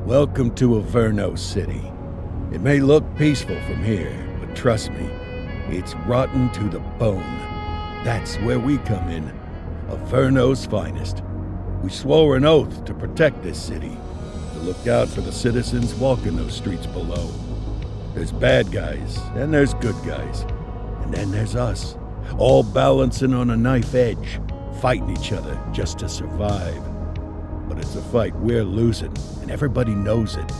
Welcome to Averno City. It may look peaceful from here, but trust me, it's rotten to the bone. That's where we come in. Averno's finest. We swore an oath to protect this city, to look out for the citizens walking those streets below. There's bad guys, and there's good guys. And then there's us, all balancing on a knife edge, fighting each other just to survive. But it's a fight we're losing, and everybody knows it.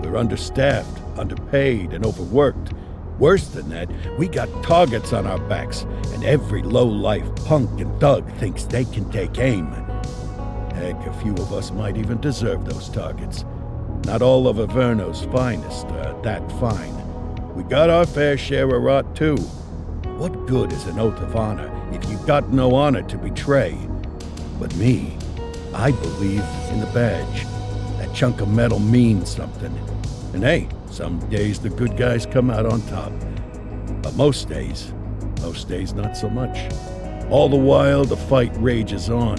We're understaffed, underpaid, and overworked. Worse than that, we got targets on our backs, and every low-life punk and thug thinks they can take aim. Heck, a few of us might even deserve those targets. Not all of Averno's finest are that fine. We got our fair share of rot, too. What good is an oath of honor if you got no honor to betray? But me, I believe in the badge. That chunk of metal means something. And hey, some days the good guys come out on top. But most days not so much. All the while, the fight rages on.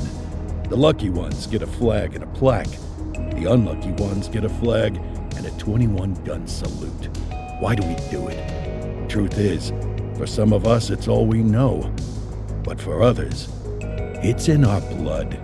The lucky ones get a flag and a plaque. The unlucky ones get a flag and a 21-gun salute. Why do we do it? Truth is, for some of us, it's all we know. But for others, it's in our blood.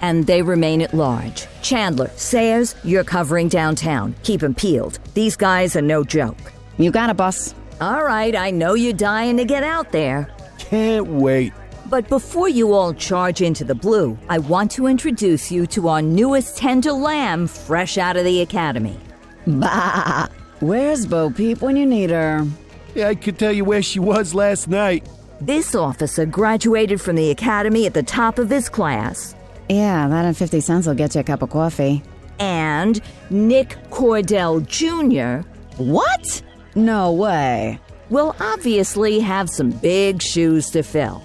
And they remain at large. Chandler, Sayers, you're covering downtown. Keep 'em peeled. These guys are no joke. You got it, boss. All right, I know you're dying to get out there. Can't wait. But before you all charge into the blue, I want to introduce you to our newest tender lamb fresh out of the academy. Bah! Where's Bo Peep when you need her? Yeah, I could tell you where she was last night. This officer graduated from the academy at the top of his class. Yeah, that and 50 cents will get you a cup of coffee. And Nick Cordell Jr. What? No way. will obviously have some big shoes to fill.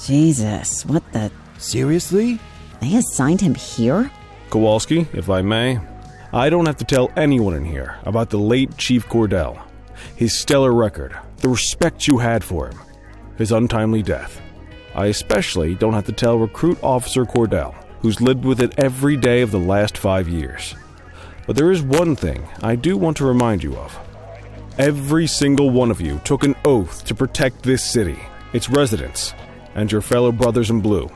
Jesus, what the... Seriously? They assigned him here? Kowalski, if I may, I don't have to tell anyone in here about the late Chief Cordell, his stellar record, the respect you had for him, his untimely death. I especially don't have to tell Recruit Officer Cordell, who's lived with it every day of the last 5 years. But there is one thing I do want to remind you of. Every single one of you took an oath to protect this city, its residents, and your fellow brothers in blue.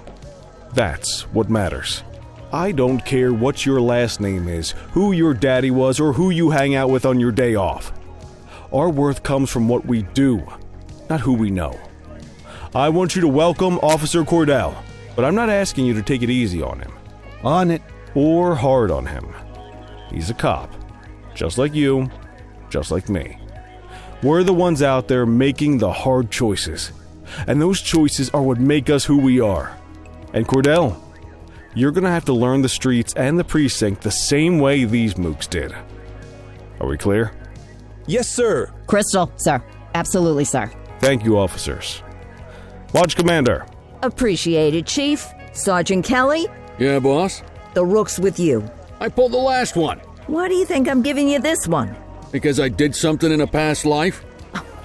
That's what matters. I don't care what your last name is, who your daddy was, or who you hang out with on your day off. Our worth comes from what we do, not who we know. I want you to welcome Officer Cordell, but I'm not asking you to take it easy on him. On it. Or hard on him. He's a cop, just like you, just like me. We're the ones out there making the hard choices, and those choices are what make us who we are. And Cordell, you're gonna have to learn the streets and the precinct the same way these mooks did. Are we clear? Yes, sir. Crystal, sir. Absolutely, sir. Thank you, officers. Lodge Commander. Appreciated, Chief. Sergeant Kelly, Yeah, boss? the rook's with you. I pulled the last one. Why do you think I'm giving you this one? Because I did something in a past life?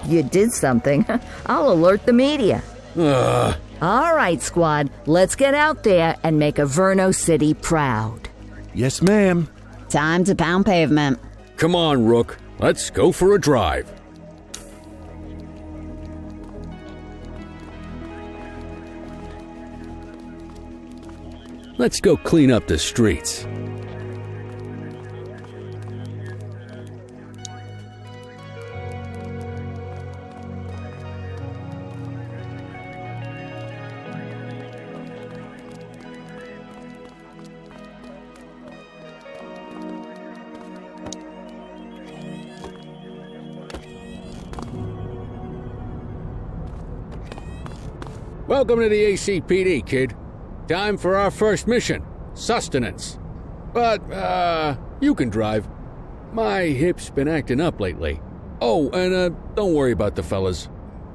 You did something. I'll alert the media. Ugh. All right, squad. Let's get out there and make Averno City proud. Yes, ma'am. Time to pound pavement. Come on, Rook. Let's go for a drive. Let's go clean up the streets. Welcome to the ACPD, kid. Time for our first mission, sustenance. But, you can drive. My hip's been acting up lately. Oh, and, don't worry about the fellas.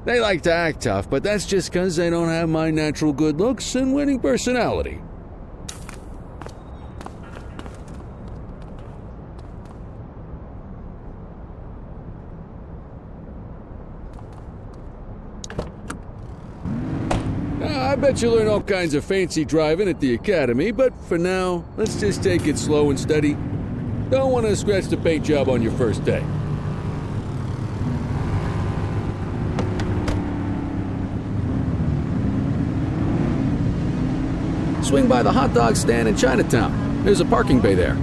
They like to act tough, but that's just 'cause they don't have my natural good looks and winning personality. I bet you'll learn all kinds of fancy driving at the academy, but for now, let's just take it slow and steady. Don't want to scratch the paint job on your first day. Swing by the hot dog stand in Chinatown. There's a parking bay there.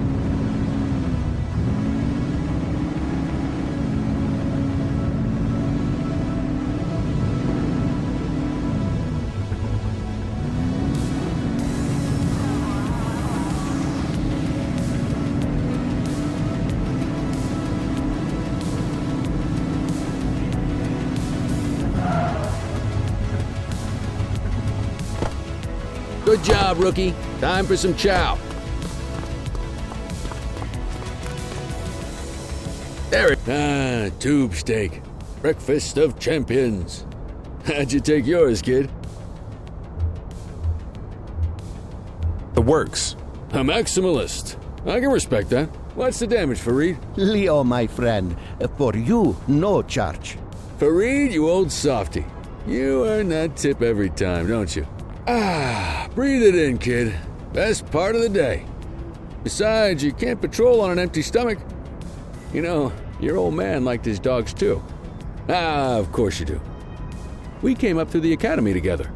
Good job, rookie. Time for some chow. There it. Tube steak. Breakfast of champions. How'd you take yours, kid? The works. A maximalist. I can respect that. What's the damage, Fareed? Leo, my friend, for you, no charge. Fareed, you old softy. You earn that tip every time, don't you? Breathe it in, kid. Best part of the day. Besides, you can't patrol on an empty stomach. You know, your old man liked his dogs too. Of course you do. We came up through the academy together.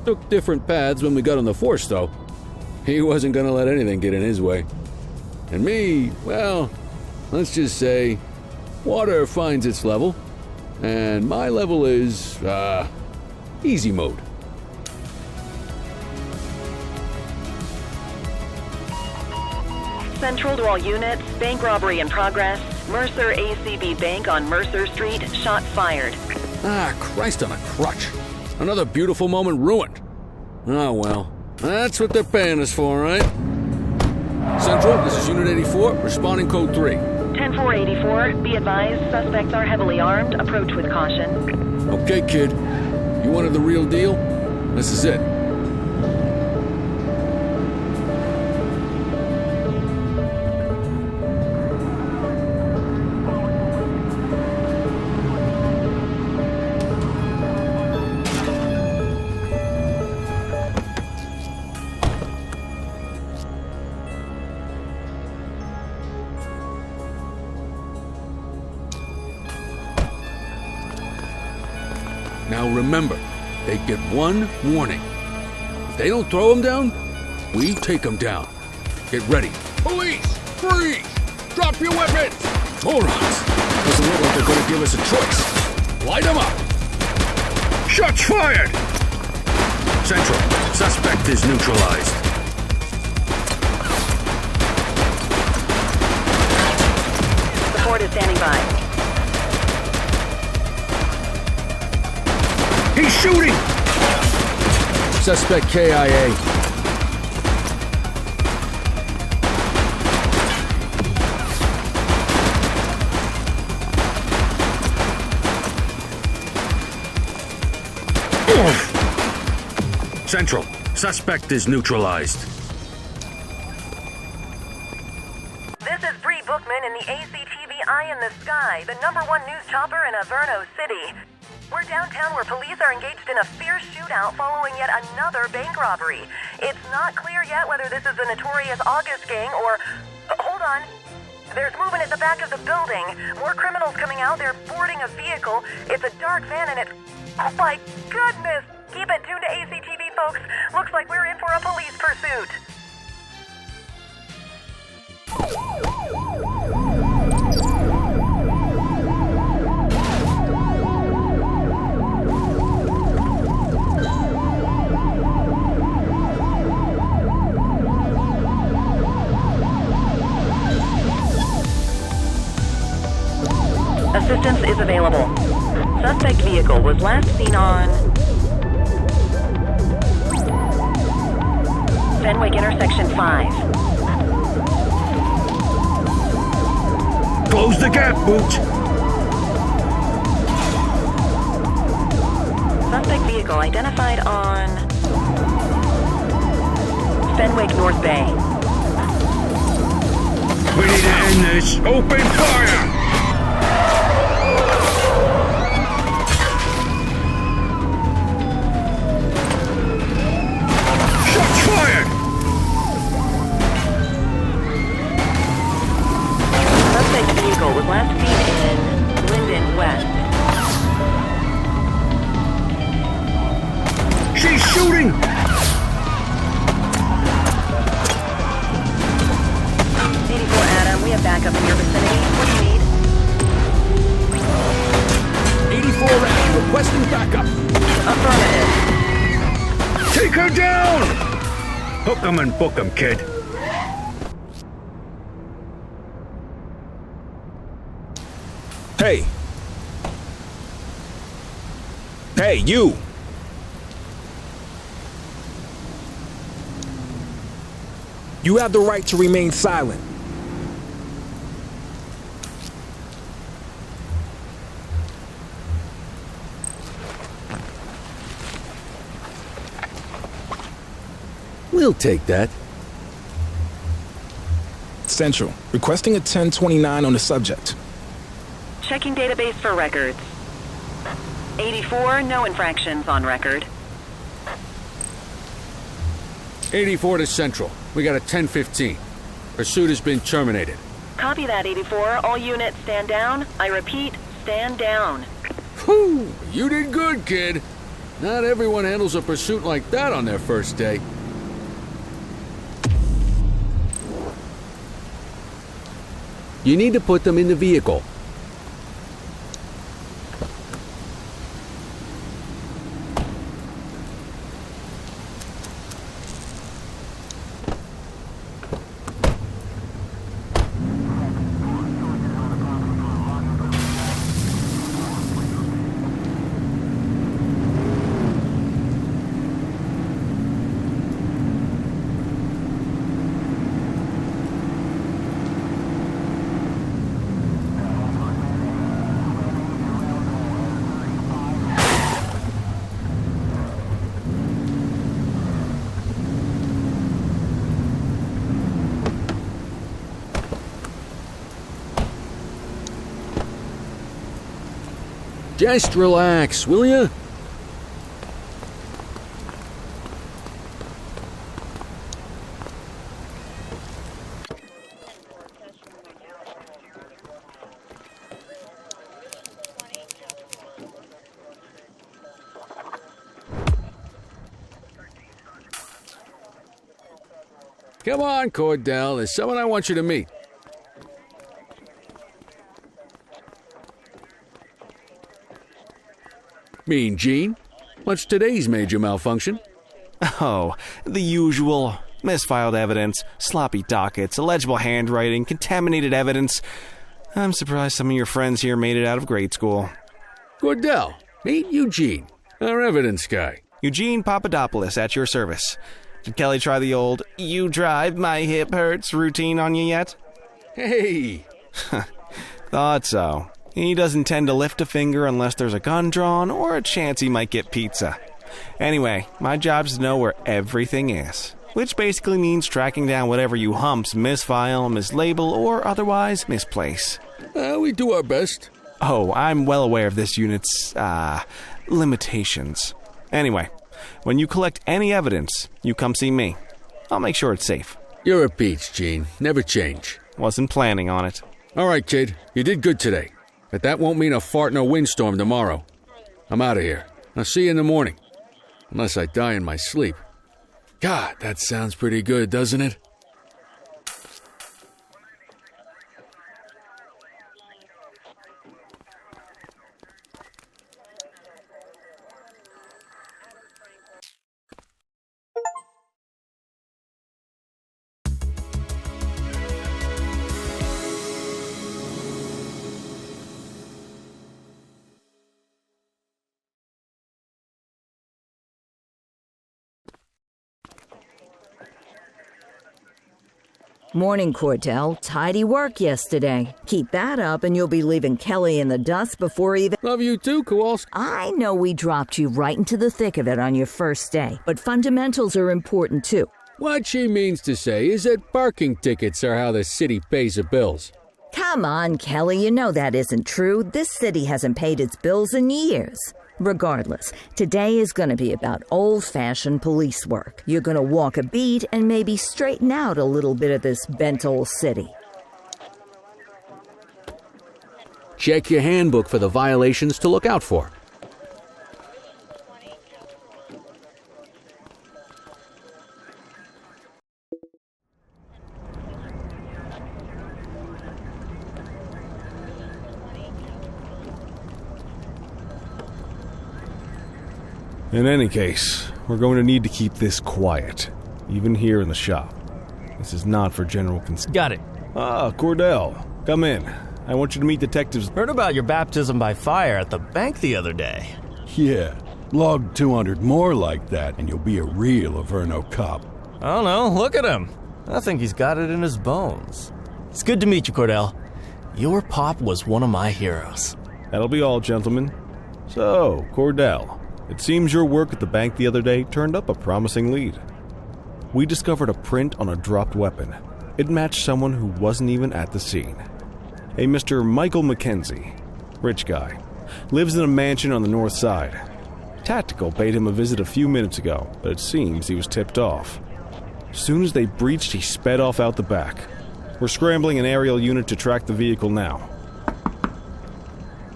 Took different paths when we got on the force, though. He wasn't gonna let anything get in his way. And me, well, let's just say, water finds its level, and my level is, easy mode. Central to all units, bank robbery in progress. Mercer ACB Bank on Mercer Street, shots fired. Christ on a crutch. Another beautiful moment ruined. Oh well, that's what they're paying us for, right? Central, this is Unit 84, responding code 3. 10-484, be advised, suspects are heavily armed, approach with caution. Okay, kid. You wanted the real deal? This is it. Now remember, they get one warning. If they don't throw them down, we take them down. Get ready. Police! Freeze! Drop your weapons! Morons! Doesn't look like they're gonna give us a choice. Light them up! Shots fired! Central, suspect is neutralized. The fort is standing by. He's shooting! Suspect KIA. Central, suspect is neutralized. This is Bree Bookman in the ACTV Eye in the Sky, the #1 news chopper in Averno City. We're downtown where police are engaged in a fierce shootout following yet another bank robbery. It's not clear yet whether this is the notorious August gang or... hold on. There's movement at the back of the building. More criminals coming out. They're boarding a vehicle. It's a dark van and it's... oh my goodness! Keep it tuned to ACTV, folks. Looks like we're in for a police pursuit. Assistance is available. Suspect vehicle was last seen on Fenwick intersection 5. Close the gap, Booch! Suspect vehicle identified on Fenwick North Bay. We need to end this. Open fire! Requesting backup. Affirmative. Take her down! Hook 'em and book 'em, kid. Hey! Hey, you! You have the right to remain silent. We'll take that. Central, requesting a 1029 on the subject. Checking database for records. 84, no infractions on record. 84 to Central. We got a 1015. Pursuit has been terminated. Copy that, 84. All units stand down. I repeat, stand down. Whew! You did good, kid. Not everyone handles a pursuit like that on their first day. You need to put them in the vehicle. Just relax, will ya? Come on, Cordell. There's someone I want you to meet. Mean Gene? What's today's major malfunction? Oh, the usual. Misfiled evidence, sloppy dockets, illegible handwriting, contaminated evidence. I'm surprised some of your friends here made it out of grade school. Cordell, meet Eugene, our evidence guy. Eugene Papadopoulos at your service. Did Kelly try the old, "you drive, my hip hurts" routine on you yet? Hey! Thought so. He doesn't tend to lift a finger unless there's a gun drawn or a chance he might get pizza. Anyway, my job's to know where everything is, which basically means tracking down whatever you humps misfile, mislabel, or otherwise misplace. We do our best. Oh, I'm well aware of this unit's, limitations. Anyway, when you collect any evidence, you come see me. I'll make sure it's safe. You're a peach, Gene. Never change. Wasn't planning on it. All right, kid. You did good today. But that won't mean a fart in a windstorm tomorrow. I'm out of here. I'll see you in the morning. Unless I die in my sleep. God, that sounds pretty good, doesn't it? Morning, Cordell. Tidy work yesterday. Keep that up and you'll be leaving Kelly in the dust before even... Love you too, Kowalski. I know we dropped you right into the thick of it on your first day, but fundamentals are important too. What she means to say is that parking tickets are how the city pays the bills. Come on, Kelly, you know that isn't true. This city hasn't paid its bills in years. Regardless, today is going to be about old-fashioned police work. You're going to walk a beat and maybe straighten out a little bit of this bent old city. Check your handbook for the violations to look out for. In any case, we're going to need to keep this quiet, even here in the shop. This is not for general consent. Got it. Ah, Cordell, come in. I want you to meet detectives. Heard about your baptism by fire at the bank the other day. Yeah, log 200 more like that and you'll be a real Averno cop. I don't know, look at him. I think he's got it in his bones. It's good to meet you, Cordell. Your pop was one of my heroes. That'll be all, gentlemen. So, Cordell, it seems your work at the bank the other day turned up a promising lead. We discovered a print on a dropped weapon. It matched someone who wasn't even at the scene. A Mr. Michael Mackenzie, rich guy, lives in a mansion on the north side. Tactical paid him a visit a few minutes ago, but it seems he was tipped off. As soon as they breached, he sped off out the back. We're scrambling an aerial unit to track the vehicle now.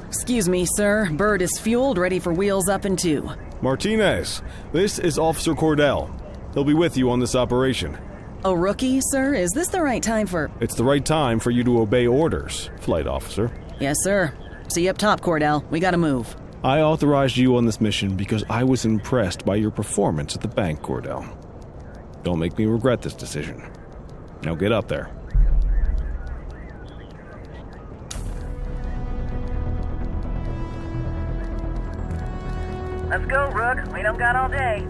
Excuse me, sir. Bird is fueled, ready for wheels up in 2. Martinez, this is Officer Cordell. He'll be with you on this operation. A rookie, sir? Is this the right time for... It's the right time for you to obey orders, Flight Officer. Yes, sir. See you up top, Cordell. We gotta move. I authorized you on this mission because I was impressed by your performance at the bank, Cordell. Don't make me regret this decision. Now get up there. Let's go, Rook. We don't got all day.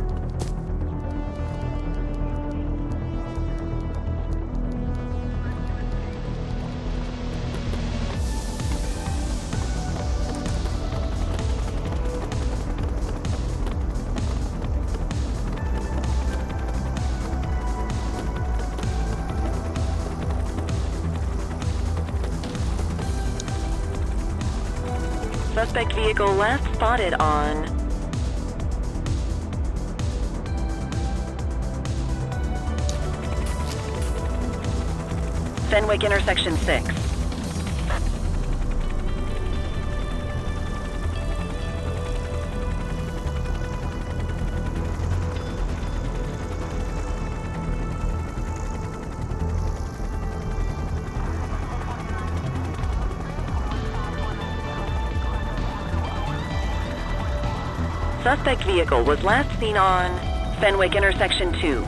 Suspect vehicle last spotted on Fenwick intersection 6. Suspect vehicle was last seen on Fenwick intersection 2.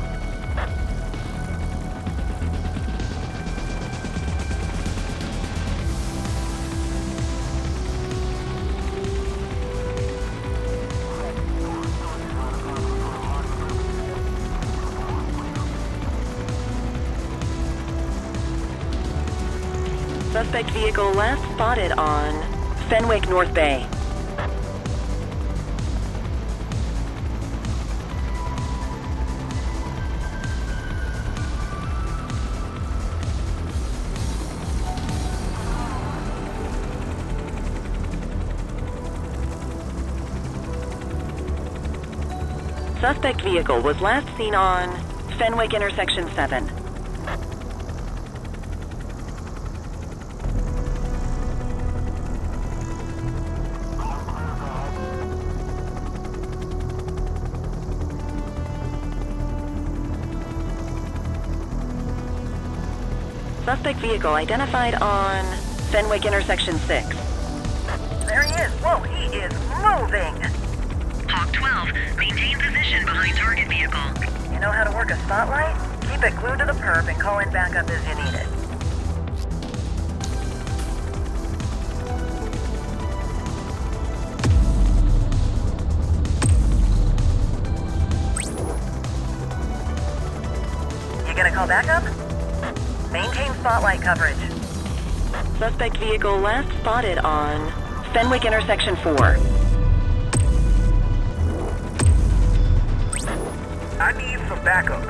Suspect vehicle last spotted on Fenwick North Bay. Suspect vehicle was last seen on Fenwick intersection 7. Suspect vehicle identified on Fenwick intersection 6. There he is. Whoa, he is moving. Hawk 12, maintain position behind target vehicle. You know how to work a spotlight? Keep it glued to the perp and call in backup as you need it. You gonna call backup? Maintain spotlight coverage. Suspect vehicle last spotted on Fenwick intersection 4. I need some backup.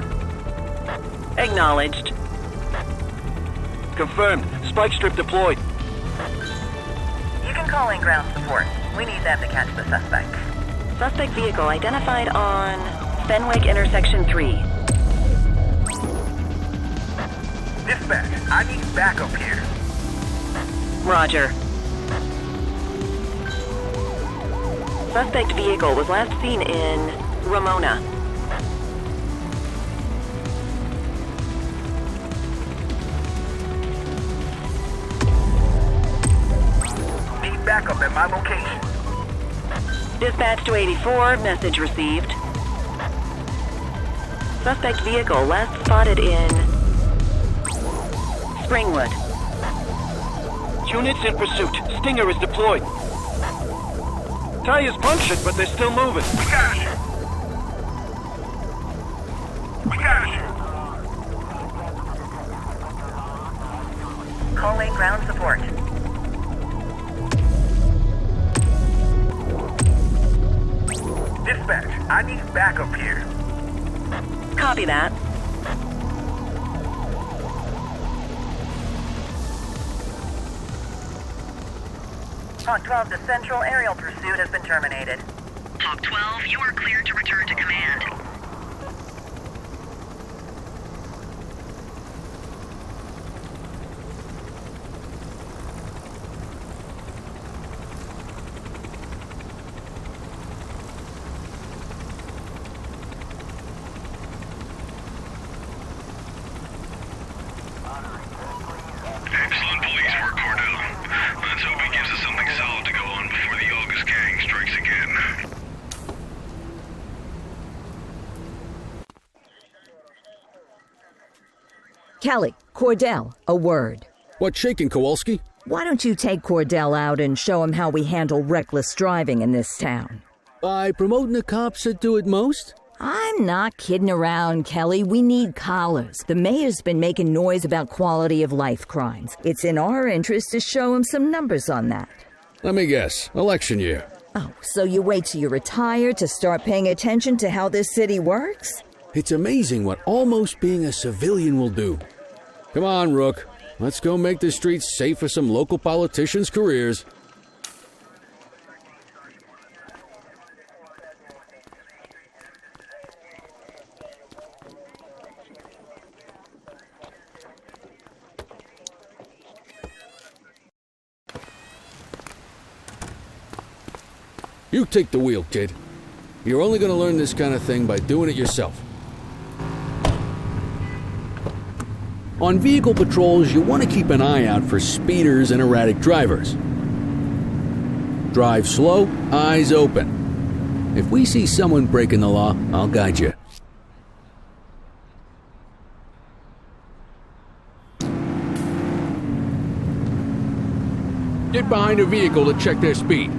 Acknowledged. Confirmed. Spike strip deployed. You can call in ground support. We need them to catch the suspect. Suspect vehicle identified on Fenwick intersection 3. Dispatch, I need backup here. Roger. Suspect vehicle was last seen in Ramona. Need backup at my location. Dispatch to 84, message received. Suspect vehicle last spotted in Springwood. Units in pursuit. Stinger is deployed. Tires punctured, but they're still moving. We got it. We got it. Calling ground support. Dispatch, I need backup here. Copy that. Hawk 12, the central aerial pursuit has been terminated. Hawk 12, you are cleared to return to command. Excellent police work, Cordell. Let's hope he gives us something solid to go on before the August gang strikes again. Kelly, Cordell, a word. What's shaking, Kowalski? Why don't you take Cordell out and show him how we handle reckless driving in this town? By promoting the cops that do it most? I'm not kidding around, Kelly. We need collars. The mayor's been making noise about quality of life crimes. It's in our interest to show him some numbers on that. Let me guess. Election year. Oh, so you wait till you retire to start paying attention to how this city works? It's amazing what almost being a civilian will do. Come on, Rook. Let's go make the streets safe for some local politicians' careers. You take the wheel, kid. You're only going to learn this kind of thing by doing it yourself. On vehicle patrols, you want to keep an eye out for speeders and erratic drivers. Drive slow, eyes open. If we see someone breaking the law, I'll guide you. Get behind a vehicle to check their speed.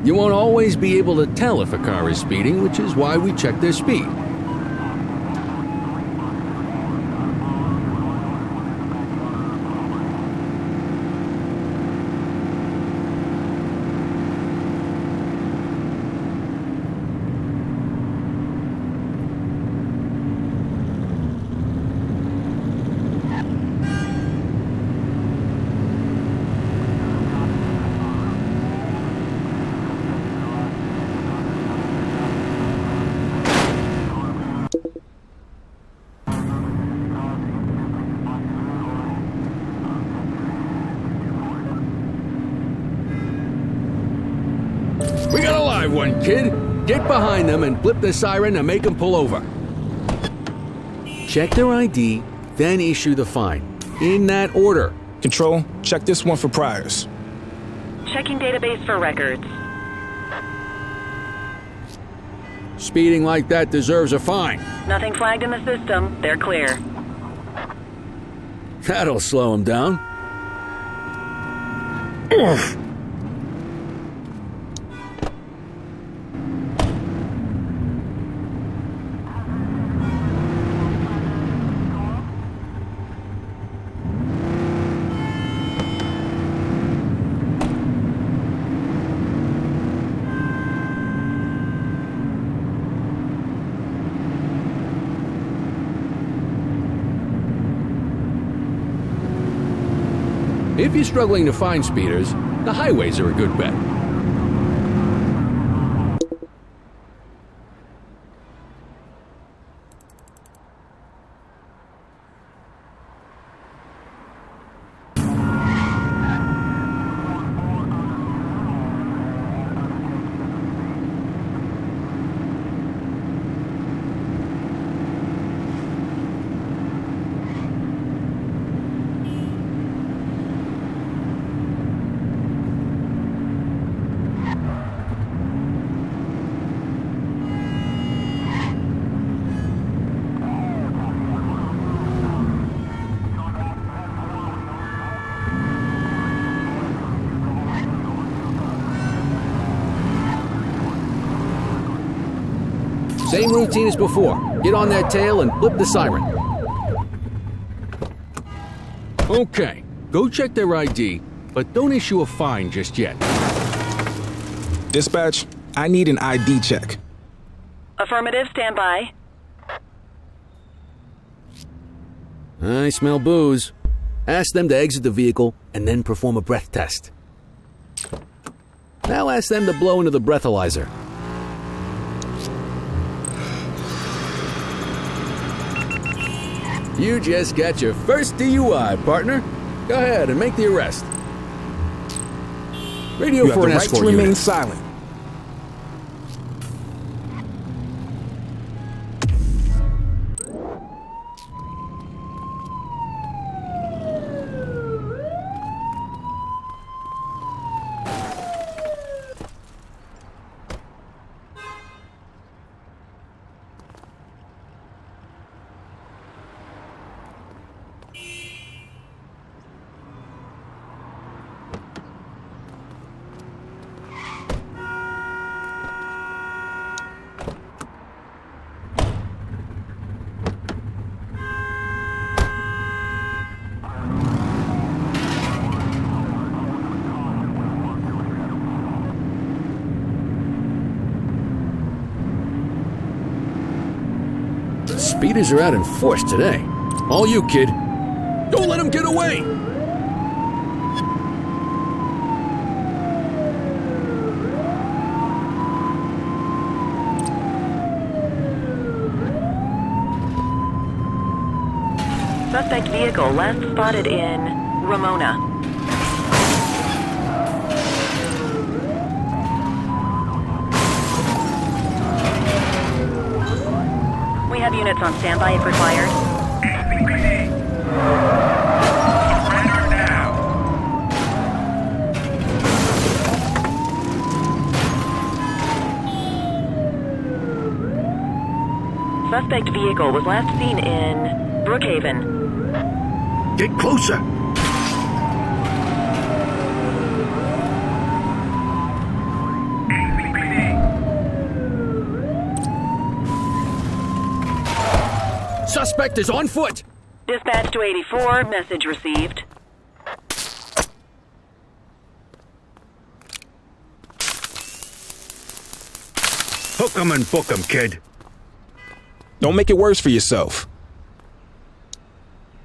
You won't always be able to tell if a car is speeding, which is why we check their speed. We got a live one, kid. Get behind them and flip the siren to make them pull over. Check their ID, then issue the fine. In that order. Control, check this one for priors. Checking database for records. Speeding like that deserves a fine. Nothing flagged in the system. They're clear. That'll slow them down. If you're struggling to find speeders, the highways are a good bet. Same routine as before. Get on their tail and flip the siren. Okay, go check their ID, but don't issue a fine just yet. Dispatch, I need an ID check. Affirmative, stand by. I smell booze. Ask them to exit the vehicle and then perform a breath test. Now ask them to blow into the breathalyzer. You just got your first DUI, partner. Go ahead and make the arrest. Radio You have for the an right escort to remain unit. silent. Speeders are out in force today. All you, kid. Don't let them get away! Suspect vehicle last spotted in Ramona. We have units on standby if required. Surrender now. Suspect vehicle was last seen in Brookhaven. Get closer. Suspect is on foot! Dispatch to 84, message received. Hook 'em and book 'em, kid. Don't make it worse for yourself.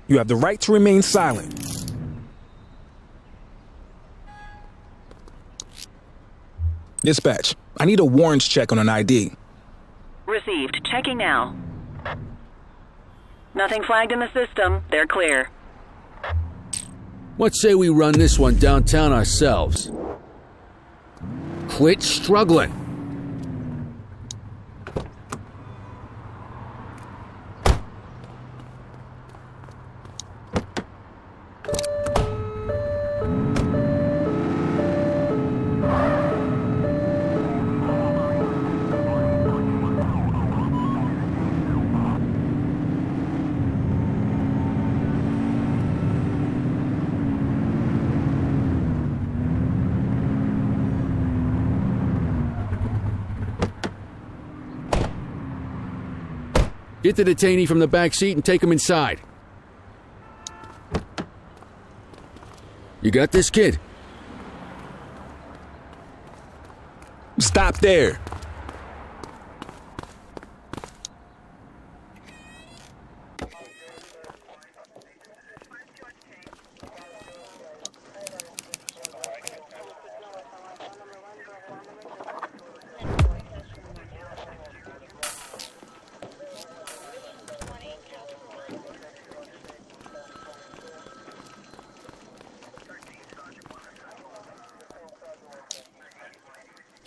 You have the right to remain silent. Dispatch, I need a warrants check on an ID. Received. Checking now. Nothing flagged in the system. They're clear. What say we run this one downtown ourselves? Quit struggling. Get the detainee from the back seat and take him inside. You got this, kid? Stop there.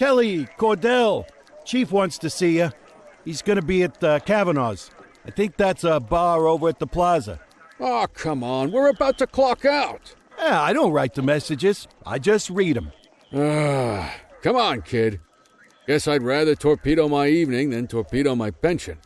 Kelly, Cordell. Chief wants to see you. He's gonna be at Kavanaugh's. I think that's a bar over at the plaza. Oh, come on. We're about to clock out. Yeah, I don't write the messages. I just read them. Come on, kid. Guess I'd rather torpedo my evening than torpedo my pension.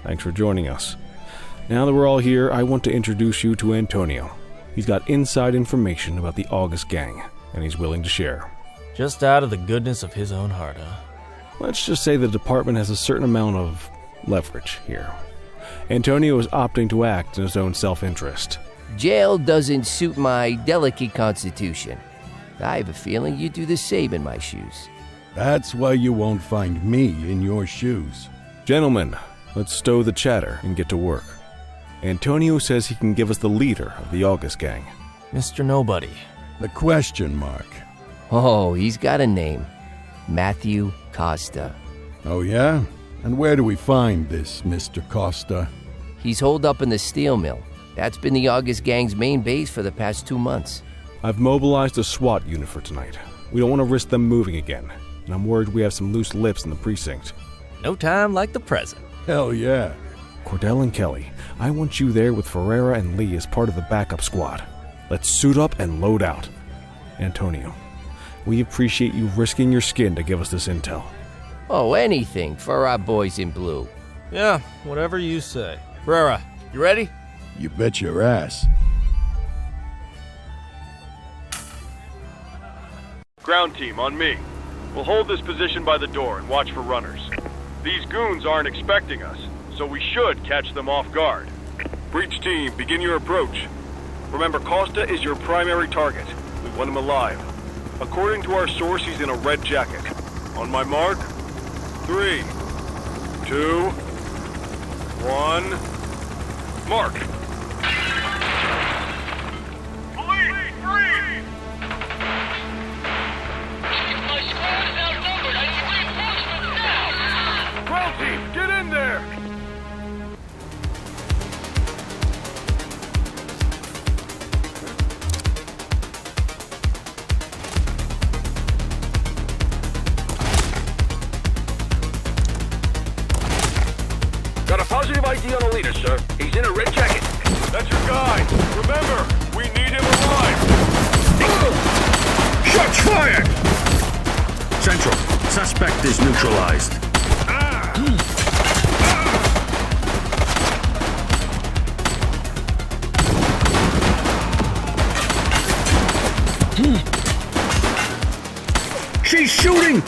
Thanks for joining us. Now that we're all here, I want to introduce you to Antonio. He's got inside information about the August gang, and he's willing to share. Just out of the goodness of his own heart, huh? Let's just say the department has a certain amount of leverage here. Antonio is opting to act in his own self-interest. Jail doesn't suit my delicate constitution. I have a feeling you'd do the same in my shoes. That's why you won't find me in your shoes. Gentlemen, let's stow the chatter and get to work. Antonio says he can give us the leader of the August gang. Mr. Nobody. The question mark. Oh, he's got a name. Matthew Costa. Oh, yeah? And where do we find this Mr. Costa? He's holed up in the steel mill. That's been the August gang's main base for the past 2 months. I've mobilized a SWAT unit for tonight. We don't want to risk them moving again, and I'm worried we have some loose lips in the precinct. No time like the present. Hell yeah. Cordell and Kelly, I want you there with Ferreira and Lee as part of the backup squad. Let's suit up and load out. Antonio, we appreciate you risking your skin to give us this intel. Oh, anything for our boys in blue. Yeah, whatever you say. Ferreira, you ready? You bet your ass. Ground team, on me. We'll hold this position by the door and watch for runners. These goons aren't expecting us, so we should catch them off guard. Breach team, begin your approach. Remember, Costa is your primary target. We want him alive. According to our source, he's in a red jacket. On my mark, 3, 2, 1, mark! Police, freeze! My squad is outnumbered. I need reinforcements now! Ground team, get in there! Got a positive ID on the leader, sir. He's in a red jacket. That's your guy. Remember, we need him alive. Shots fired! Central, suspect is neutralized. She's shooting!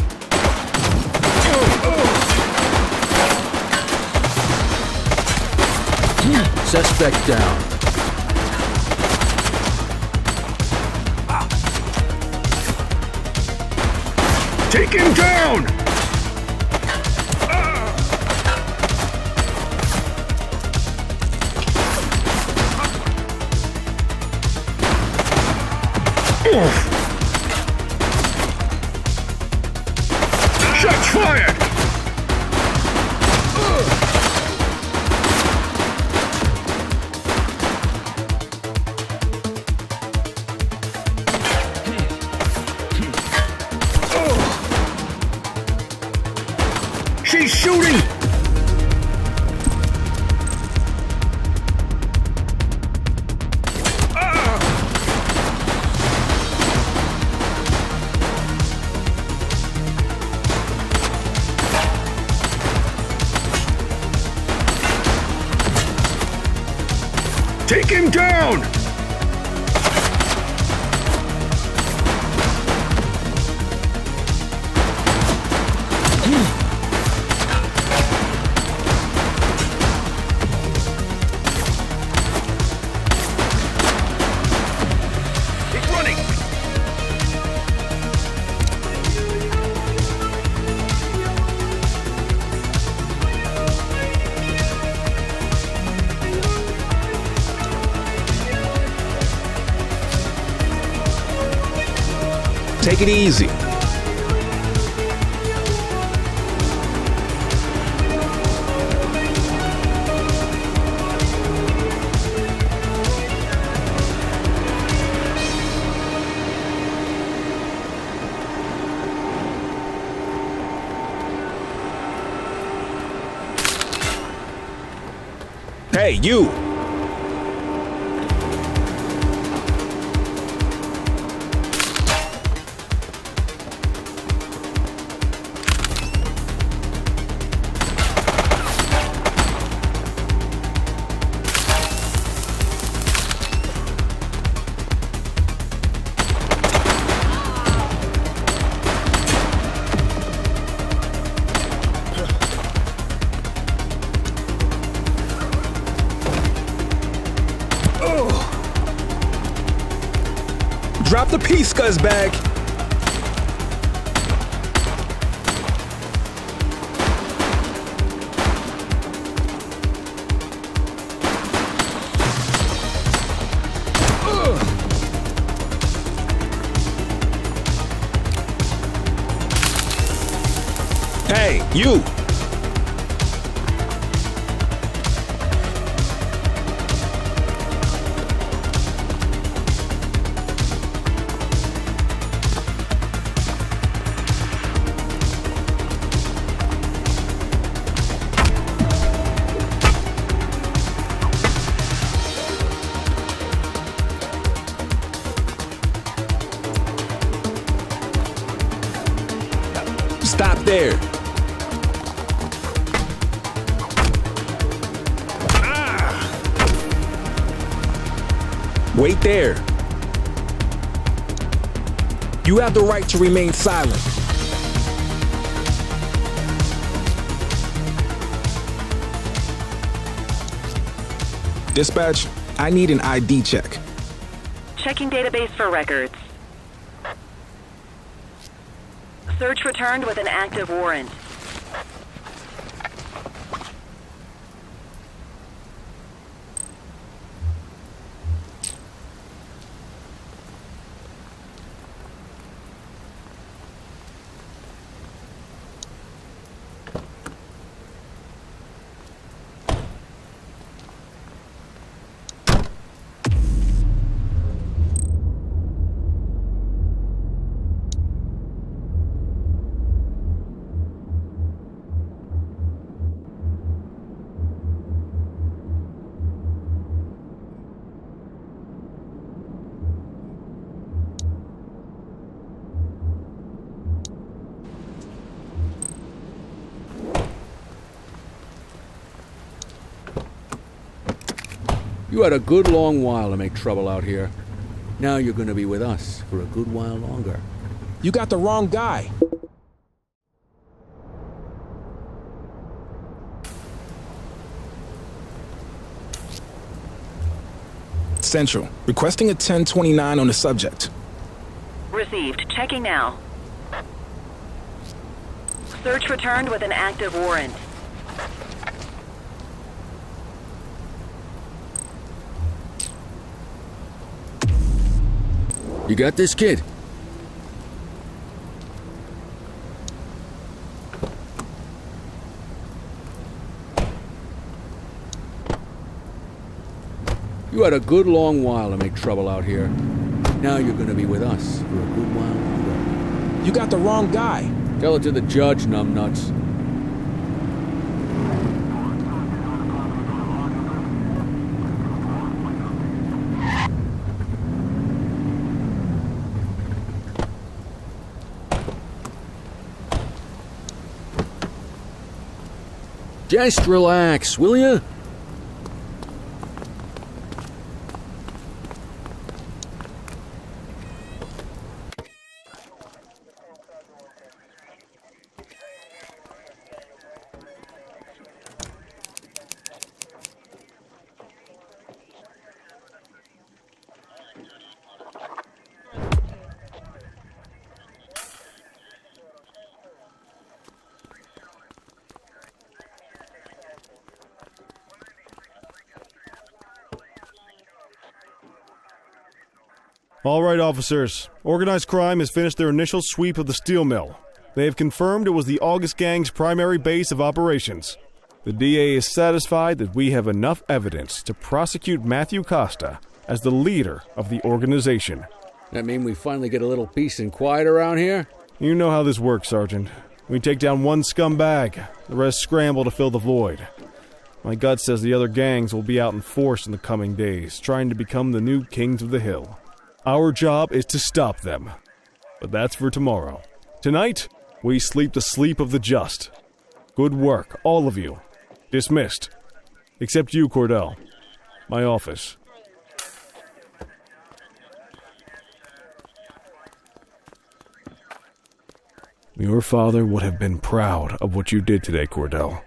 Suspect down. Take him down! Shots fired! She's shooting! Take him down! Keep running! Take it easy. Hey, you! Drop the piece, scuzzbag! Hey, you! Stop there. Wait there. You have the right to remain silent. Dispatch, I need an ID check. Checking database for records. Search returned with an active warrant. You had a good long while to make trouble out here. Now you're gonna be with us for a good while longer. You got the wrong guy. Central, requesting a 1029 on the subject. Received. Checking now. Search returned with an active warrant. You got this, kid? You had a good long while to make trouble out here. Now you're gonna be with us for a good while longer. You got the wrong guy. Tell it to the judge, numbnuts. Just relax, will ya? All right, officers. Organized crime has finished their initial sweep of the steel mill. They have confirmed it was the August Gang's primary base of operations. The DA is satisfied that we have enough evidence to prosecute Matthew Costa as the leader of the organization. That mean we finally get a little peace and quiet around here? You know how this works, Sergeant. We take down one scumbag, the rest scramble to fill the void. My gut says the other gangs will be out in force in the coming days, trying to become the new kings of the hill. Our job is to stop them. But that's for tomorrow. Tonight, we sleep the sleep of the just. Good work, all of you. Dismissed. Except you, Cordell. My office. Your father would have been proud of what you did today, Cordell.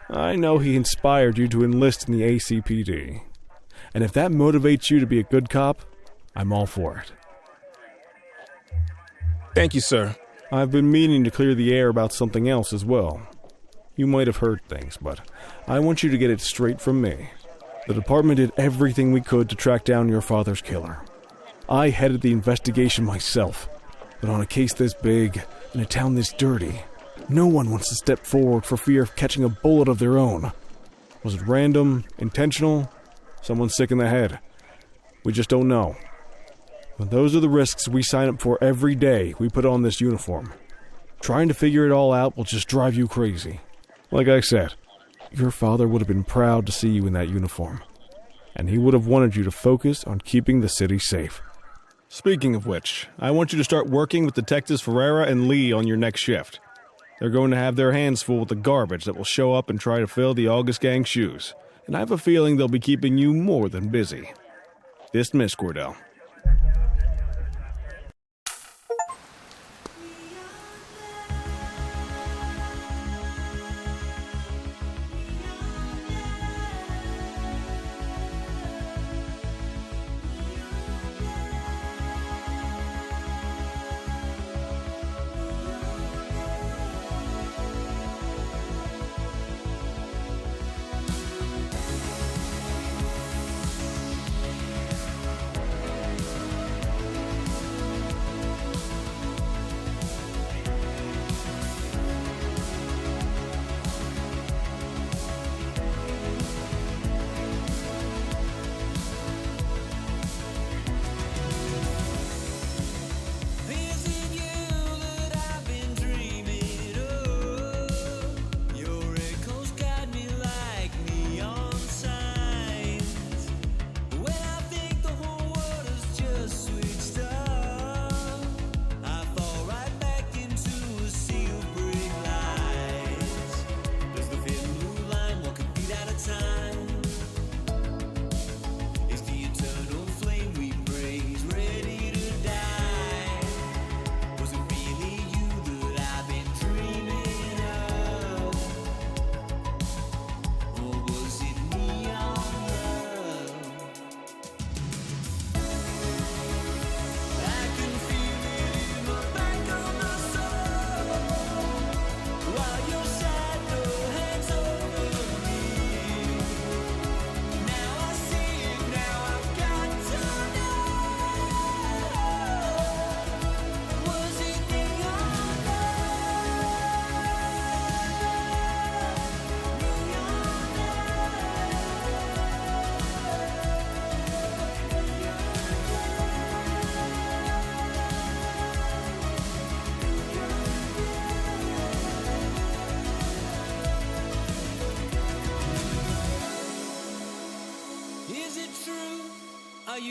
I know he inspired you to enlist in the ACPD. And if that motivates you to be a good cop, I'm all for it. Thank you, sir. I've been meaning to clear the air about something else as well. You might have heard things, but I want you to get it straight from me. The department did everything we could to track down your father's killer. I headed the investigation myself, but on a case this big, in a town this dirty, no one wants to step forward for fear of catching a bullet of their own. Was it random, intentional, someone sick in the head? We just don't know. But those are the risks we sign up for every day we put on this uniform. Trying to figure it all out will just drive you crazy. Like I said, your father would have been proud to see you in that uniform. And he would have wanted you to focus on keeping the city safe. Speaking of which, I want you to start working with Detectives Ferreira and Lee on your next shift. They're going to have their hands full with the garbage that will show up and try to fill the August Gang's shoes. And I have a feeling they'll be keeping you more than busy. Dismiss, Cordell.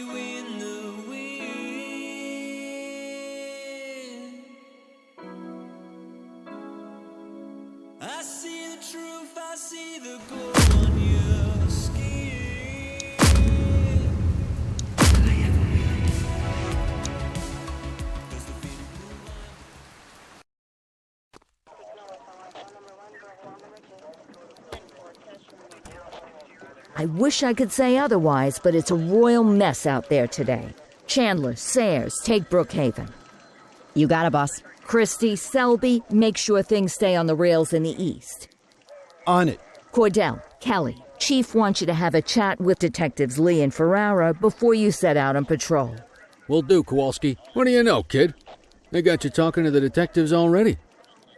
you in the wind. I see the truth, I see the gold on your skin. I wish I could say otherwise, but it's a royal mess out there today. Chandler, Sayers, take Brookhaven. You got it, boss. Christie, Selby, make sure things stay on the rails in the east. On it. Cordell, Kelly, Chief wants you to have a chat with Detectives Lee and Ferrara before you set out on patrol. Will do, Kowalski. What do you know, kid? They got you talking to the detectives already.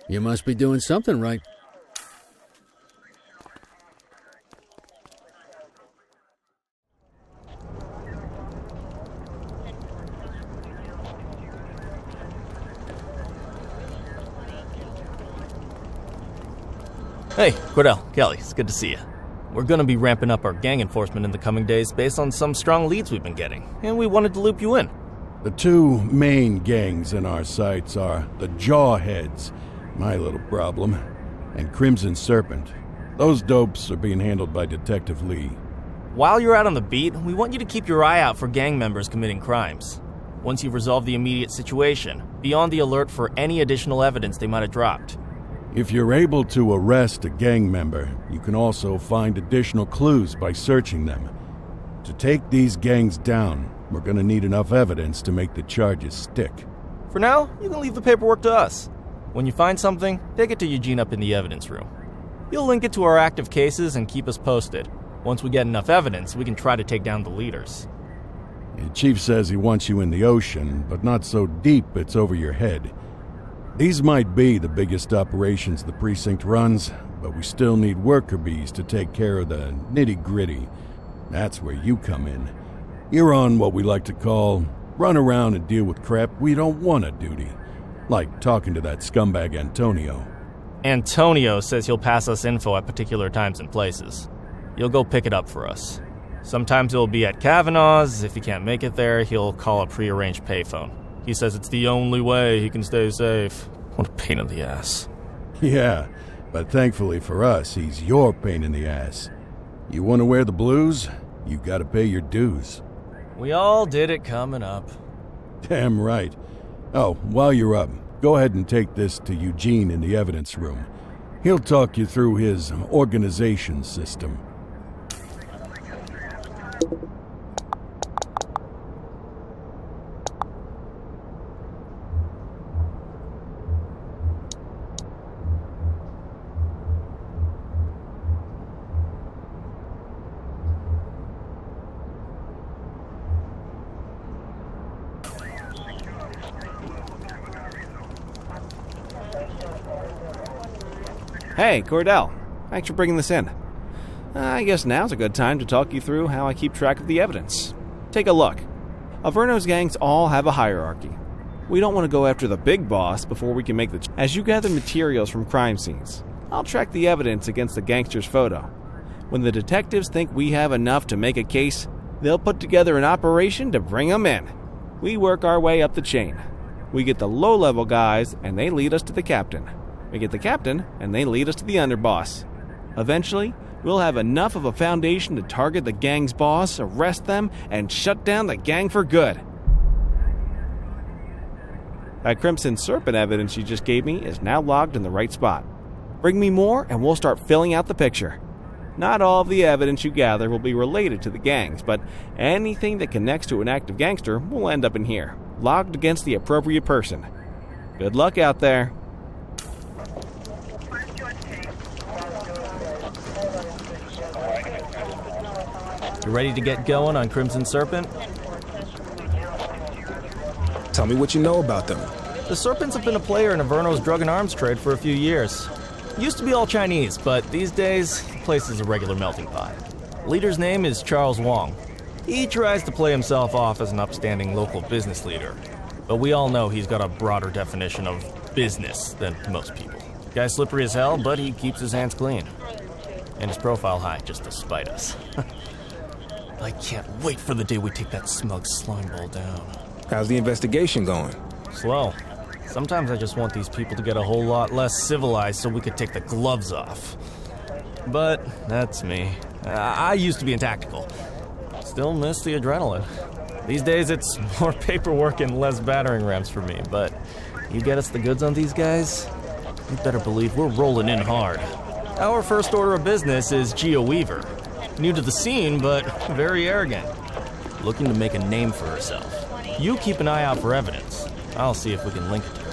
You must be doing something right. Hey, Cordell, Kelly, it's good to see you. We're gonna be ramping up our gang enforcement in the coming days based on some strong leads we've been getting, and we wanted to loop you in. The two main gangs in our sights are the Jawheads, my little problem, and Crimson Serpent. Those dopes are being handled by Detective Lee. While you're out on the beat, we want you to keep your eye out for gang members committing crimes. Once you've resolved the immediate situation, be on the alert for any additional evidence they might have dropped. If you're able to arrest a gang member, you can also find additional clues by searching them. To take these gangs down, we're gonna need enough evidence to make the charges stick. For now, you can leave the paperwork to us. When you find something, take it to Eugene up in the evidence room. He'll link it to our active cases and keep us posted. Once we get enough evidence, we can try to take down the leaders. The chief says he wants you in the ocean, but not so deep it's over your head. These might be the biggest operations the precinct runs, but we still need worker bees to take care of the nitty-gritty. That's where you come in. You're on what we like to call run around and deal with crap we don't want to duty. Like talking to that scumbag Antonio. Antonio says he'll pass us info at particular times and places. You'll go pick it up for us. Sometimes it'll be at Kavanaugh's. If he can't make it there, he'll call a prearranged payphone. He says it's the only way he can stay safe. What a pain in the ass. Yeah, but thankfully for us, he's your pain in the ass. You want to wear the blues? You gotta pay your dues. We all did it coming up. Damn right. Oh, while you're up, go ahead and take this to Eugene in the evidence room. He'll talk you through his organization system. Hey, Cordell. Thanks for bringing this in. I guess now's a good time to talk you through how I keep track of the evidence. Take a look. Averno's gangs all have a hierarchy. We don't want to go after the big boss before we can make the... As you gather materials from crime scenes, I'll track the evidence against the gangster's photo. When the detectives think we have enough to make a case, they'll put together an operation to bring them in. We work our way up the chain. We get the low-level guys, and they lead us to the captain. We get the captain, and they lead us to the underboss. Eventually, we'll have enough of a foundation to target the gang's boss, arrest them, and shut down the gang for good. That Crimson Serpent evidence you just gave me is now logged in the right spot. Bring me more, and we'll start filling out the picture. Not all of the evidence you gather will be related to the gangs, but anything that connects to an active gangster will end up in here, logged against the appropriate person. Good luck out there. You ready to get going on Crimson Serpent? Tell me what you know about them. The Serpents have been a player in Averno's drug and arms trade for a few years. Used to be all Chinese, but these days, the place is a regular melting pot. Leader's name is Charles Wong. He tries to play himself off as an upstanding local business leader, but we all know he's got a broader definition of business than most people. Guy's slippery as hell, but he keeps his hands clean. And his profile high just to spite us. I can't wait for the day we take that smug slimeball down. How's the investigation going? Slow. Sometimes I just want these people to get a whole lot less civilized so we could take the gloves off. But that's me. I used to be in tactical. Still miss the adrenaline. These days it's more paperwork and less battering rams for me, but you get us the goods on these guys, you better believe we're rolling in hard. Our first order of business is Geo Weaver. New to the scene, but very arrogant. Looking to make a name for herself. You keep an eye out for evidence. I'll see if we can link it to her.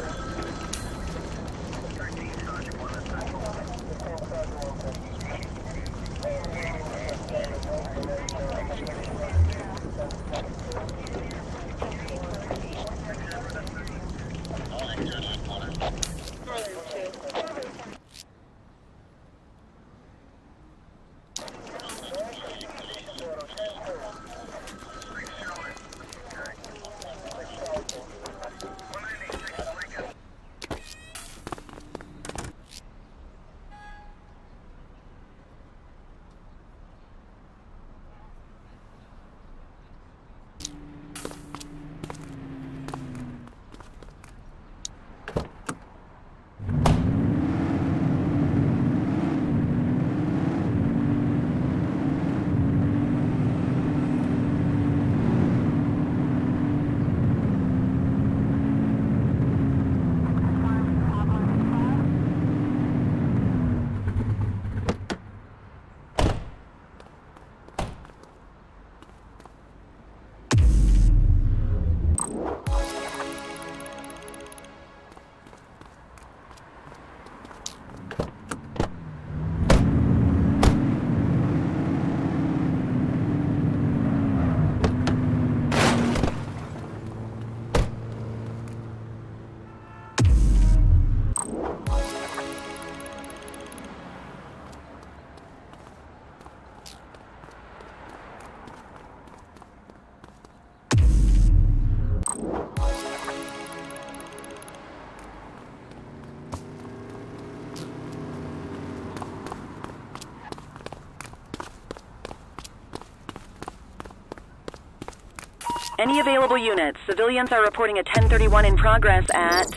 Any available units? Civilians are reporting a 1031 in progress at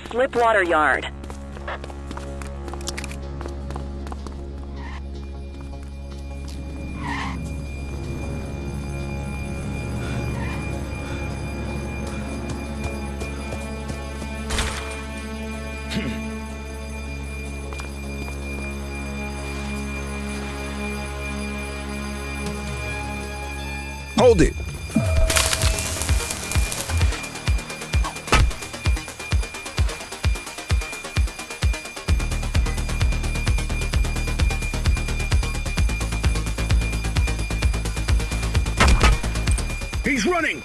Slipwater Yard. Hold it! He's running!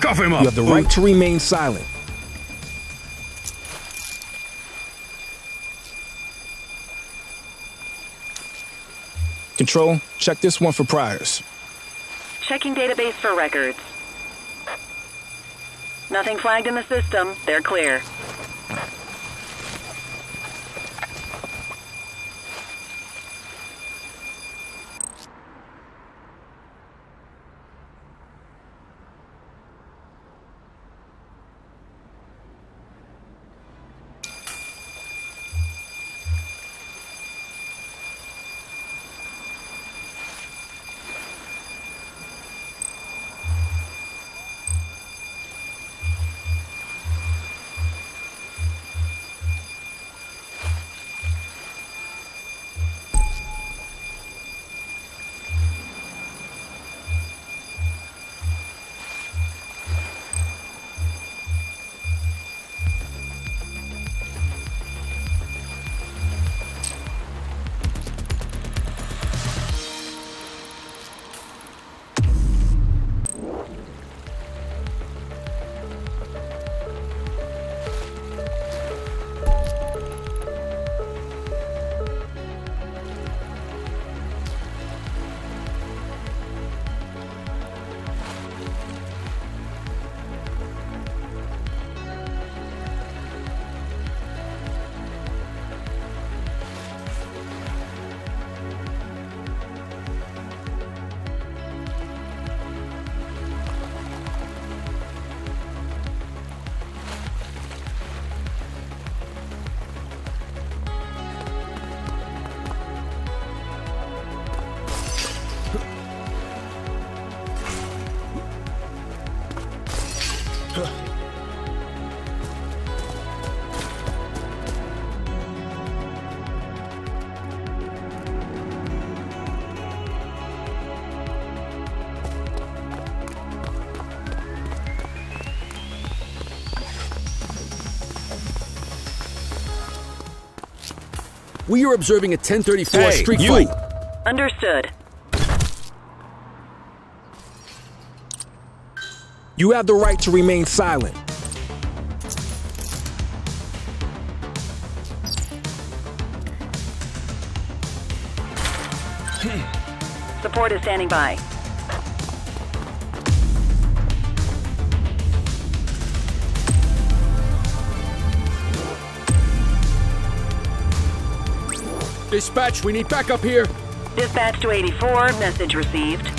Cuff him up! You have the right to remain silent. Control, check this one for priors. Checking database for records. Nothing flagged in the system. They're clear. We are observing a 1034 Hey, street you. fight. Understood. You have the right to remain silent. Support is standing by. Dispatch, we need backup here. Dispatch to 84, message received.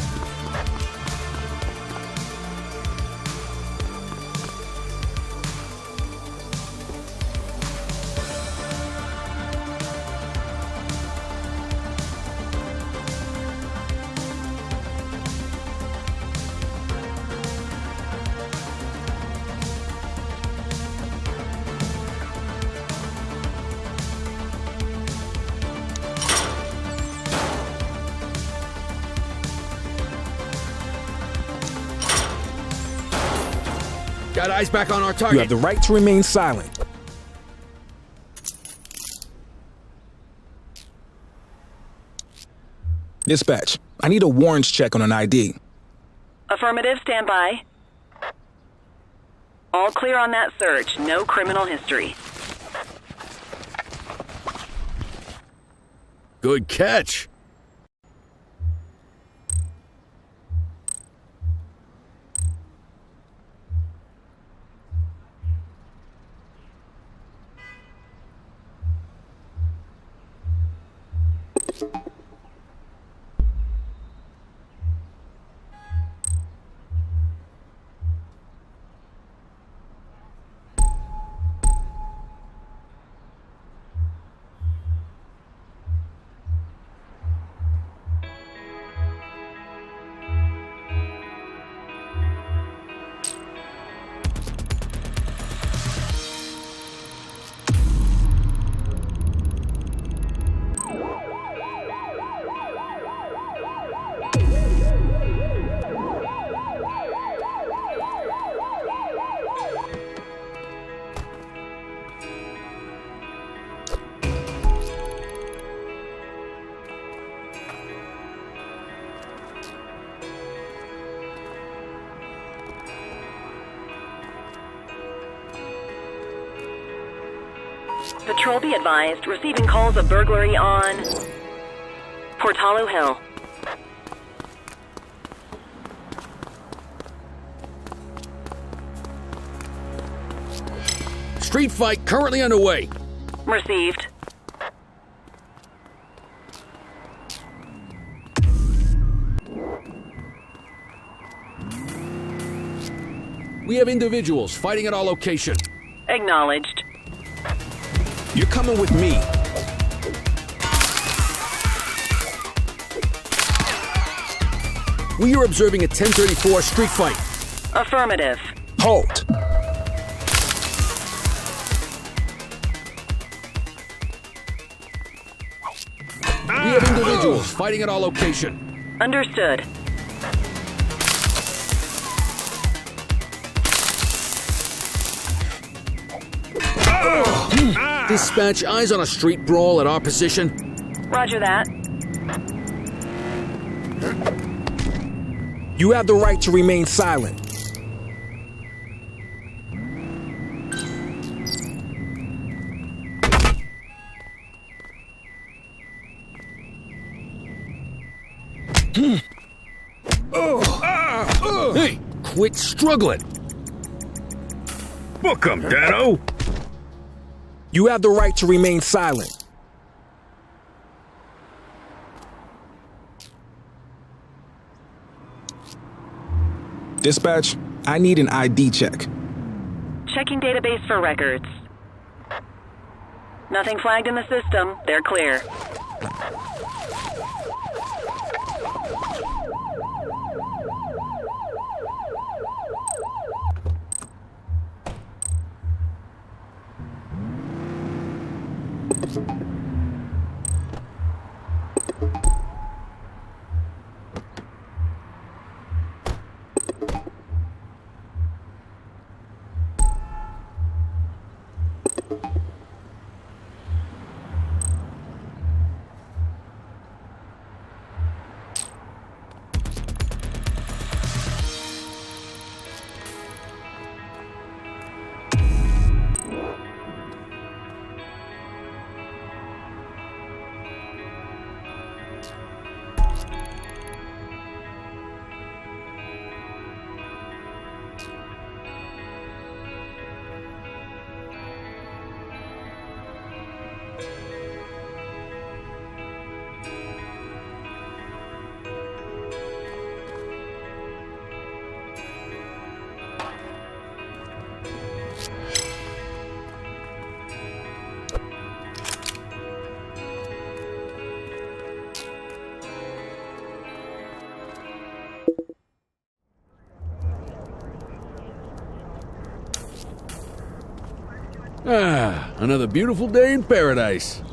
Got eyes back on our target. You have the right to remain silent. Dispatch, I need a warrants check on an ID. Affirmative, stand by. All clear on that search. No criminal history. Good catch. Patrol be advised, receiving calls of burglary on Portalo Hill. Street fight currently underway. Received. We have individuals fighting at our location. Acknowledged. You're coming with me. We are observing a 1034 street fight. Affirmative. Halt. We have individuals fighting at our location. Understood. Dispatch, eyes on a street brawl at our position. Roger that. You have the right to remain silent. Hey, quit struggling. Book 'em, Dano. You have the right to remain silent. Dispatch, I need an ID check. Checking database for records. Nothing flagged in the system. They're clear. Ah, another beautiful day in paradise.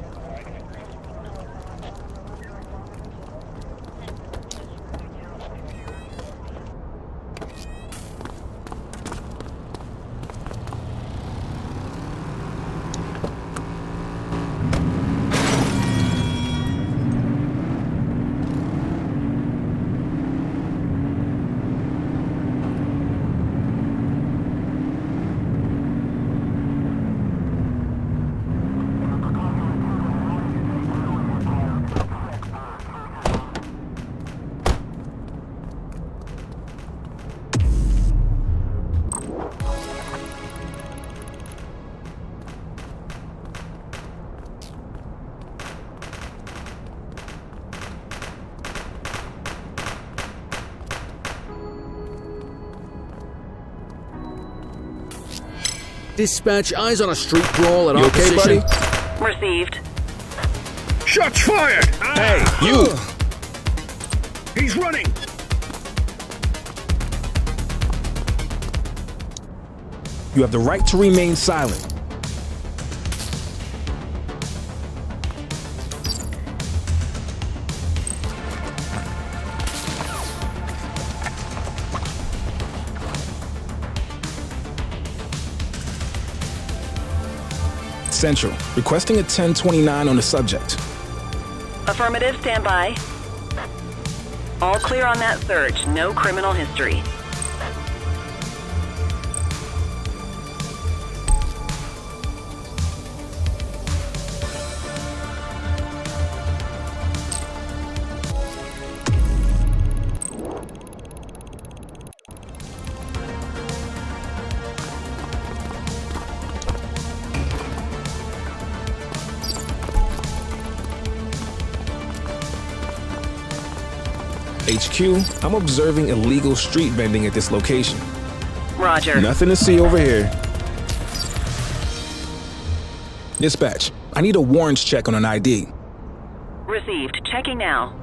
Dispatch, eyes on a street brawl at You our okay, position. buddy? Received. Shots fired! Hey, you! He's running! You have the right to remain silent. Central, requesting a 1029 on the subject. Affirmative, stand by. All clear on that search. No criminal history. HQ, I'm observing illegal street vending at this location. Roger. Nothing to see over here. Dispatch, I need a warrants check on an ID. Received. Checking now.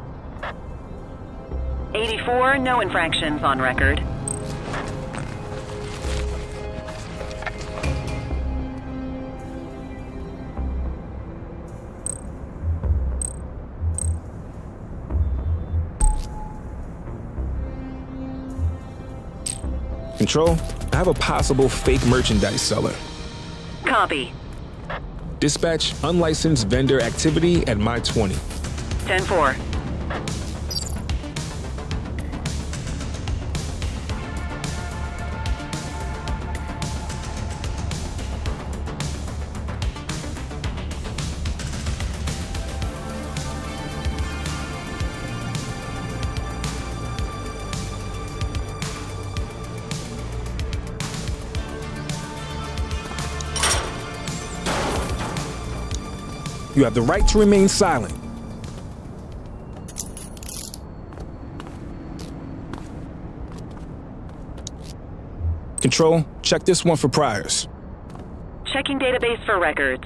84, no infractions on record. Control, I have a possible fake merchandise seller. Copy. Dispatch, unlicensed vendor activity at my 20. 10-4. You have the right to remain silent. Control, check this one for priors. Checking database for records.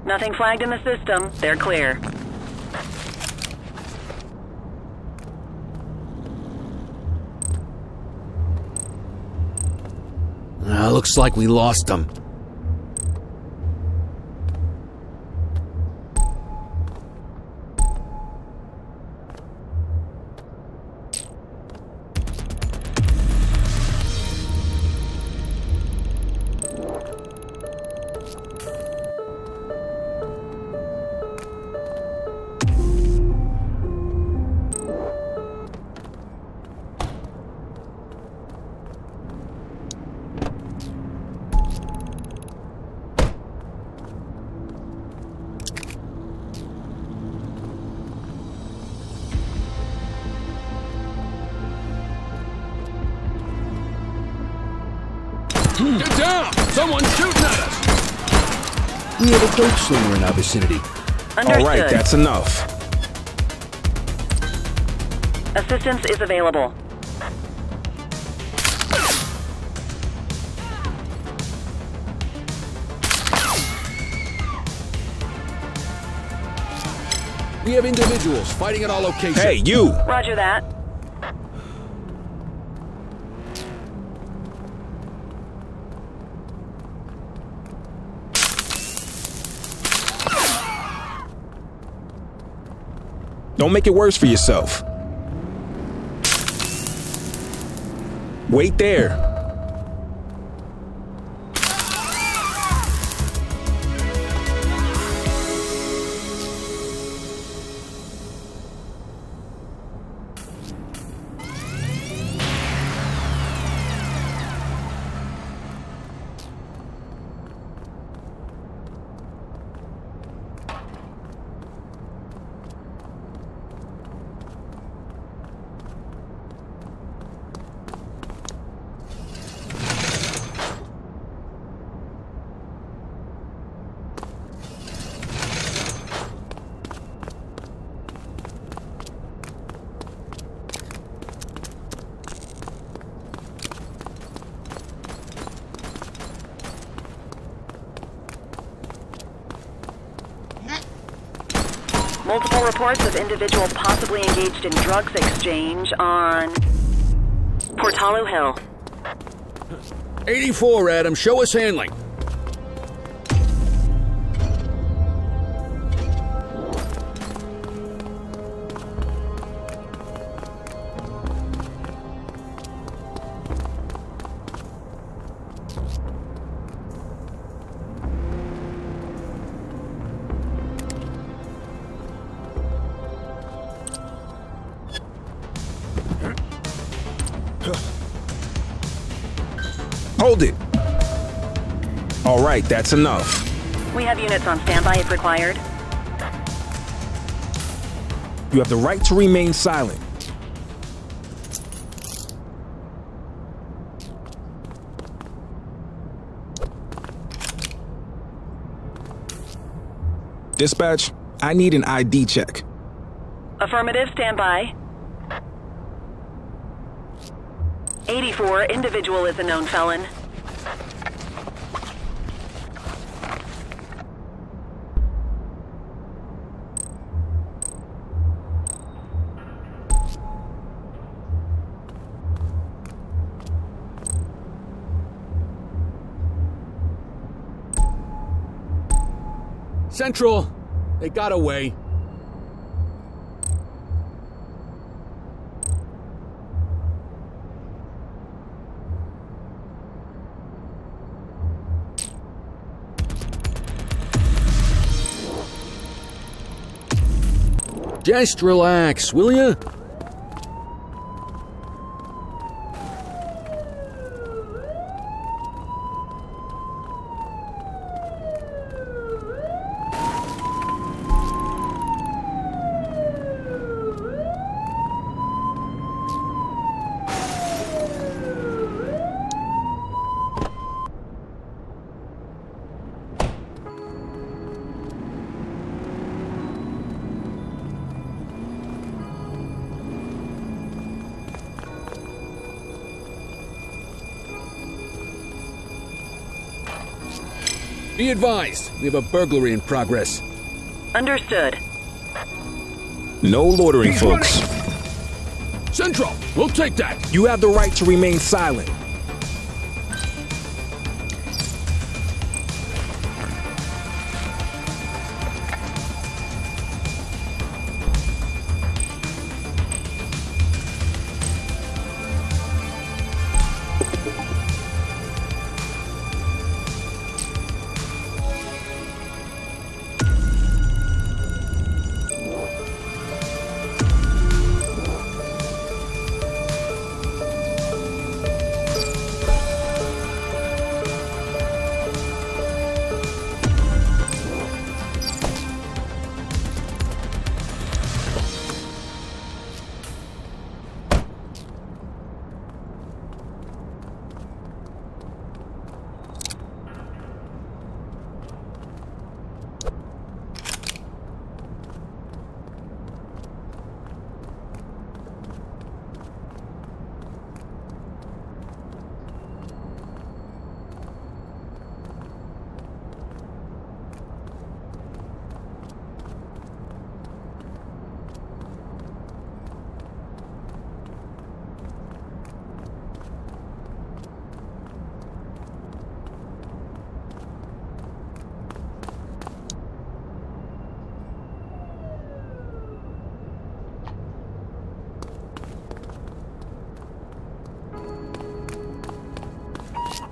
Nothing flagged in the system. They're clear. Looks like we lost them. Get down! Someone's shooting at us! We have a dope slinger in our vicinity. Understood. All right, that's enough. Assistance is available. We have individuals fighting at our location. Hey, you! Roger that. Don't make it worse for yourself. Wait there. Multiple reports of individuals possibly engaged in drugs exchange on Portalo Hill. 84, Adam. Show us handling. Hold it. All right, that's enough. We have units on standby if required. You have the right to remain silent. Dispatch, I need an ID check. Affirmative, standby. 84, individual is a known felon. Central, they got away. Just relax, will ya? Be advised, we have a burglary in progress. Understood. No loitering, folks. Central, we'll take that. You have the right to remain silent.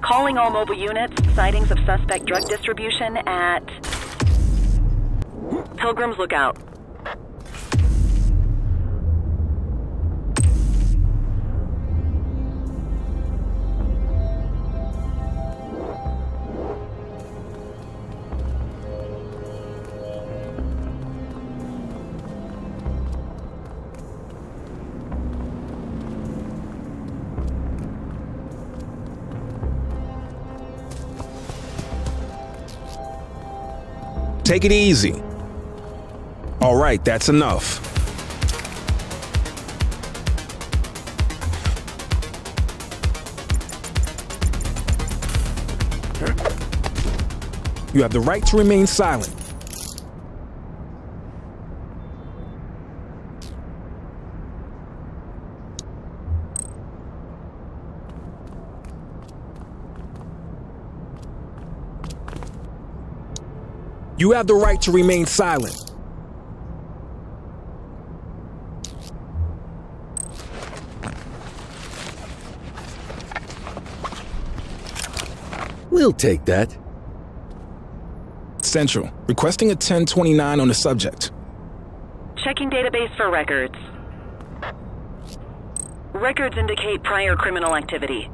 Calling all mobile units, sightings of suspect drug distribution at Pilgrim's Lookout. Take it easy. All right, that's enough. You have the right to remain silent. You have the right to remain silent. We'll take that. Central, requesting a 1029 on the subject. Checking database for records. Records indicate prior criminal activity.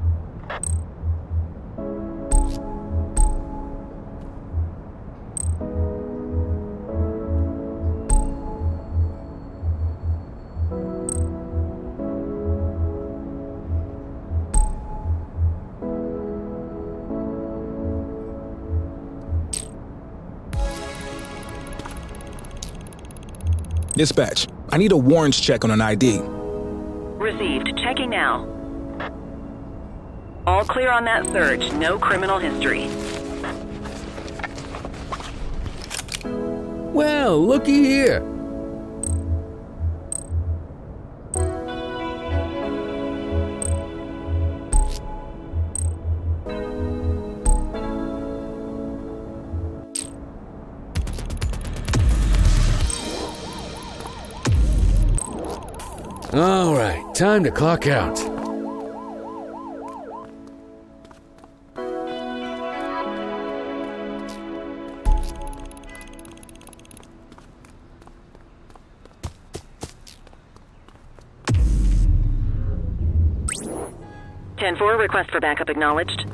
Dispatch, I need a warrants check on an ID. Received. Checking now. All clear on that search. No criminal history. Well, looky here. All right, time to clock out. (10-4), request for backup acknowledged.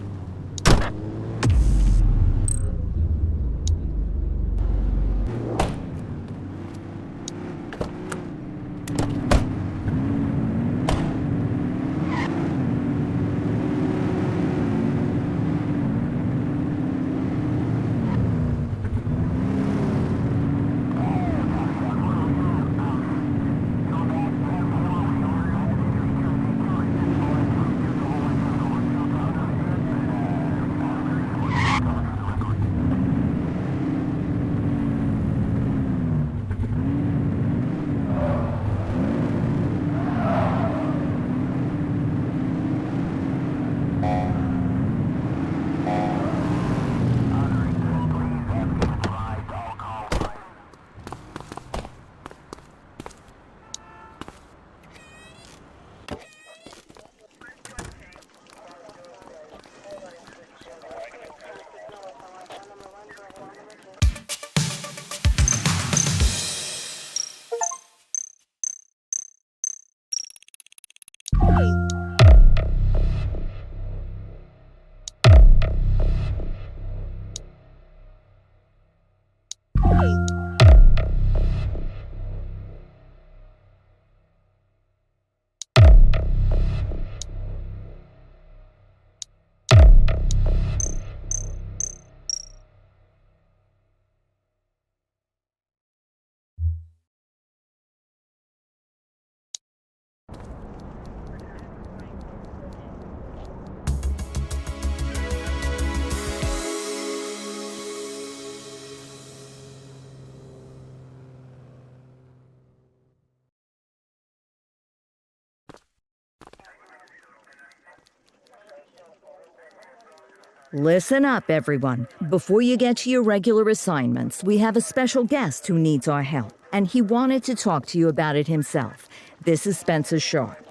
Listen up, everyone. Before you get to your regular assignments, we have a special guest who needs our help, and he wanted to talk to you about it himself. This is Spencer Sharp.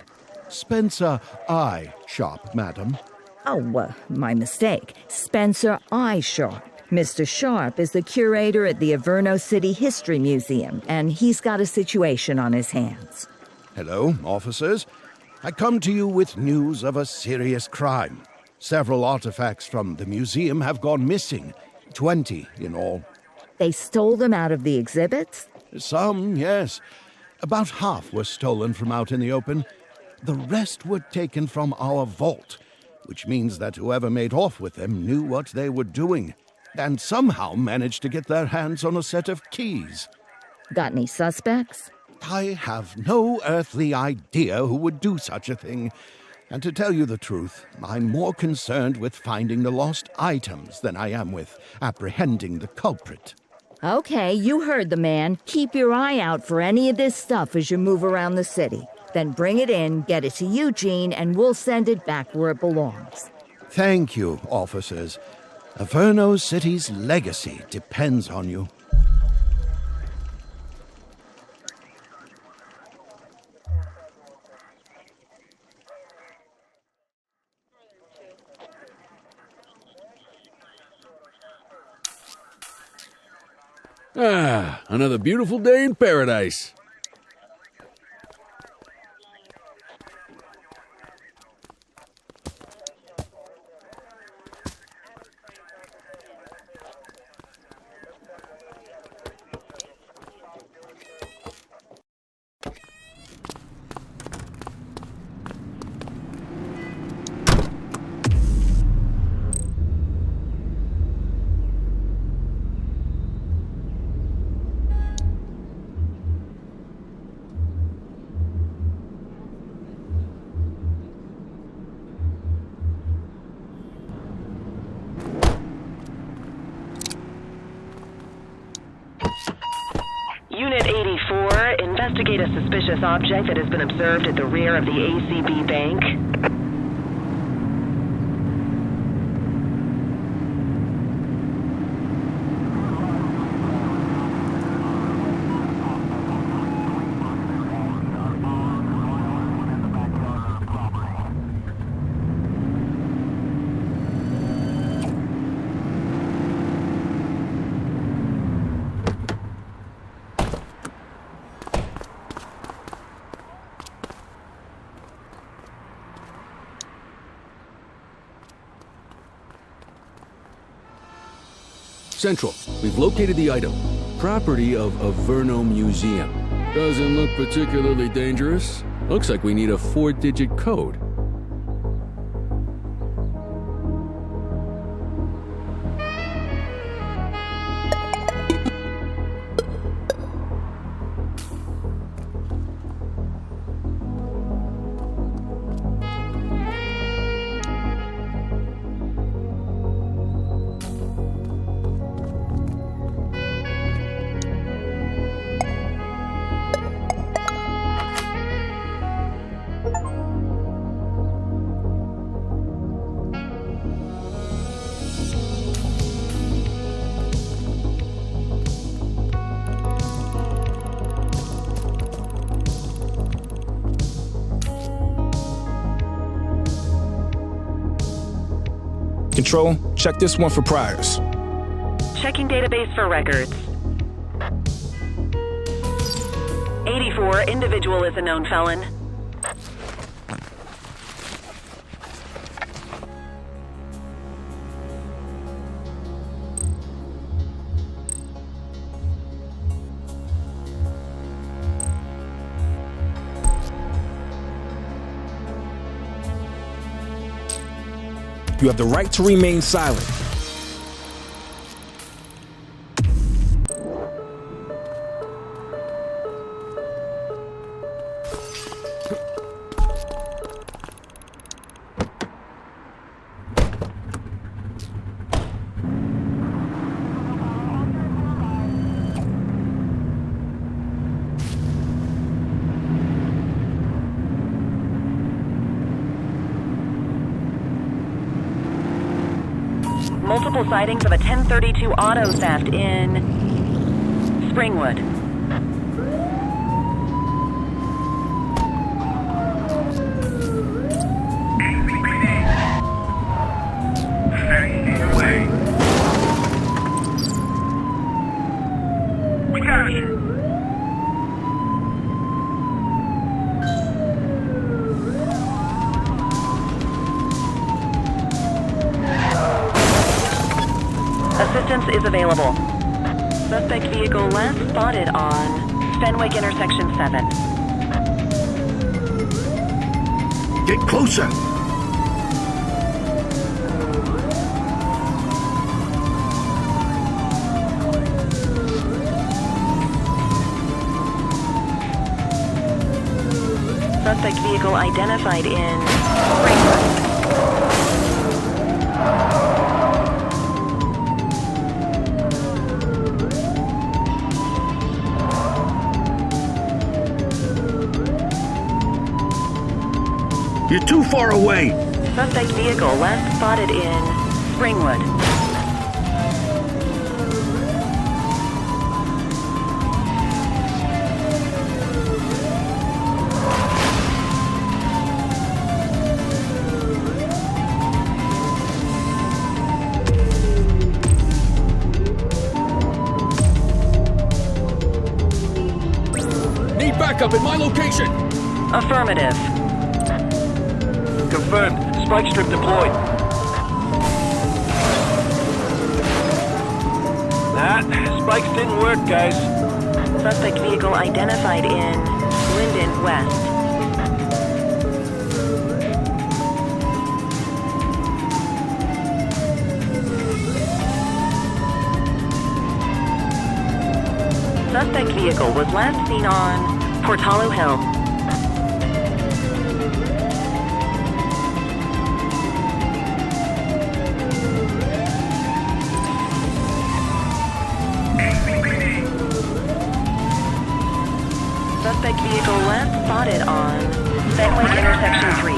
Spencer I. Sharp, madam. Oh, my mistake. Spencer I. Sharp. Mr. Sharp is the curator at the Averno City History Museum, and he's got a situation on his hands. Hello, officers. I come to you with news of a serious crime. Several artifacts from the museum have gone missing. 20 in all. They stole them out of the exhibits? Some, yes. About half were stolen from out in the open. The rest were taken from our vault, which means that whoever made off with them knew what they were doing, and somehow managed to get their hands on a set of keys. Got any suspects? I have no earthly idea who would do such a thing. And to tell you the truth, I'm more concerned with finding the lost items than I am with apprehending the culprit. Okay, you heard the man. Keep your eye out for any of this stuff as you move around the city. Then bring it in, get it to Eugene, and we'll send it back where it belongs. Thank you, officers. Averno City's legacy depends on you. Ah, another beautiful day in paradise. Unit 84, investigate a suspicious object that has been observed at the rear of the ACB Bank. Central, we've located the item. Property of Averno Museum. Doesn't look particularly dangerous. Looks like we need a 4-digit code. Control, check this one for priors. Checking database for records. 84, individual is a known felon. You have the right to remain silent. Multiple sightings of a 1032 auto theft in Springwood. is available. Suspect vehicle last spotted on Fenwick intersection 7. Get closer! Suspect vehicle identified in Precinct. You're too far away! Suspect vehicle last spotted in Springwood. Need backup at my location! Affirmative. Confirmed. Spike strip deployed. Spikes didn't work, guys. Suspect vehicle identified in Linden West. Suspect vehicle was last seen on Portalo Hill. Suspect vehicle last spotted on Fenwick intersection 3.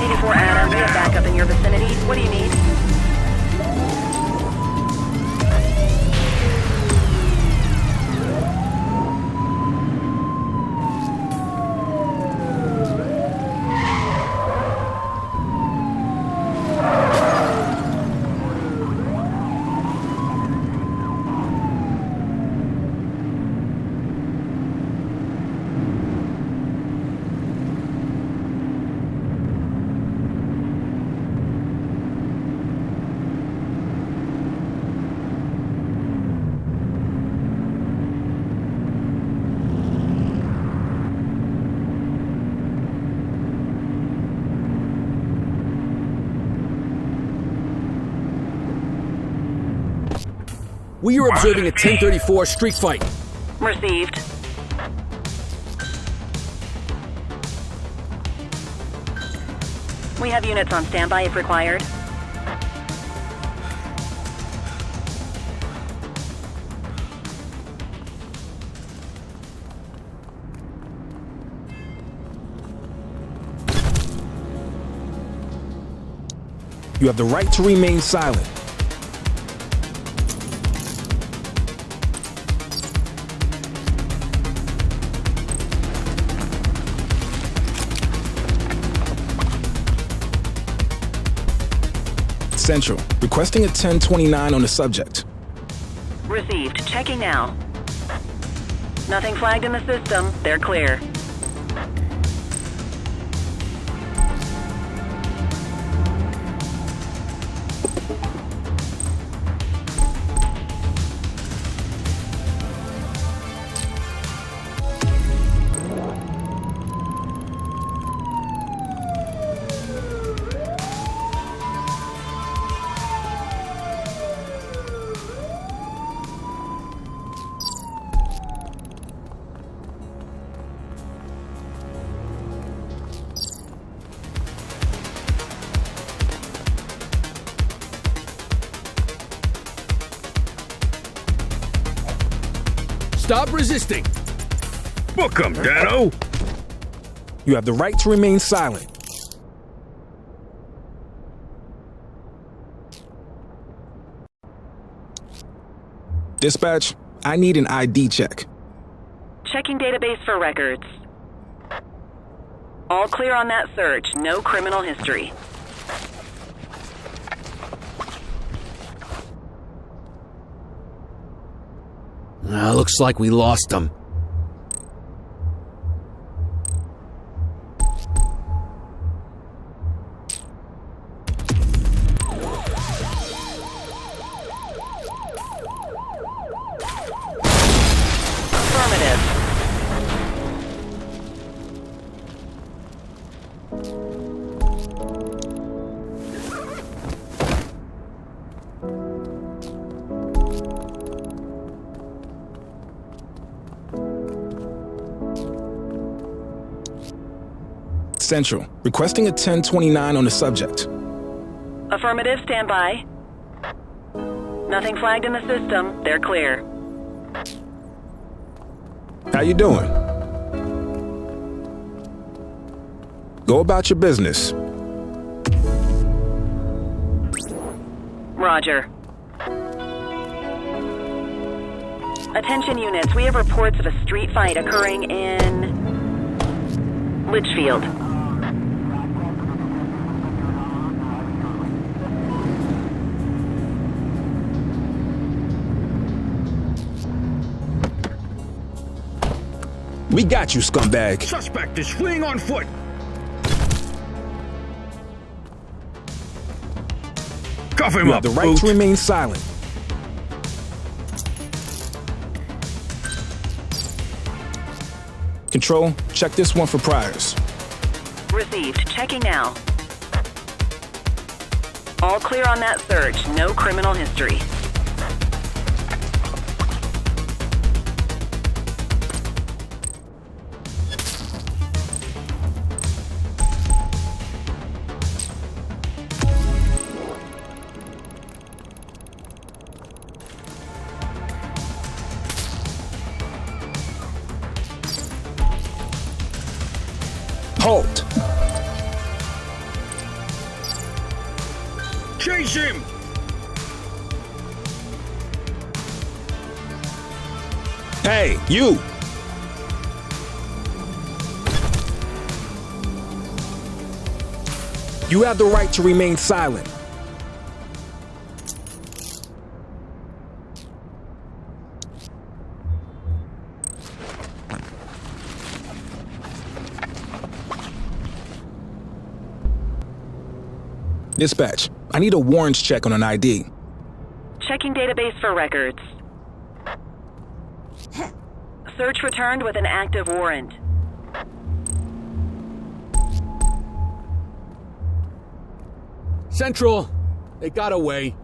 84 Adam, we have backup in your vicinity. What do you need? We are observing a 1034 street fight. Received. We have units on standby if required. You have the right to remain silent. Central, requesting a 1029 on the subject. Received. Checking now. Nothing flagged in the system. They're clear. Stop resisting! Book 'em, Dano! You have the right to remain silent. Dispatch, I need an ID check. Checking database for records. All clear on that search. No criminal history. Looks like we lost them. Affirmative. Central, requesting a 1029 on the subject. Affirmative, stand by. Nothing flagged in the system. They're clear. How you doing? Go about your business. Roger. Attention units, we have reports of a street fight occurring in Litchfield. We got you, scumbag. Suspect is fleeing on foot. Cuff him You up, have the right to remain silent. Control, check this one for priors. Received. Checking now. All clear on that search. No criminal history. Halt! Chase him! Hey, you! You have the right to remain silent. Dispatch, I need a warrants check on an ID. Checking database for records. Search returned with an active warrant. Central, they got away.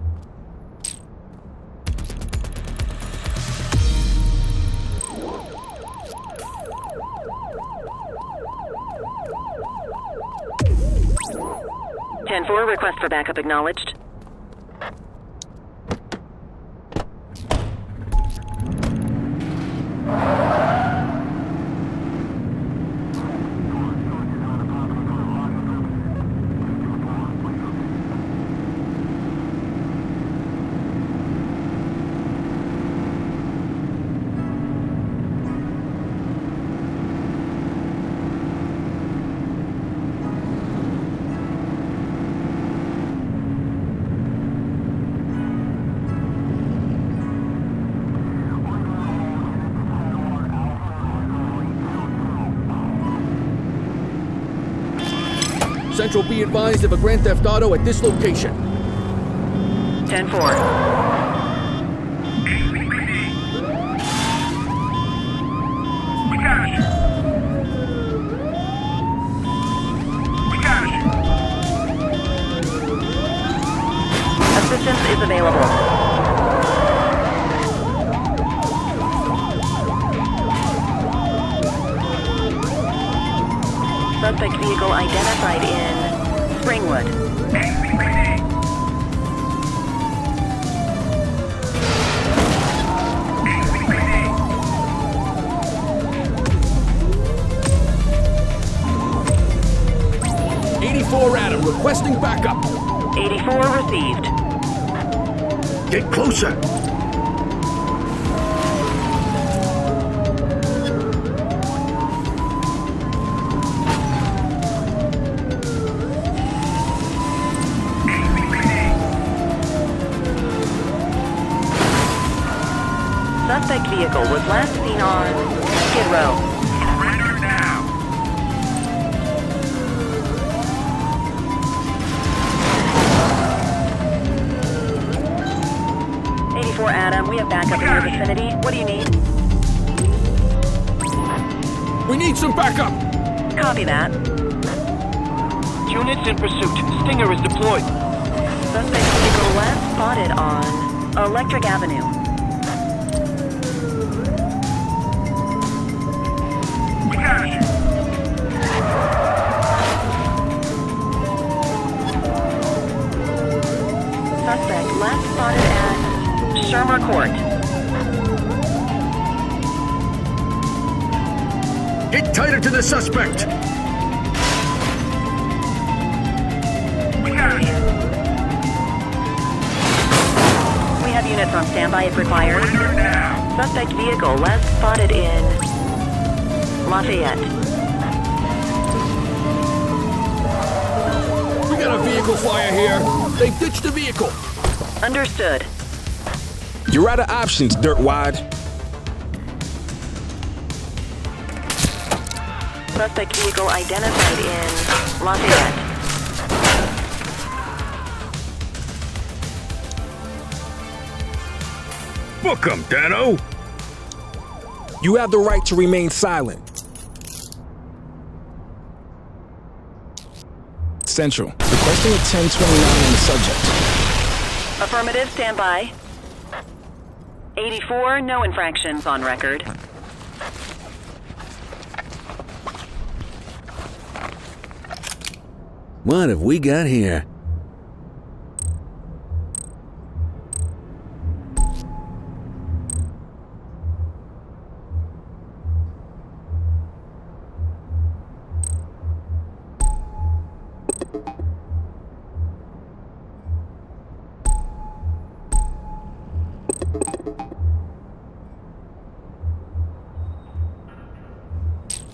(10-4), request for backup acknowledged. Central, be advised of a Grand Theft Auto at this location. 10-4. Assistance is available. Suspect vehicle identified in Springwood. Adam, requesting backup. 84 received. Get closer. Suspect vehicle was last seen on Skid Row. Surrender now. Adam, we have backup in your vicinity. What do you need? Copy that. Units in pursuit. Stinger is deployed. Suspect vehicle last spotted on Electric Avenue. We got you. Suspect last spotted at Shermer Court. Get tighter to the suspect! We got you. We have units on standby if required. Surrender now. Suspect vehicle last spotted in Lafayette. We got a vehicle fire here. They've ditched the vehicle. Understood. You're out of options, dirtwad. Suspect vehicle identified in Lafayette. Book 'em, Dano. You have the right to remain silent. Central, requesting a 1029 on the subject. Affirmative, standby. 84, no infractions on record. What have we got here?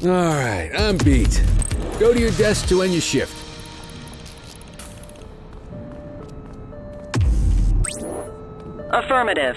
All right, I'm beat. Go to your desk to end your shift. Affirmative.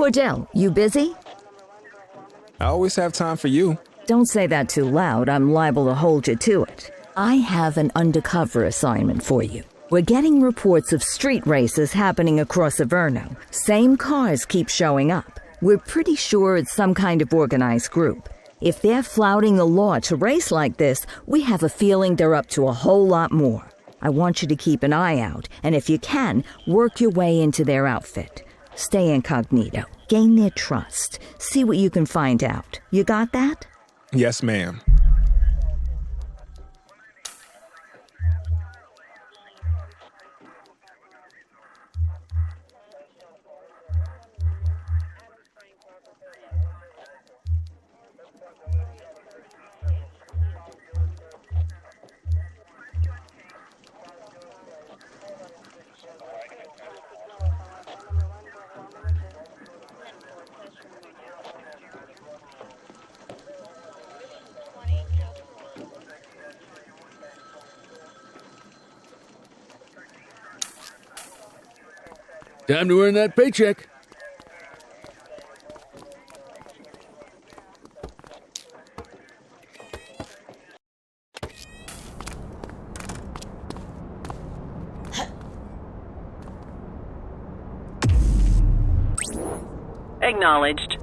Cordell, you busy? I always have time for you. Don't say that too loud. I'm liable to hold you to it. I have an undercover assignment for you. We're getting reports of street races happening across Averno. Same cars keep showing up. We're pretty sure it's some kind of organized group. If they're flouting the law to race like this, we have a feeling they're up to a whole lot more. I want you to keep an eye out, and if you can, work your way into their outfit. Stay incognito. Gain their trust. See what you can find out. You got that? Yes, ma'am. Time to earn that paycheck. Acknowledged.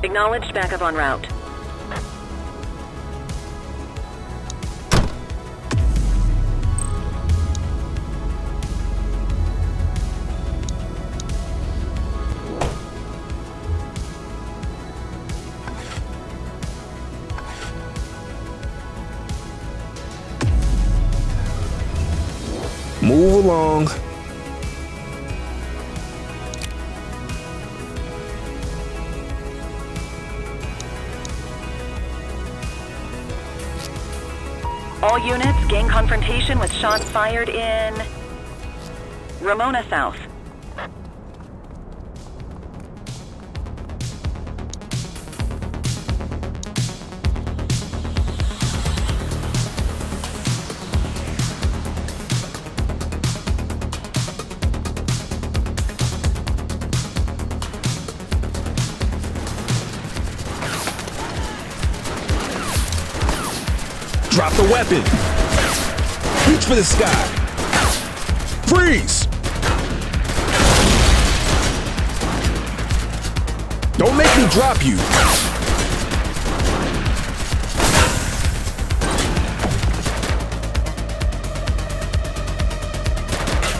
Acknowledged, backup en route. Move along. All units, gain confrontation with shots fired in Ramona South. Drop the weapon. Reach for the sky. Freeze! Don't make me drop you.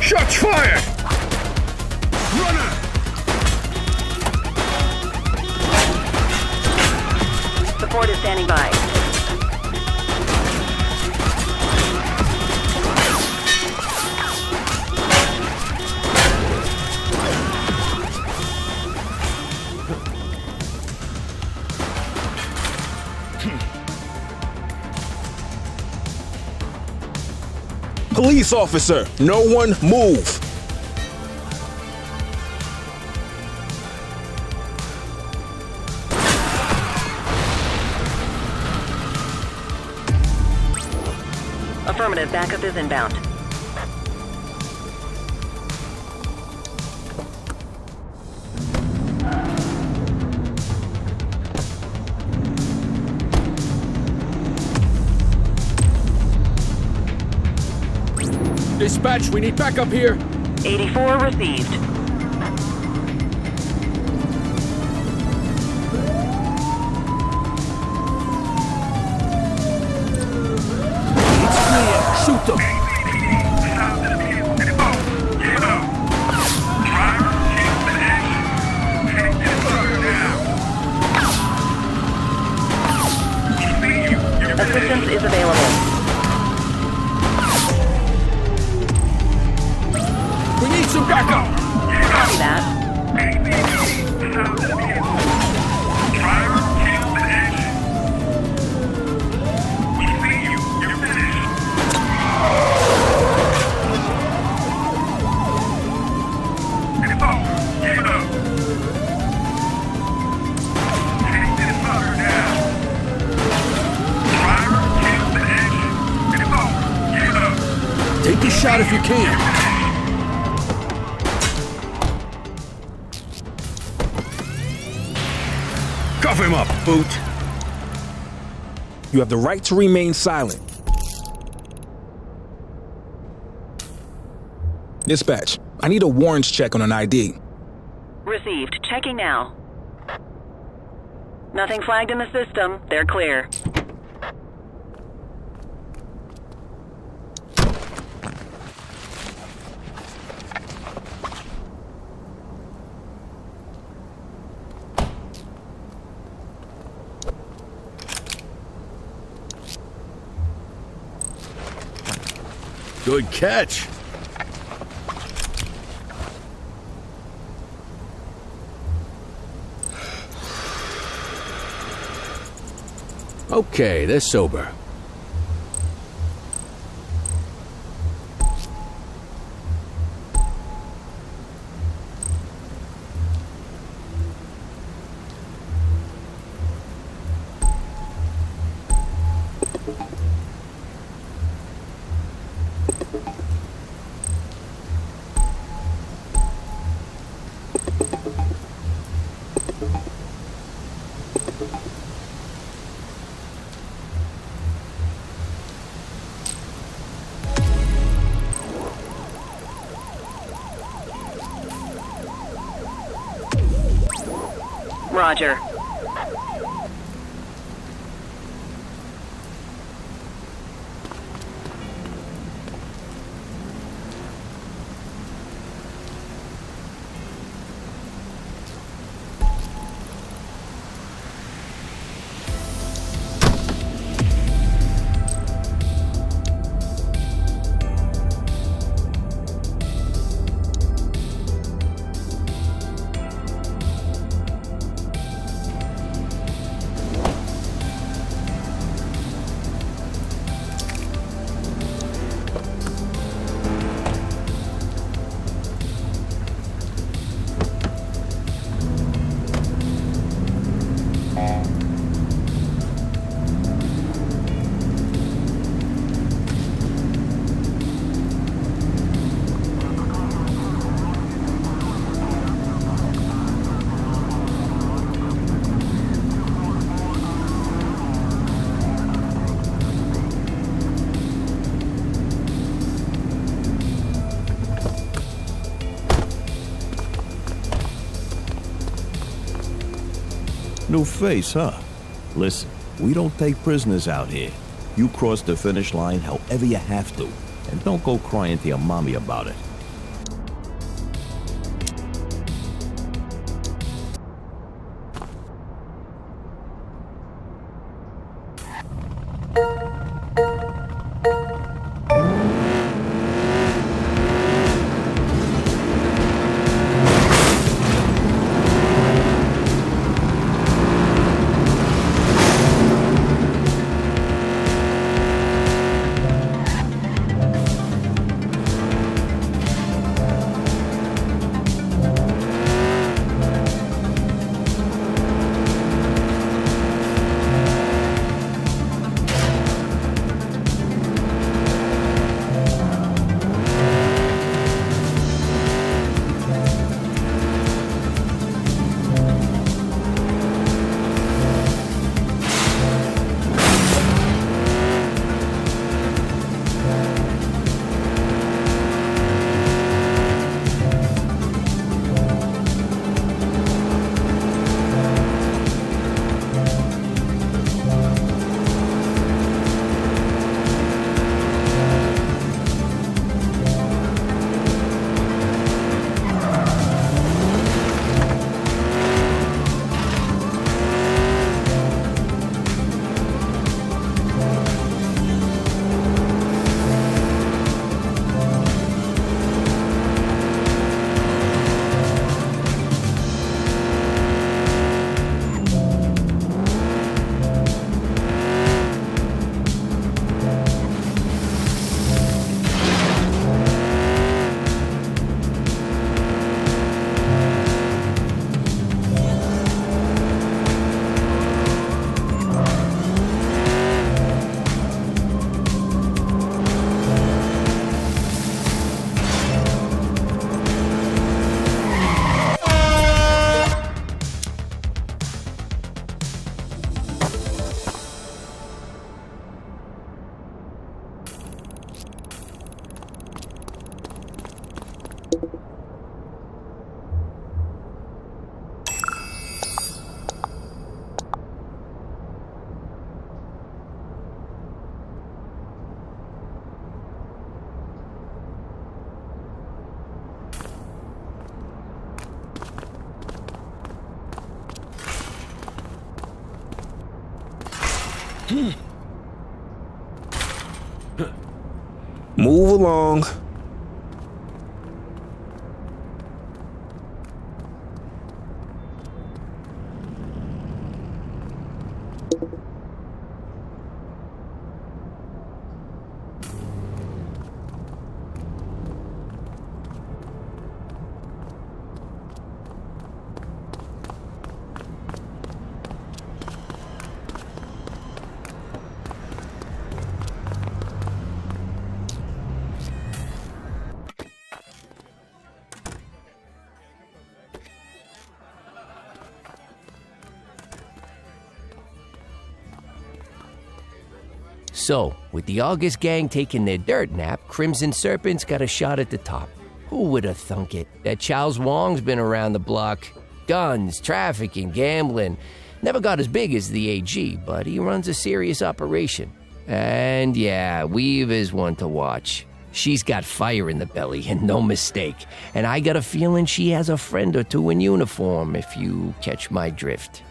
Shots fired! Runner! Support is standing by. Police officer, no one move. Affirmative, backup is inbound. Dispatch, we need backup here. 84 received. It's clear. Shoot them. Assistance is available. We need some backup. Copy that. Take the shot if you can. Cuff him up, Boot. You have the right to remain silent. Dispatch, I need a warrants check on an ID. Received. Checking now. Nothing flagged in the system. They're clear. Good catch. Okay, they're sober. Roger. New face, huh? Listen, we don't take prisoners out here. You cross the finish line however you have to, and don't go crying to your mommy about it. Move along. So, with the August gang taking their dirt nap, Crimson Serpent's got a shot at the top. Who would have thunk it? That Charles Wong's been around the block. Guns, trafficking, gambling. Never got as big as the AG, but he runs a serious operation. And yeah, Weave is one to watch. She's got fire in the belly, and no mistake. And I got a feeling she has a friend or two in uniform, if you catch my drift.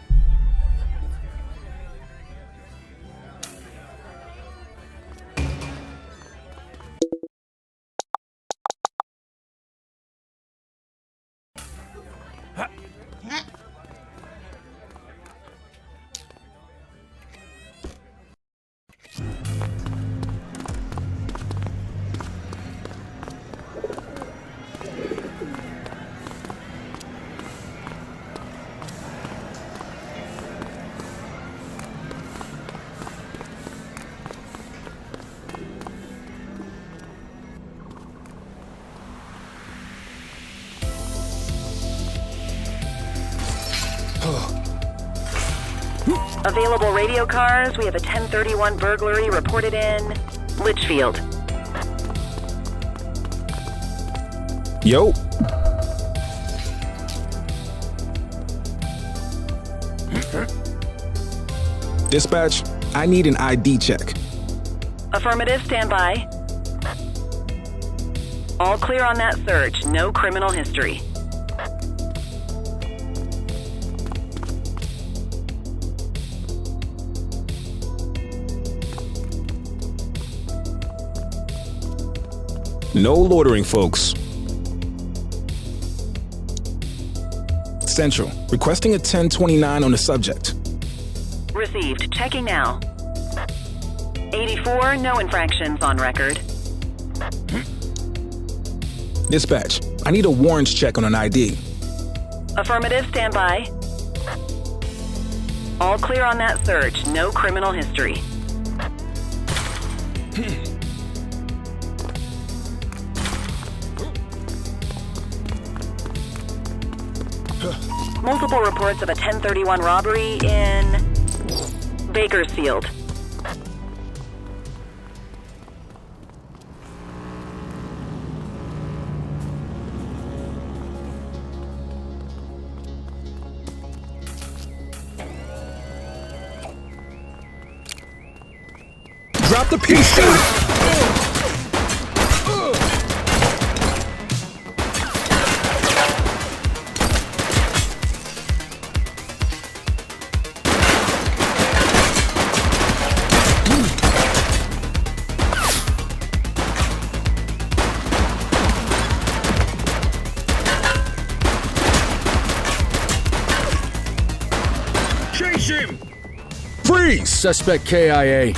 Available radio cars. We have a 1031 burglary reported in Litchfield. Yo. Dispatch, I need an ID check. Affirmative, stand by. All clear on that search. No criminal history. No loitering, folks. Central, requesting a 1029 on the subject. Received. Checking now. 84, no infractions on record. Dispatch, I need a warrants check on an ID. Affirmative, stand by. All clear on that search. No criminal history. Multiple reports of a 1031 robbery in Bakersfield. Drop the piece! Chase him! Freeze! Suspect KIA.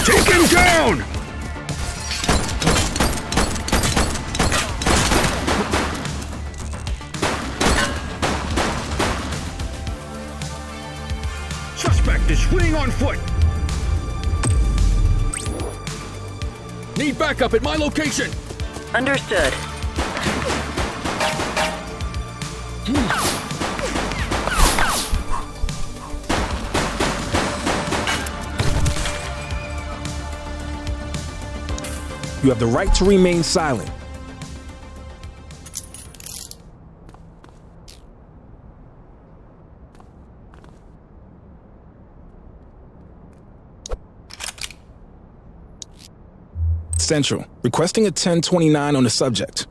Take him down! Suspect is fleeing on foot. Need backup at my location. Understood. You have the right to remain silent. Central, requesting a 1029 on the subject.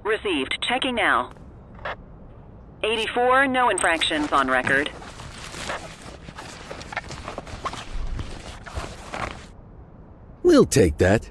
Received. Checking now. 84, no infractions on record. We'll take that.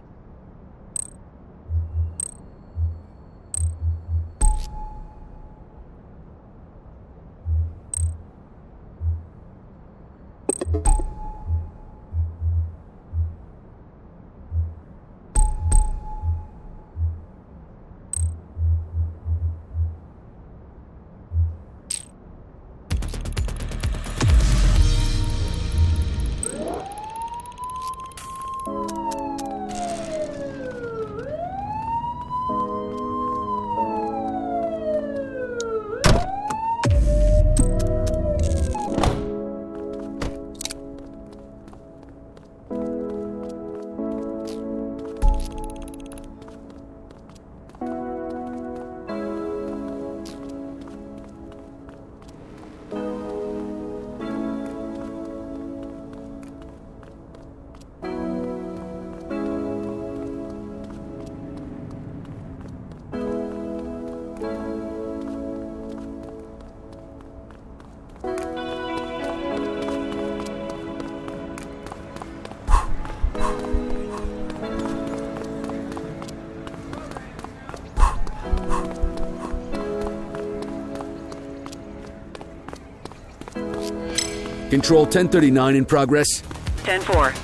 Control 1039 in progress. 10-4.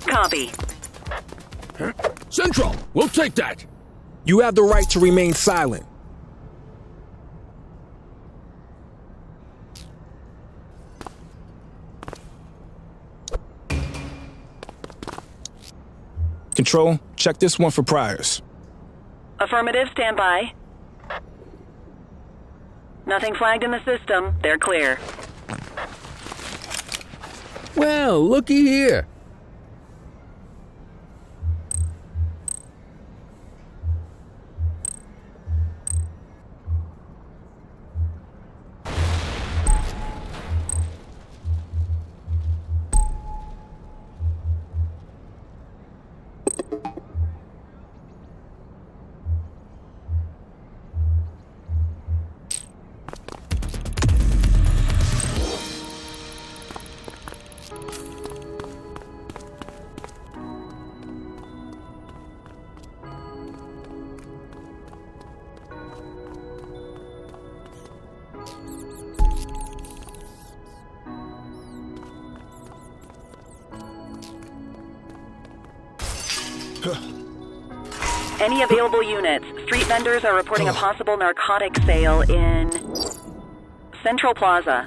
Copy. Central, we'll take that. You have the right to remain silent. Control, check this one for priors. Affirmative, stand by. Nothing flagged in the system. They're clear. Well, looky here. Any available units? Street vendors are reporting a possible narcotic sale in Central Plaza.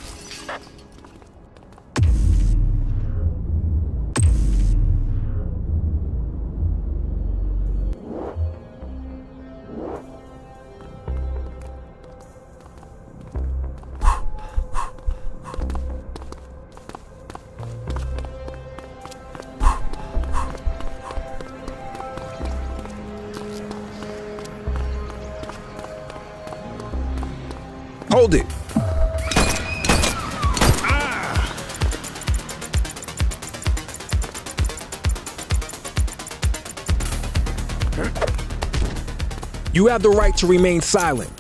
Hold it! You have the right to remain silent.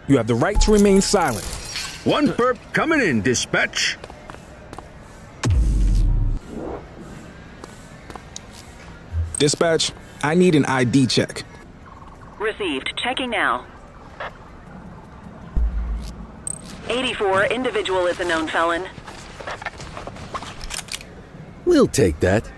You have the right to remain silent. One perp coming in, dispatch. Dispatch, I need an ID check. Received. Checking now. 84, individual is a known felon. We'll take that.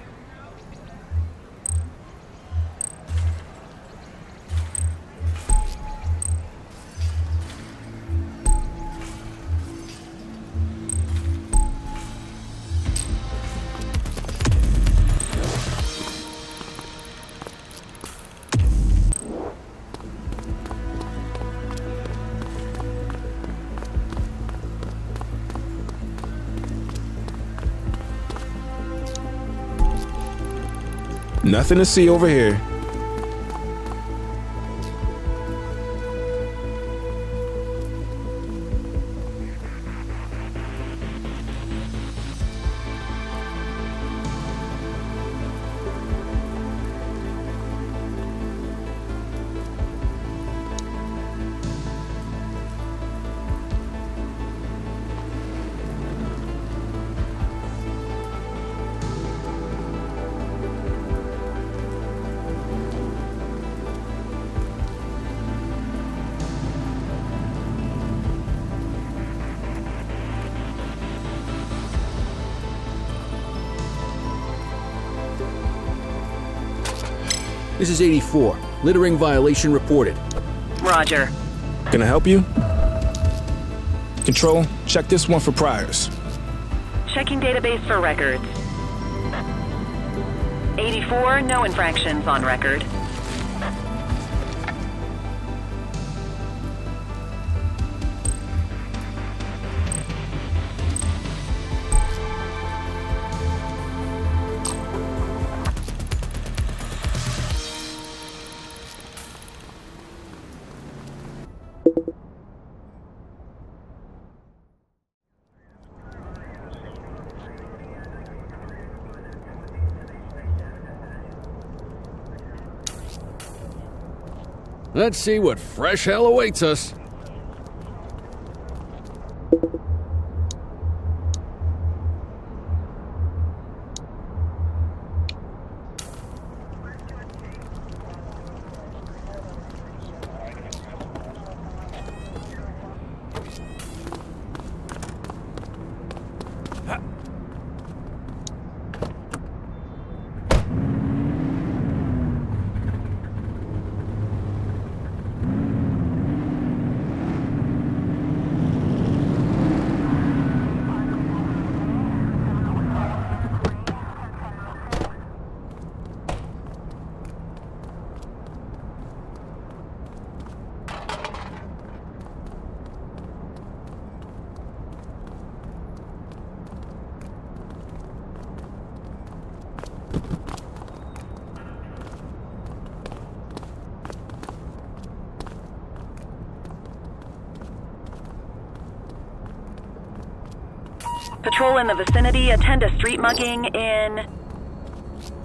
Nothing to see over here. This is 84. Littering violation reported. Roger. Can I help you? Control, check this one for priors. Checking database for records. 84, no infractions on record. Let's see what fresh hell awaits us. Patrol in the vicinity, attend a street mugging in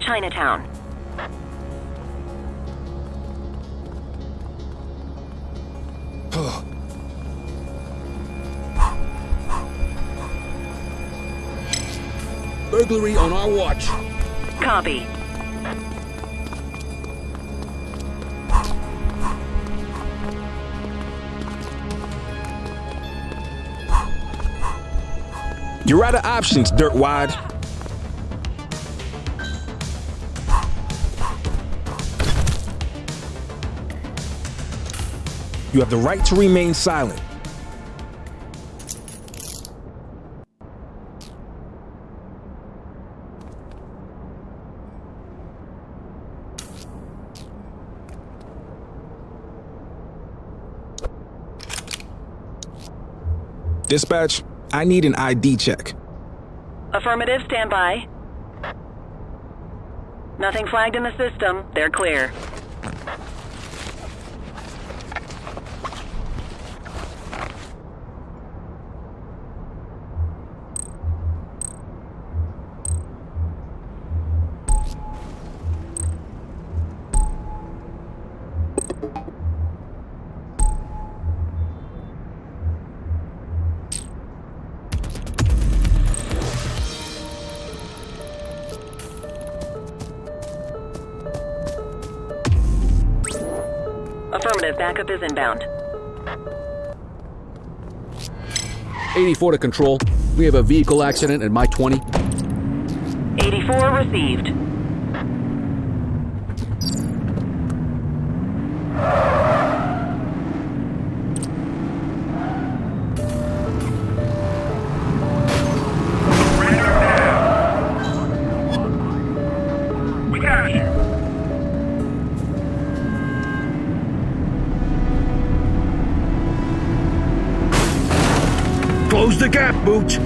Chinatown. Burglary on our watch. Copy. You're out of options, dirtwad. You have the right to remain silent. Dispatch, I need an ID check. Affirmative, stand by. Nothing flagged in the system. They're clear. Affirmative, backup is inbound. 84 to control. We have a vehicle accident at my 20. 84 received. We got you. Close the gap, Booch.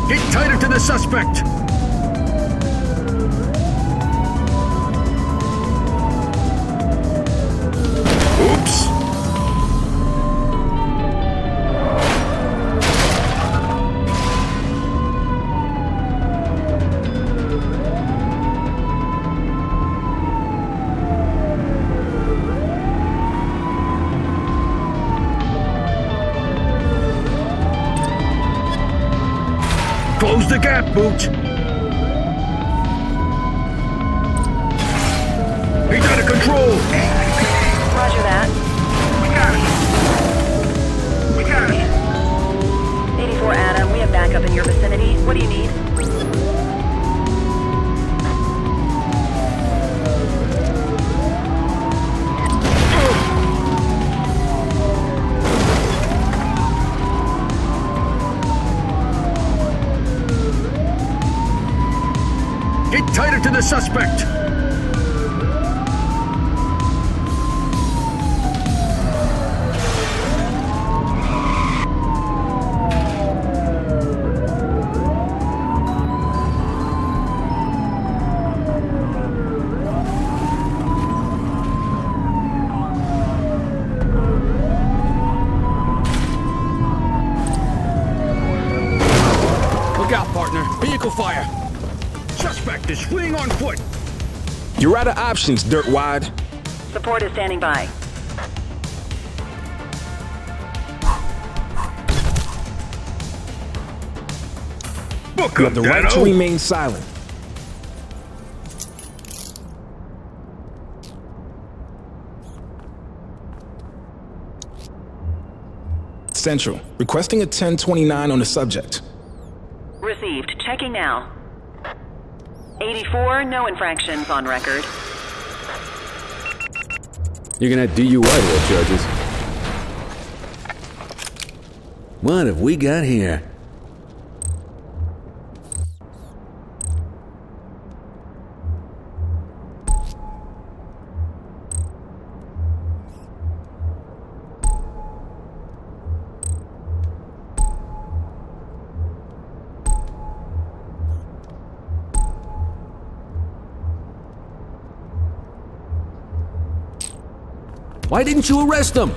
Get tighter to the suspect! Oops! Close the gap, Booch! He's out of control! Roger that. We got it. 84 Adam, we have backup in your vicinity. What do you need? Get tighter to the suspect! Look out, partner. Vehicle fire. Suspect is fleeing on foot! You're out of options, dirtwad. Support is standing by. Book You him, have the right to Dano. remain silent. Central, requesting a 1029 on the subject. Received. Checking now. 84, no infractions on record. You're gonna have DUI charges. What have we got here? Why didn't you arrest him?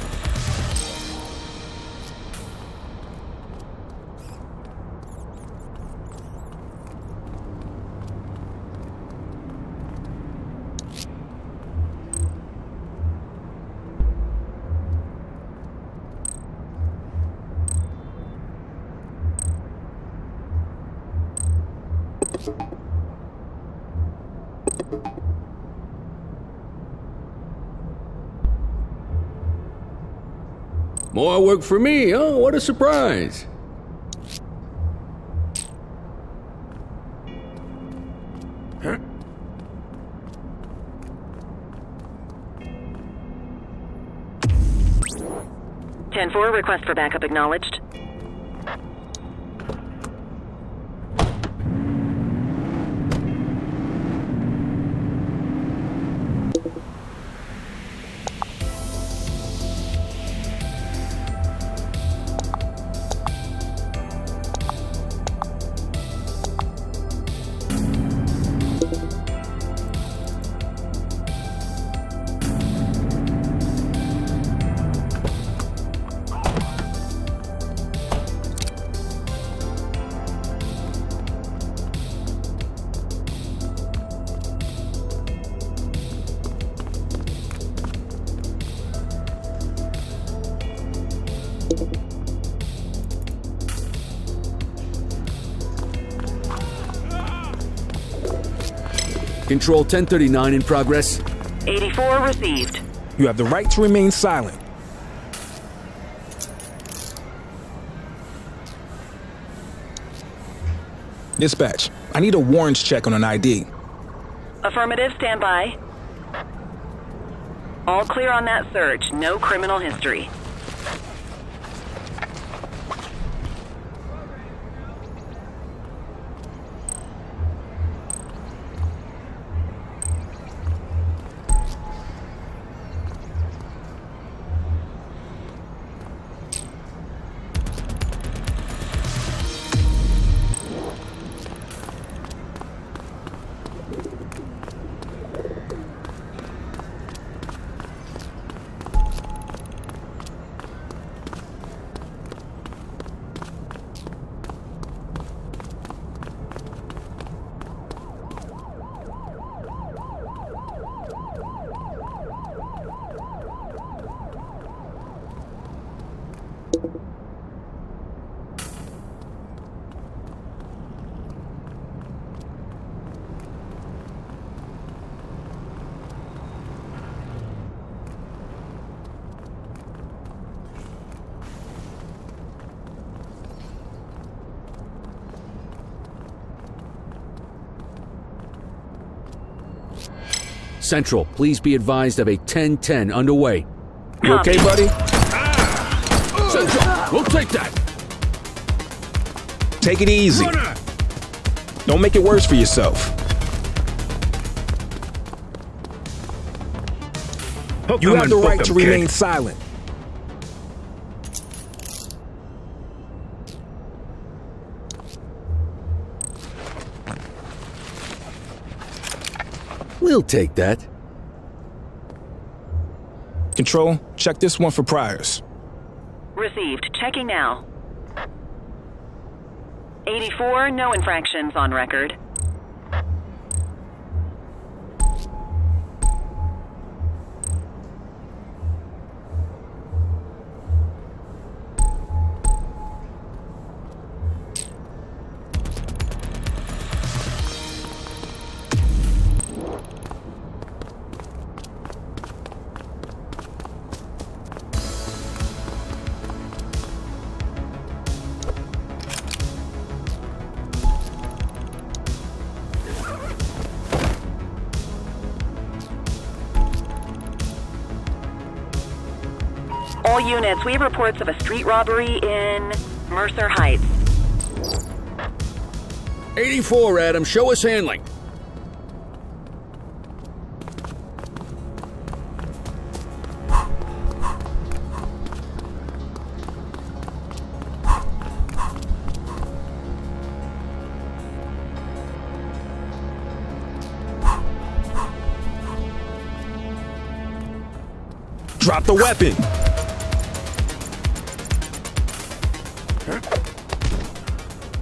More work for me, huh? What a surprise. Huh? 10-4, request for backup acknowledged. Control 1039 in progress. 84 received. You have the right to remain silent. Dispatch, I need a warrants check on an ID. Affirmative, stand by. All clear on that search. No criminal history. Central, please be advised of a 10-10 underway. You okay, buddy? Central, we'll take that. Take it easy. Runner. Don't make it worse for yourself. You have the right to remain silent. We'll take that. Control, check this one for priors. Received. Checking now. 84, no infractions on record. All units, we have reports of a street robbery in Mercer Heights. 84, Adam, show us handling. Drop the weapon.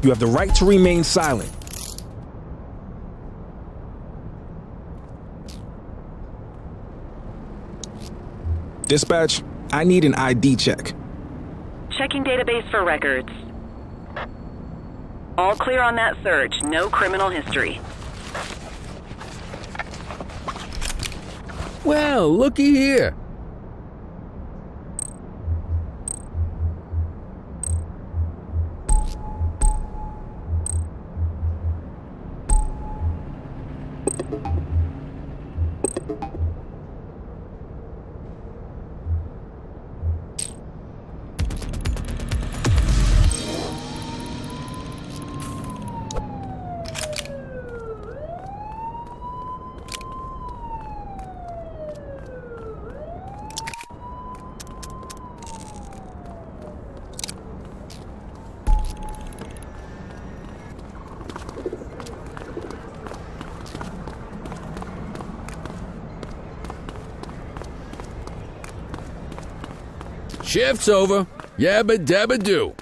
You have the right to remain silent. Dispatch, I need an ID check. Checking database for records. All clear on that search. No criminal history. Well, looky here. Shift's over. Yabba dabba do.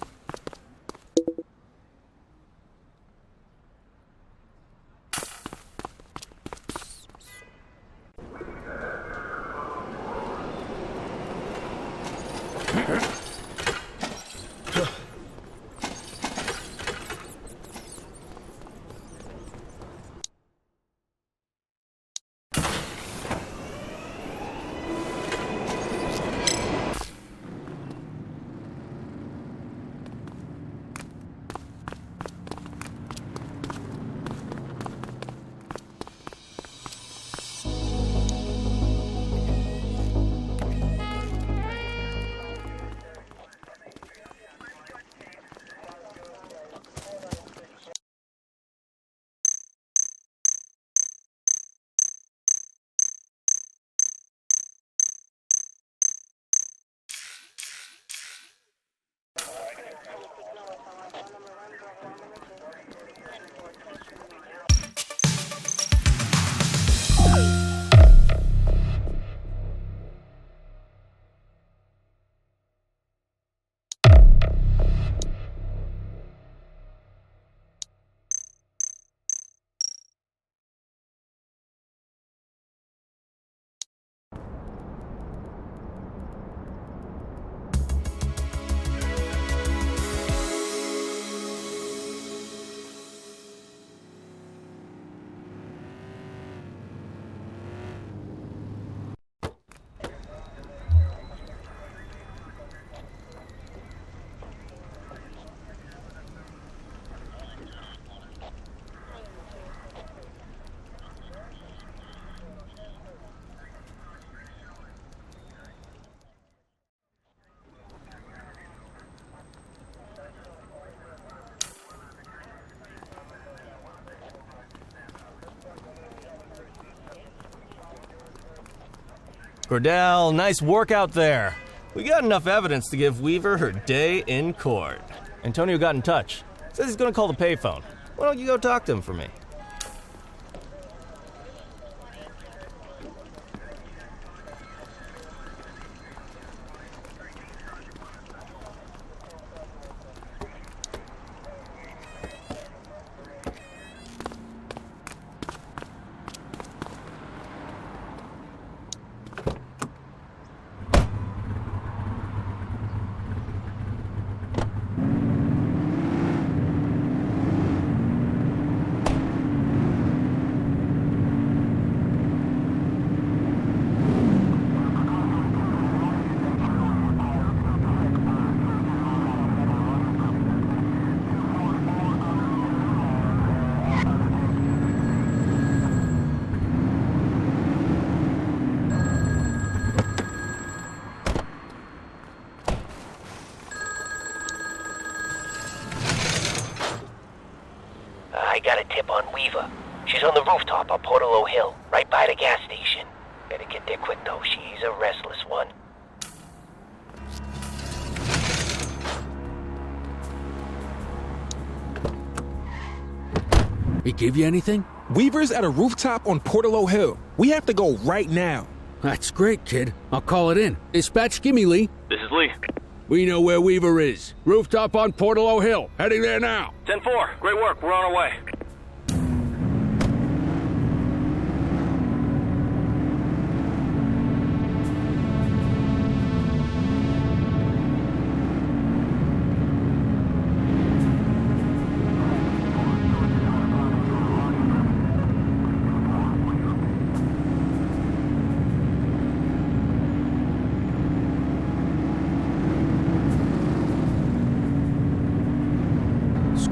Cordell, nice work out there. We got enough evidence to give Weaver her day in court. Antonio got in touch. Says he's gonna call the payphone. Why don't you go talk to him for me? I got a tip on Weaver. She's on the rooftop on Portalo Hill, right by the gas station. Better get there quick, though. She's a restless one. He give you anything? Weaver's at a rooftop on Portalo Hill. We have to go right now. That's great, kid. I'll call it in. Dispatch, give me Lee. This is Lee. We know where Weaver is. Rooftop on Portalo Hill. Heading there now. 10-4. Great work. We're on our way.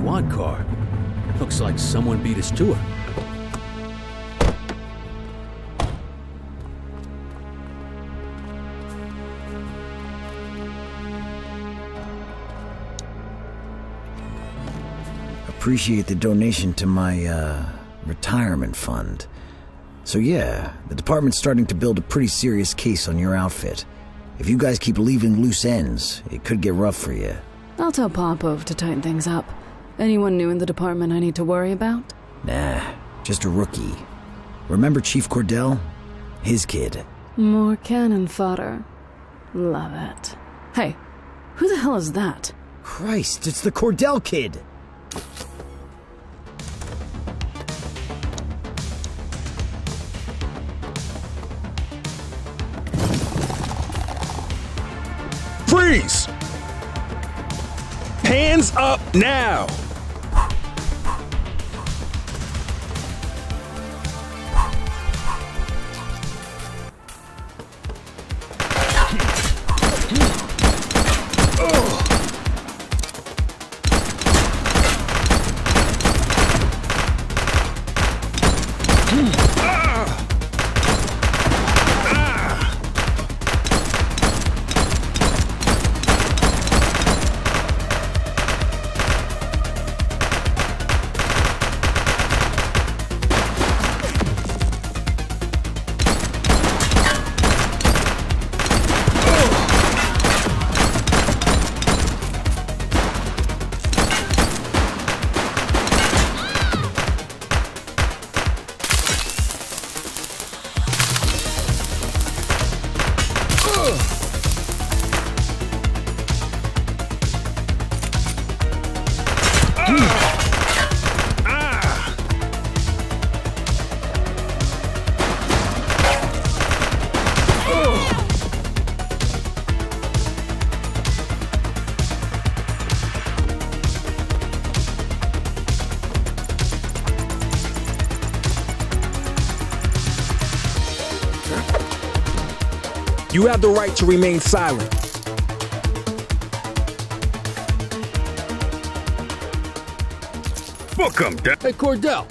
squad car. Looks like someone beat us to her. Appreciate the donation to my, retirement fund. So yeah, the department's starting to build a pretty serious case on your outfit. If you guys keep leaving loose ends, it could get rough for you. I'll tell Popov to tighten things up. Anyone new in the department I need to worry about? Nah, just a rookie. Remember Chief Cordell? His kid. More cannon fodder. Love it. Hey, who the hell is that? Christ, it's the Cordell kid! Freeze! Hands up now! You have the right to remain silent. Book 'em, Hey, Cordell.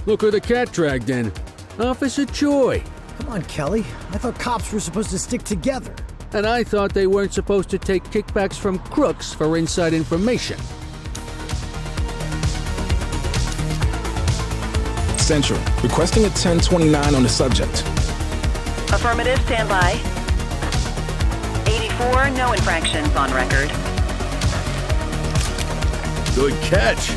Look who the cat dragged in. Officer Choi. Come on, Kelly. I thought cops were supposed to stick together. And I thought they weren't supposed to take kickbacks from crooks for inside information. Central, requesting a 1029 on the subject. Affirmative, stand by. 84, no infractions on record. Good catch.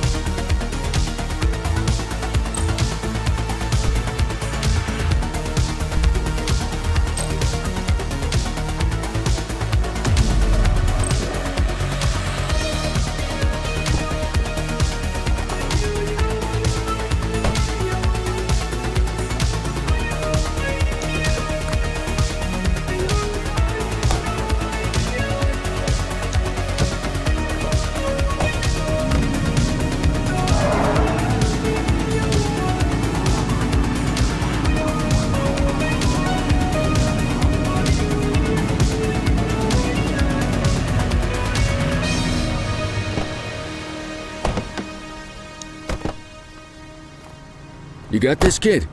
You got this, kid?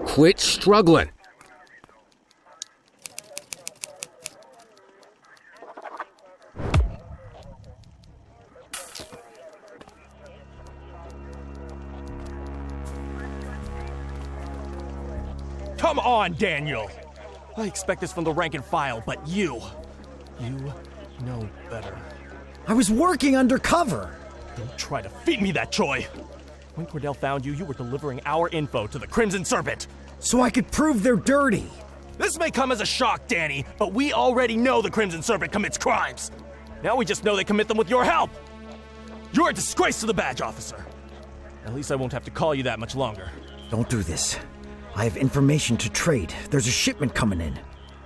Quit struggling. Come on, Daniel! I expect this from the rank and file, but you know better. I was working undercover! Don't try to feed me that, Choi! When Cordell found you, you were delivering our info to the Crimson Serpent. So I could prove they're dirty! This may come as a shock, Danny, but we already know the Crimson Serpent commits crimes. Now we just know they commit them with your help. You're a disgrace to the badge officer. At least I won't have to call you that much longer. Don't do this. I have information to trade. There's a shipment coming in.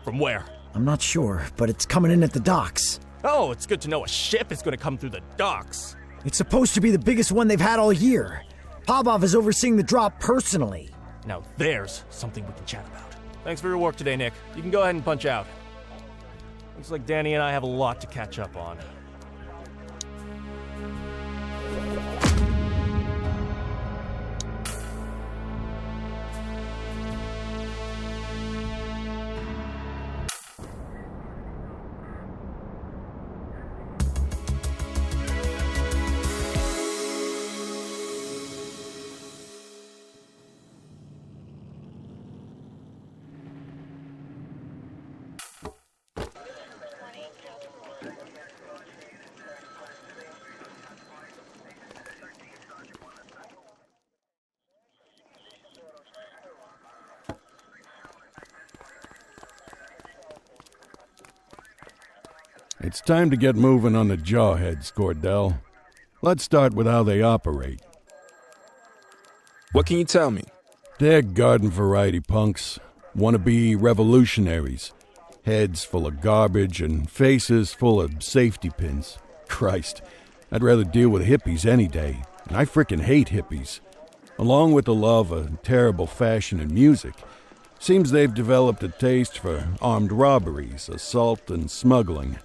From where? I'm not sure, but it's coming in at the docks. Oh, it's good to know a ship is going to come through the docks. It's supposed to be the biggest one they've had all year. Pavlov is overseeing the drop personally. Now there's something we can chat about. Thanks for your work today, Nick. You can go ahead and punch out. Looks like Danny and I have a lot to catch up on. It's time to get moving on the Jawheads, Cordell. Let's start with how they operate. What can you tell me? They're garden variety punks, wannabe revolutionaries, heads full of garbage and faces full of safety pins. Christ, I'd rather deal with hippies any day, and I frickin' hate hippies. Along with the love of terrible fashion and music, seems they've developed a taste for armed robberies, assault, and smuggling.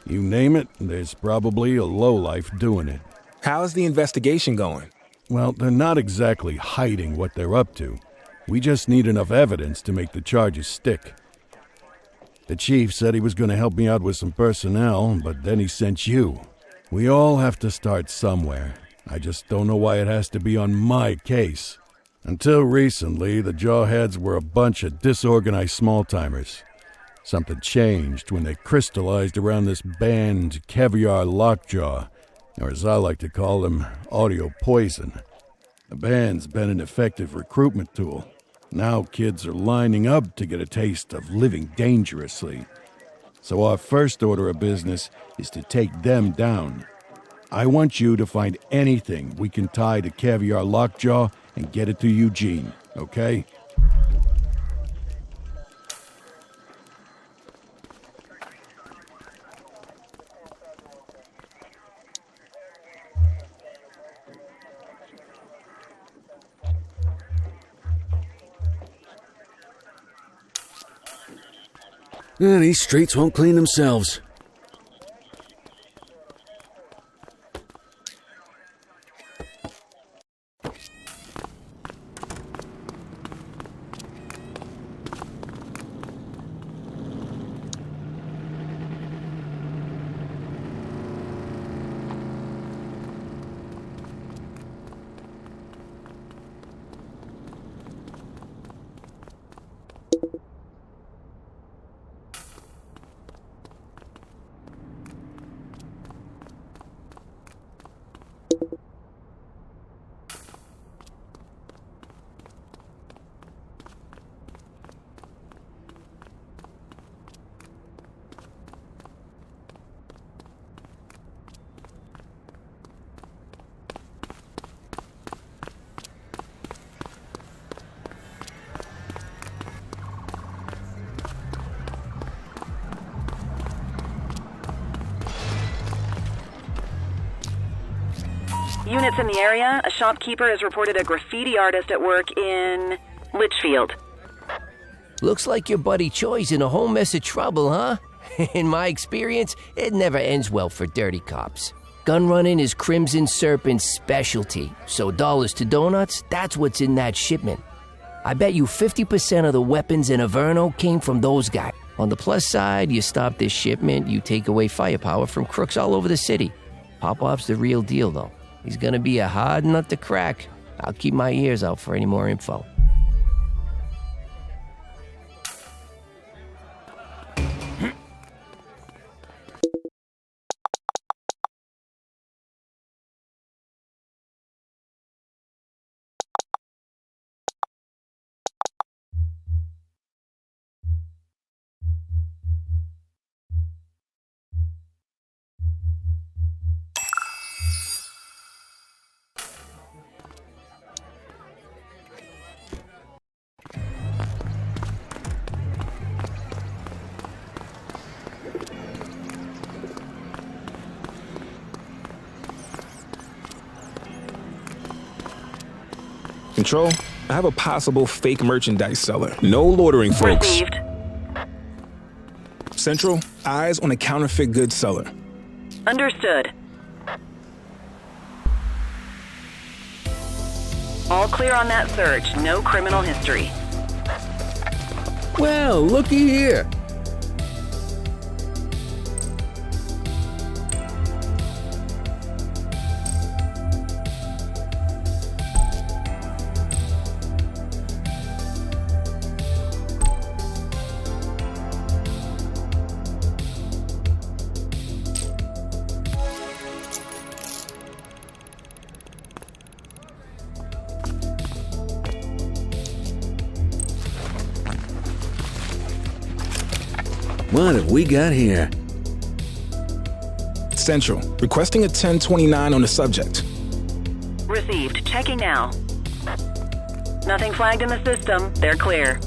You name it, there's probably a lowlife doing it. How's the investigation going? Well, they're not exactly hiding what they're up to. We just need enough evidence to make the charges stick. The chief said he was going to help me out with some personnel, but then he sent you. We all have to start somewhere. I just don't know why it has to be on my case. Until recently, the Jawheads were a bunch of disorganized small-timers. Something changed when they crystallized around this band Caviar Lockjaw, or as I like to call them, Audio Poison. The band's been an effective recruitment tool. Now kids are lining up to get a taste of living dangerously. So our first order of business is to take them down. I want you to find anything we can tie to Caviar Lockjaw and get it to Eugene, okay? These streets won't clean themselves. Units in the area, a shopkeeper has reported a graffiti artist at work in Litchfield. Looks like your buddy Choi's in a whole mess of trouble, huh? In my experience, it never ends well for dirty cops. Gun running is Crimson Serpent's specialty, so dollars to donuts, that's what's in that shipment. I bet you 50% of the weapons in Averno came from those guys. On the plus side, you stop this shipment, you take away firepower from crooks all over the city. Popov's the real deal, though. He's gonna be a hard nut to crack. I'll keep my ears out for any more info. Control, I have a possible fake merchandise seller. No loitering, folks. Received. Central, eyes on a counterfeit goods seller. Understood. All clear on that search. No criminal history. Well, looky here. What have we got here? Central, requesting a 1029 on the subject. Received. Checking now. Nothing flagged in the system. They're clear.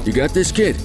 You got this, kid?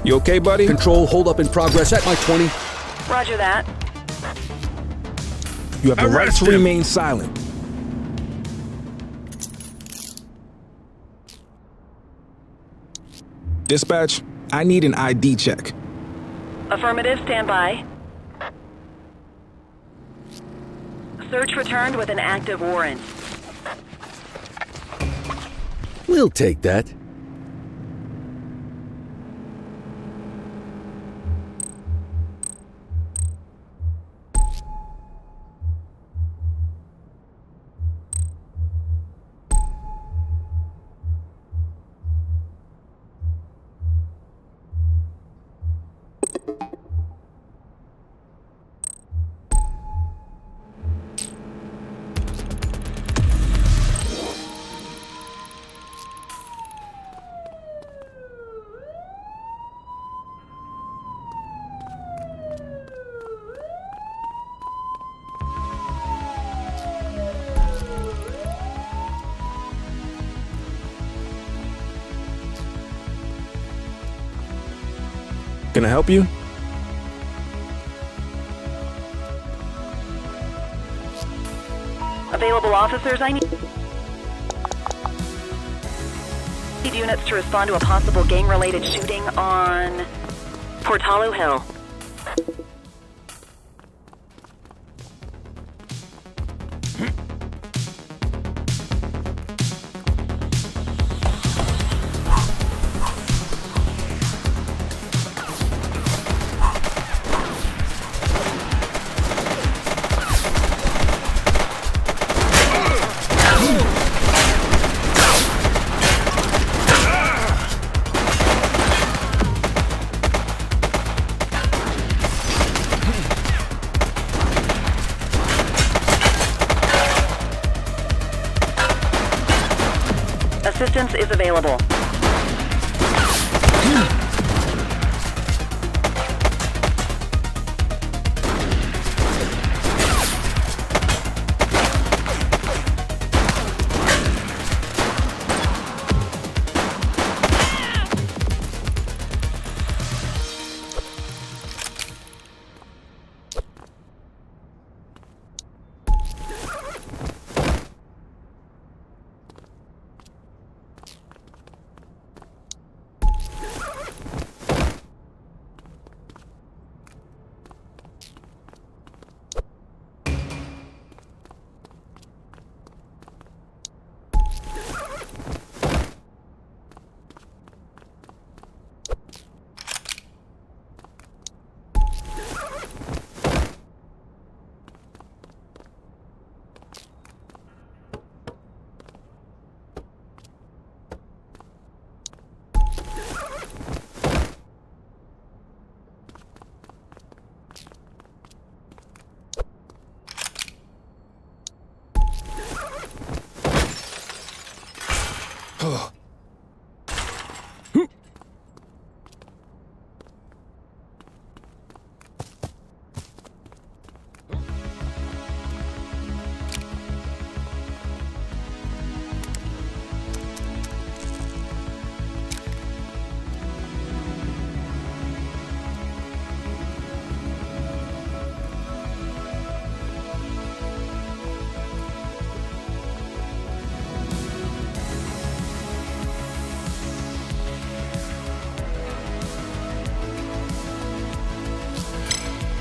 You okay, buddy? Control, hold up in progress at my 20. Roger that. You have the right to remain silent. Dispatch, I need an ID check. Affirmative, stand by. Search returned with an active warrant. We'll take that. Can I help you? Available officers, I need units to respond to a possible gang-related shooting on Portalo Hill. Assistance is available.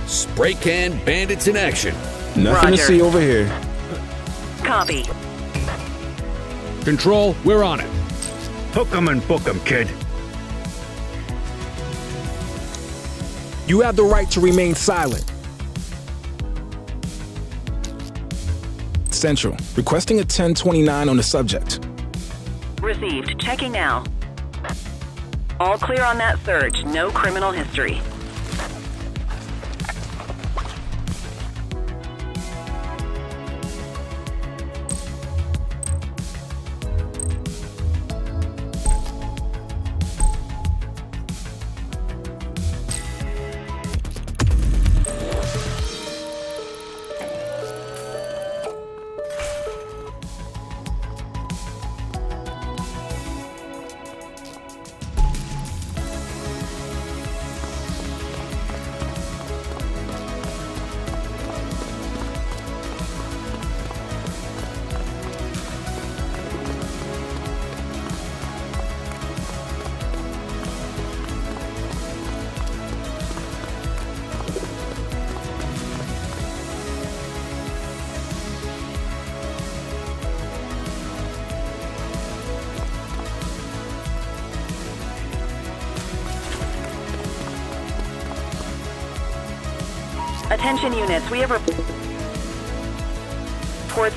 Spray can bandits in action. Nothing to Roger. see over here. Copy. Control, we're on it. Hook 'em and book 'em, kid. You have the right to remain silent. Central, requesting a 1029 on the subject. Received. Checking now. All clear on that search. No criminal history. Attention units, we have reports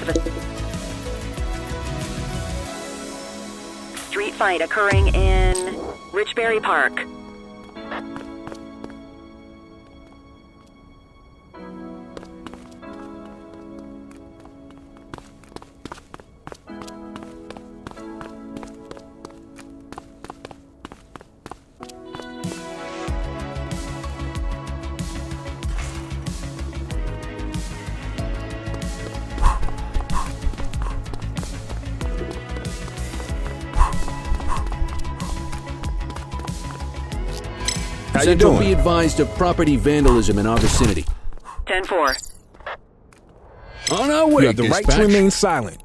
of a street fight occurring in Richberry Park. How you Central, doing? be advised of property vandalism in our vicinity. 10-4. On our way, You have the right to dispatch. remain silent.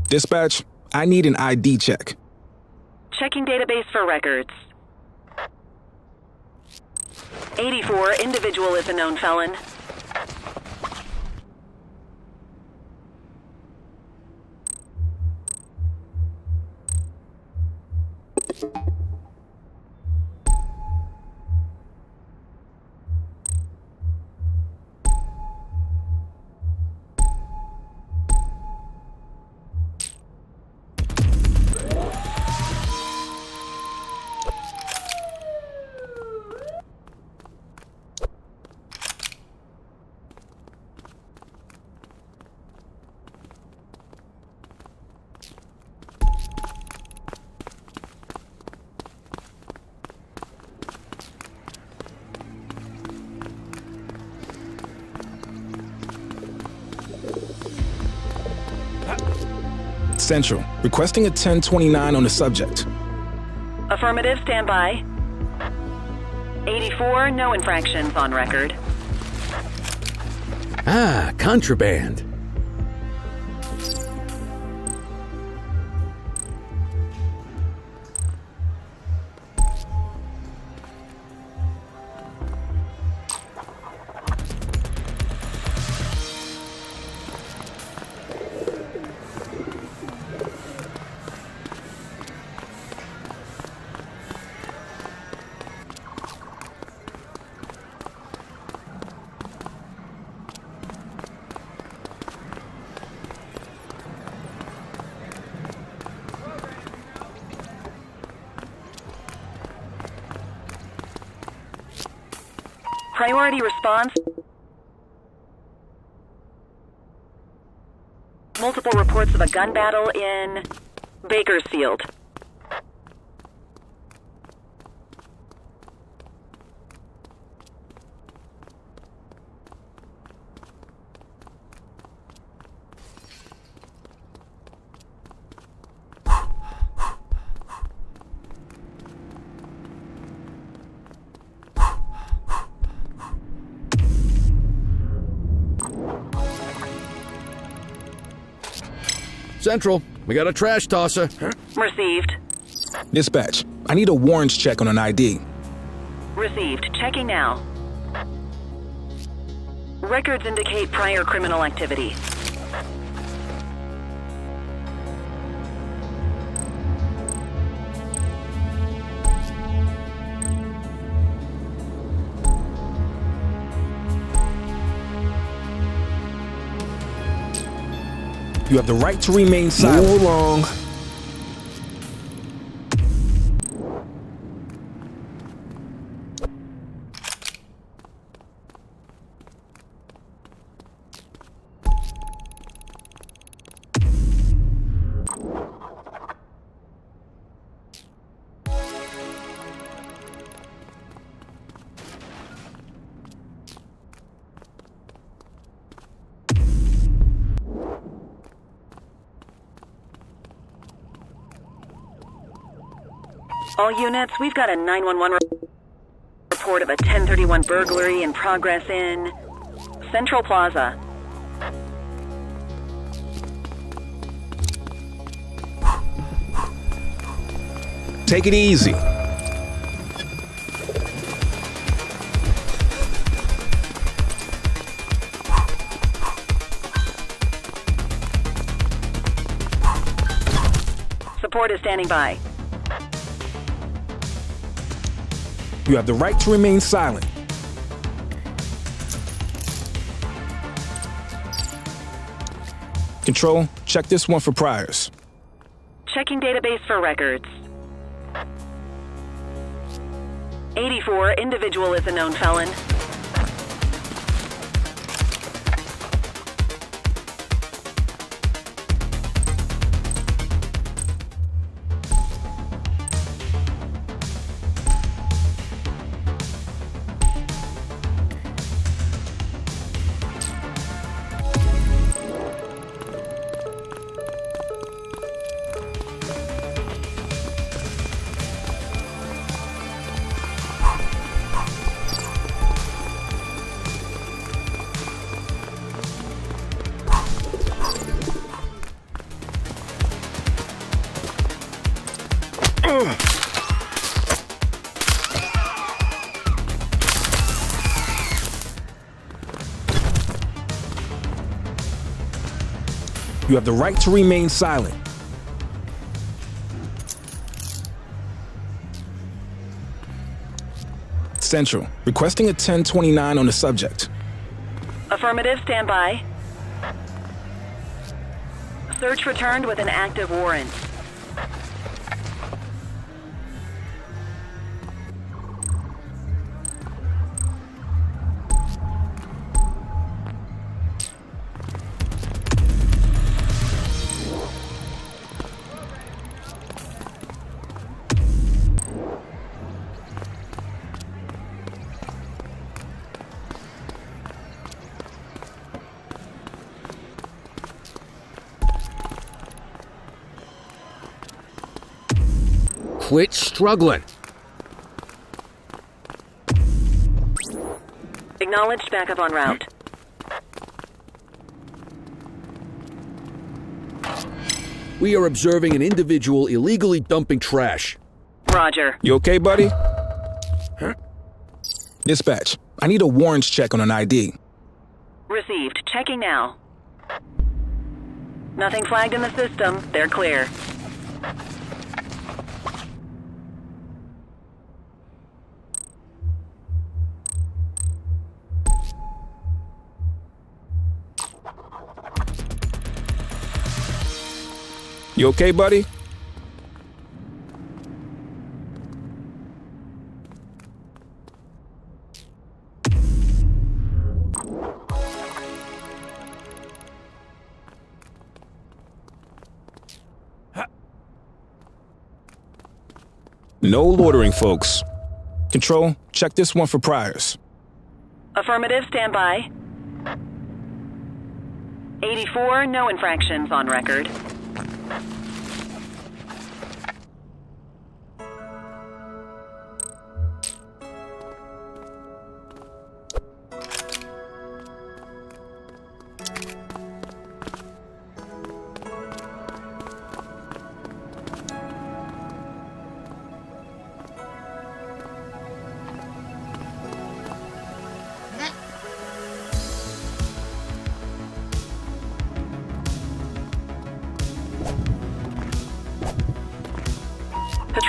Dispatch, I need an ID check. Checking database for records. 84, individual is a known felon. Central, requesting a 1029 on the subject. Affirmative, stand by. 84, no infractions on record. Ah, contraband. Priority response. Multiple reports of a gun battle in Bakersfield. Central, We got a trash tosser. Received. Dispatch, I need a warrants check on an ID. Received. Checking now. Records indicate prior criminal activity. You have the right to remain silent. Move along. All units, we've got a 911 report of a 1031 burglary in progress in Central Plaza. Take it easy. Support is standing by. You have the right to remain silent. Control, check this one for priors. Checking database for records. 84, individual is a known felon. You have the right to remain silent. Central, requesting a 1029 on the subject. Affirmative, stand by. Search returned with an active warrant. Quit struggling. Acknowledged, backup en route. We are observing an individual illegally dumping trash. Roger. You okay, buddy? Dispatch, I need a warrants check on an ID. Received. Checking now. Nothing flagged in the system. They're clear. You okay, buddy? No loitering, folks. Control, check this one for priors. Affirmative, stand by. 84, no infractions on record.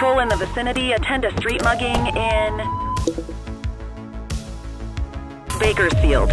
Patrol in the vicinity, attend a street mugging in Bakersfield.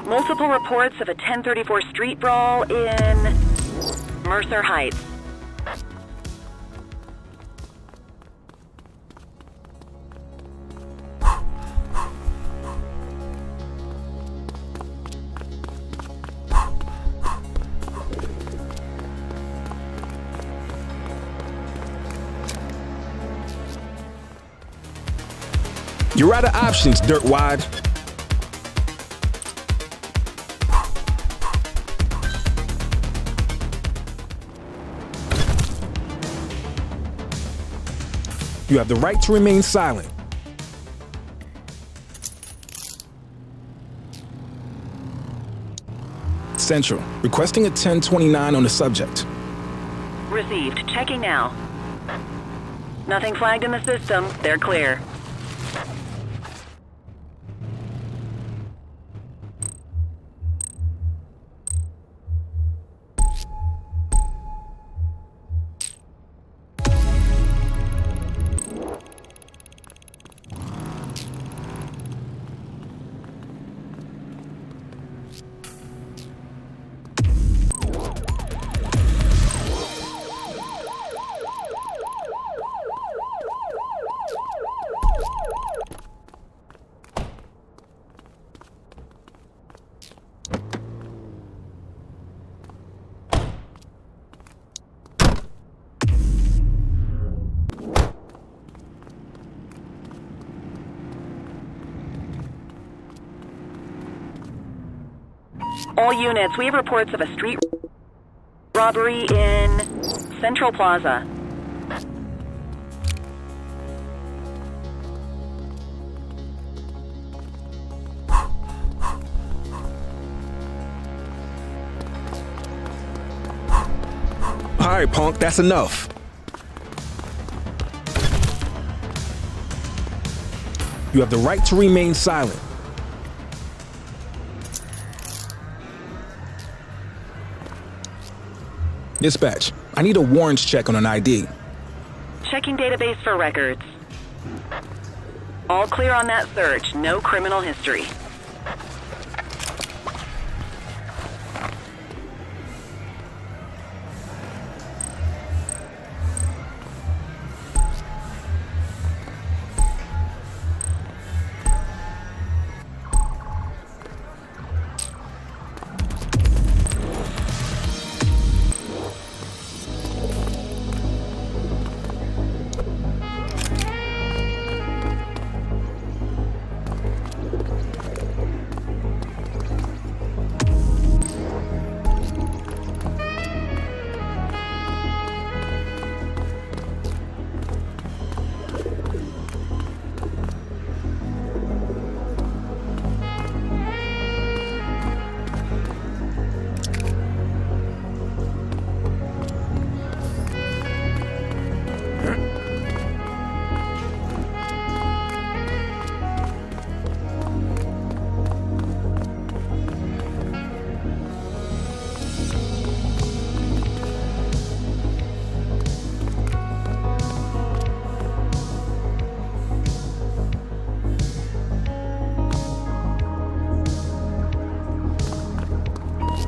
Multiple reports of a 1034 street brawl in Mercer Heights. You're out of options, dirtwad. You have the right to remain silent. Central, requesting a 1029 on the subject. Received. Checking now. Nothing flagged in the system. They're clear. All units, we have reports of a street robbery in Central Plaza. All right, punk, that's enough. You have the right to remain silent. Dispatch, I need a warrants check on an ID. Checking database for records. All clear on that search. No criminal history.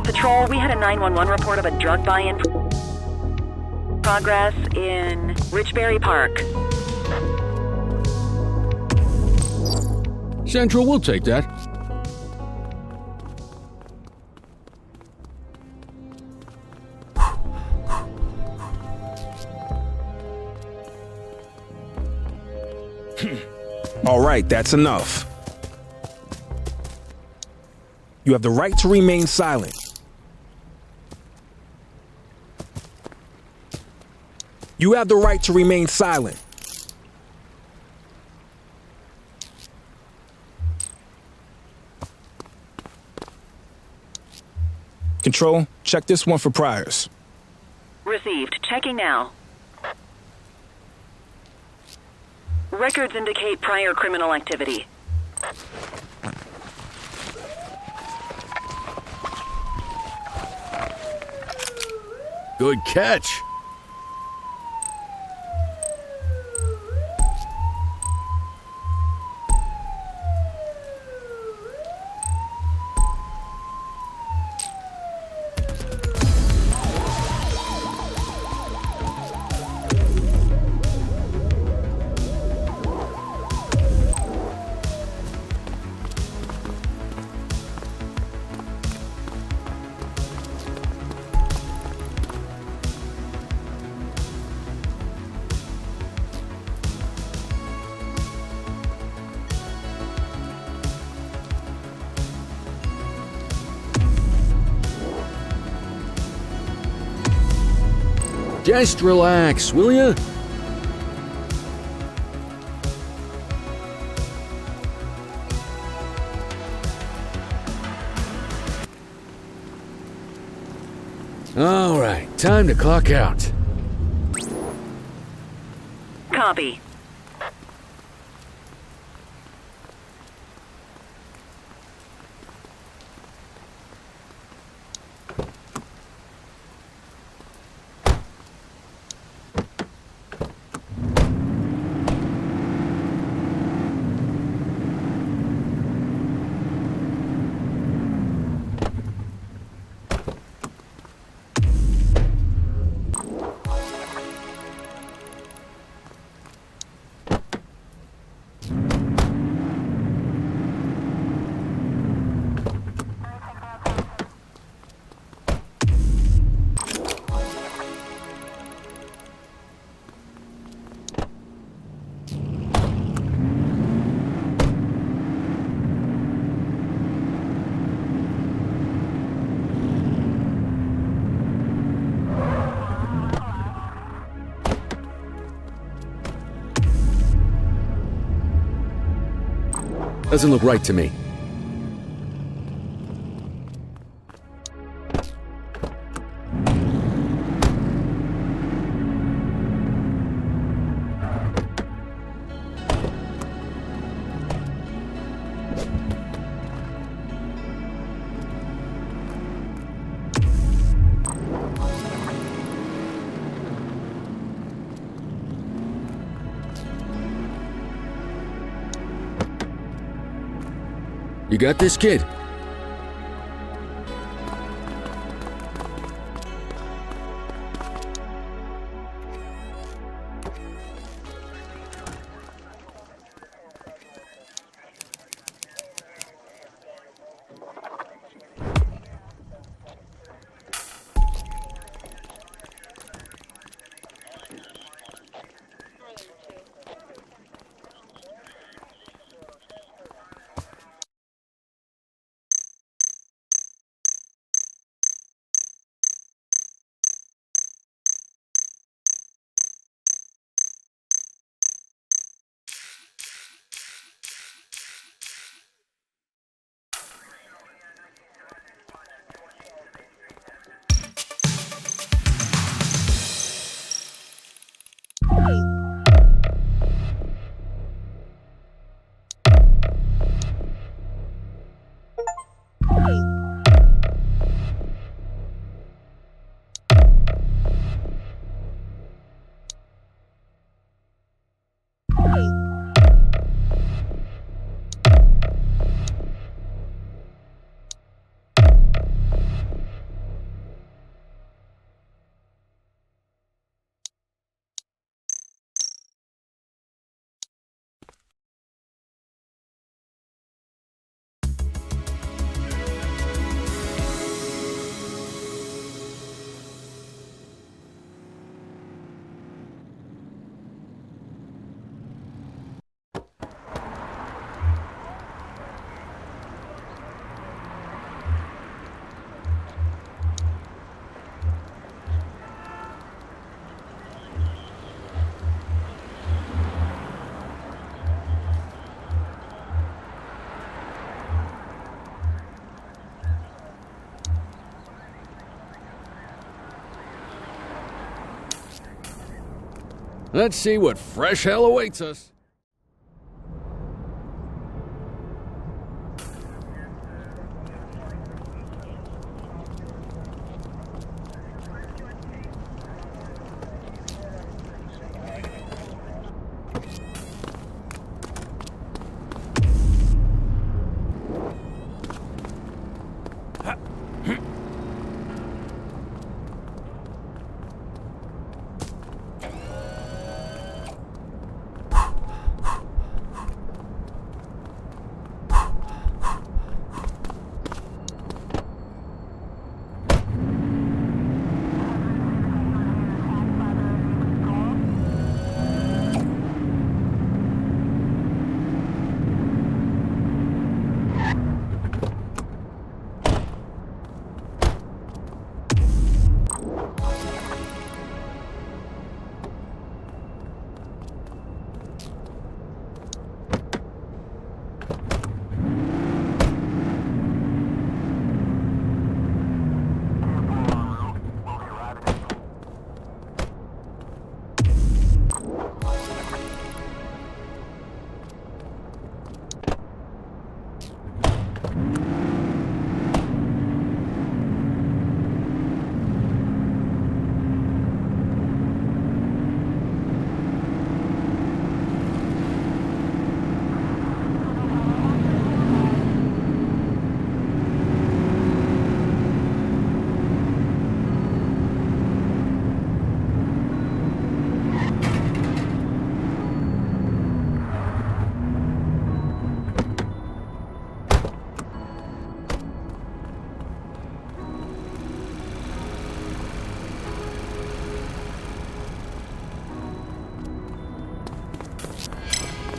Patrol, we had a 911 report of a drug buy-in progress in Richberry Park. Central, we'll take that. All right, that's enough. You have the right to remain silent. You have the right to remain silent. Control, check this one for priors. Received. Checking now. Records indicate prior criminal activity. Good catch. Just relax, will ya? All right, time to clock out. Copy. Doesn't look right to me. You got this, kid? Let's see what fresh hell awaits us.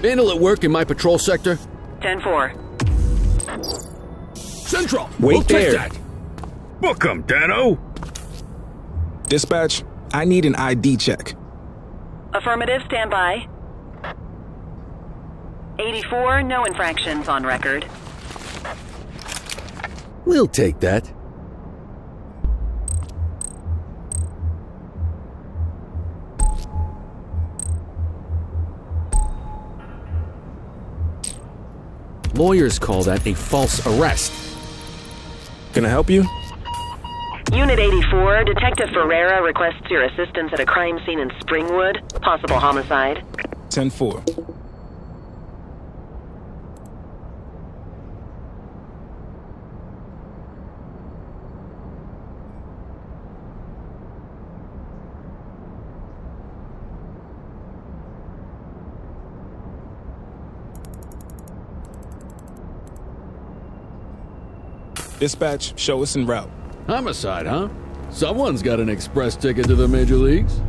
Vandal at work in my patrol sector? 10-4. Central! Wait we'll there. Take that. Book 'em, Dano. Dispatch, I need an ID check. Affirmative, stand by. 84, no infractions on record. We'll take that. Lawyers call that a false arrest. Can I help you? Unit 84, Detective Ferreira requests your assistance at a crime scene in Springwood. Possible homicide. 10-4. Dispatch, show us en route. Homicide, huh? Someone's got an express ticket to the major leagues.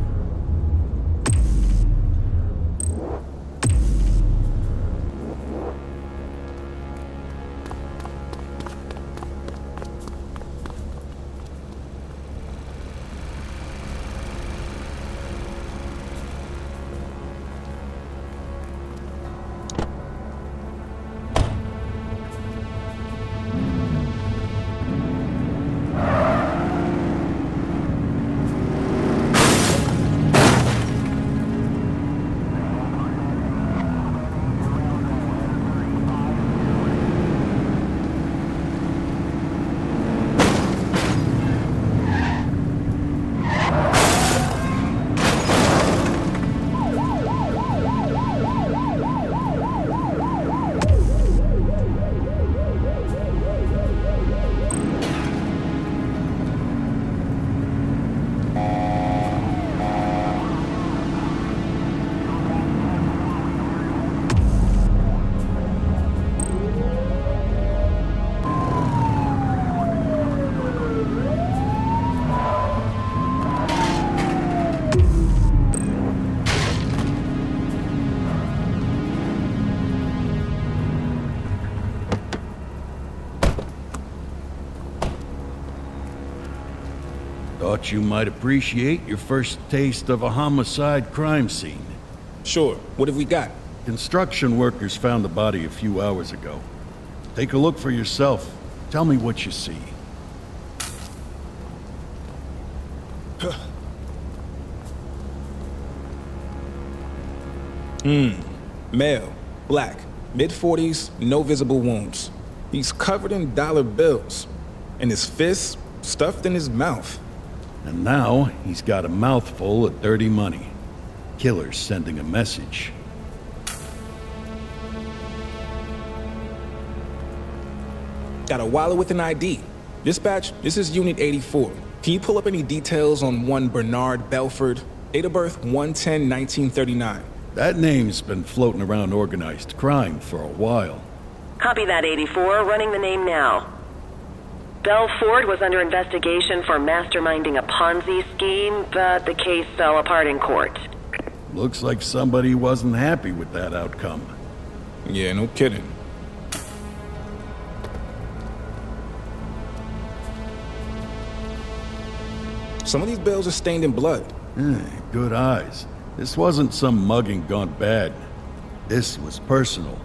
Thought you might appreciate your first taste of a homicide crime scene. Sure. What have we got? Construction workers found the body a few hours ago. Take a look for yourself. Tell me what you see. Male, black, mid-40s, no visible wounds. He's covered in dollar bills, and his fists stuffed in his mouth. And now he's got a mouthful of dirty money. Killer's sending a message. Got a wallet with an ID. Dispatch, this is Unit 84. Can you pull up any details on one Bernard Belford? Date of birth 1/10/1939. That name's been floating around organized crime for a while. Copy that, 84. Running the name now. Belford was under investigation for masterminding a Ponzi scheme, but the case fell apart in court. Looks like somebody wasn't happy with that outcome. Yeah, no kidding. Some of these bills are stained in blood. Good eyes. This wasn't some mugging gone bad. This was personal.